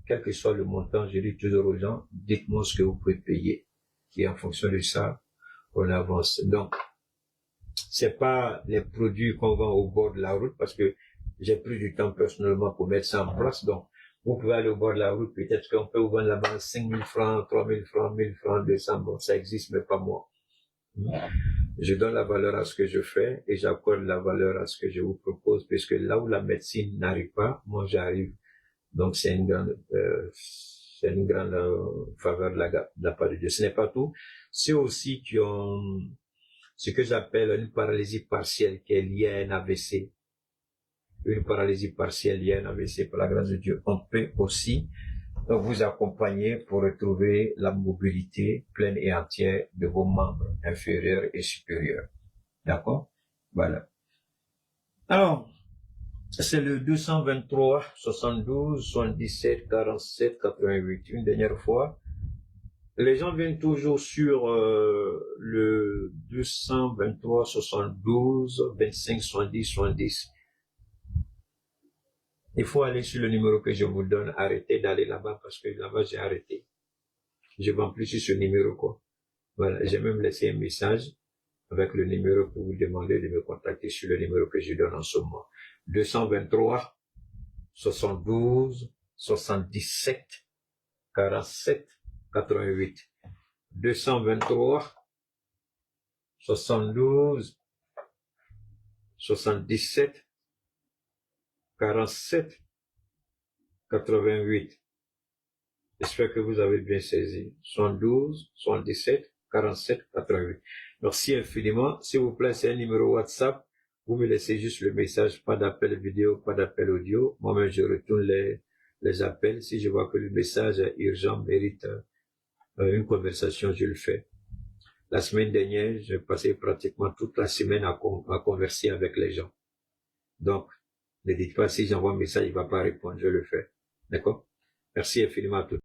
Quel que soit le montant, je dis toujours aux gens, dites-moi ce que vous pouvez payer. Et en fonction de ça, on avance. Donc, c'est pas les produits qu'on vend au bord de la route parce que j'ai pris du temps personnellement pour mettre ça en place. Donc, vous pouvez aller au bord de la route, peut-être qu'on peut vous vendre là-bas 5 000 francs, 3 000 francs, 1 000 francs, 200, bon, ça existe, mais pas moi. Je donne la valeur à ce que je fais et j'accorde la valeur à ce que je vous propose, puisque là où la médecine n'arrive pas, moi j'arrive. Donc c'est une grande faveur de la part de Dieu. Ce n'est pas tout. C'est aussi qui ont ce que j'appelle une paralysie partielle qui est liée à un AVC. Une paralysie partielle liée à un AVC, par la grâce de Dieu. On peut aussi vous accompagner pour retrouver la mobilité pleine et entière de vos membres inférieurs et supérieurs. D'accord? Voilà. Alors, c'est le 223 72 77 47 88. Une dernière fois. Les gens viennent toujours sur le 223 72 25 70 70. Il faut aller sur le numéro que je vous donne. Arrêtez d'aller là-bas parce que là-bas j'ai arrêté. Je vends plus sur ce numéro quoi. Voilà, j'ai même laissé un message avec le numéro pour vous demander de me contacter sur le numéro que je donne en ce moment. 223 72 77 47 88. 223 72 77 47 88. J'espère que vous avez bien saisi. 72 77 47 88. Merci infiniment. S'il vous plaît, c'est un numéro WhatsApp. Vous me laissez juste le message, pas d'appel vidéo, pas d'appel audio. Moi-même, je retourne les appels. Si je vois que le message est urgent, mérite une conversation, je le fais. La semaine dernière, j'ai passé pratiquement toute la semaine à converser avec les gens. Donc, ne dites pas si j'envoie un message, il ne va pas répondre, je le fais. D'accord? Merci infiniment à tous.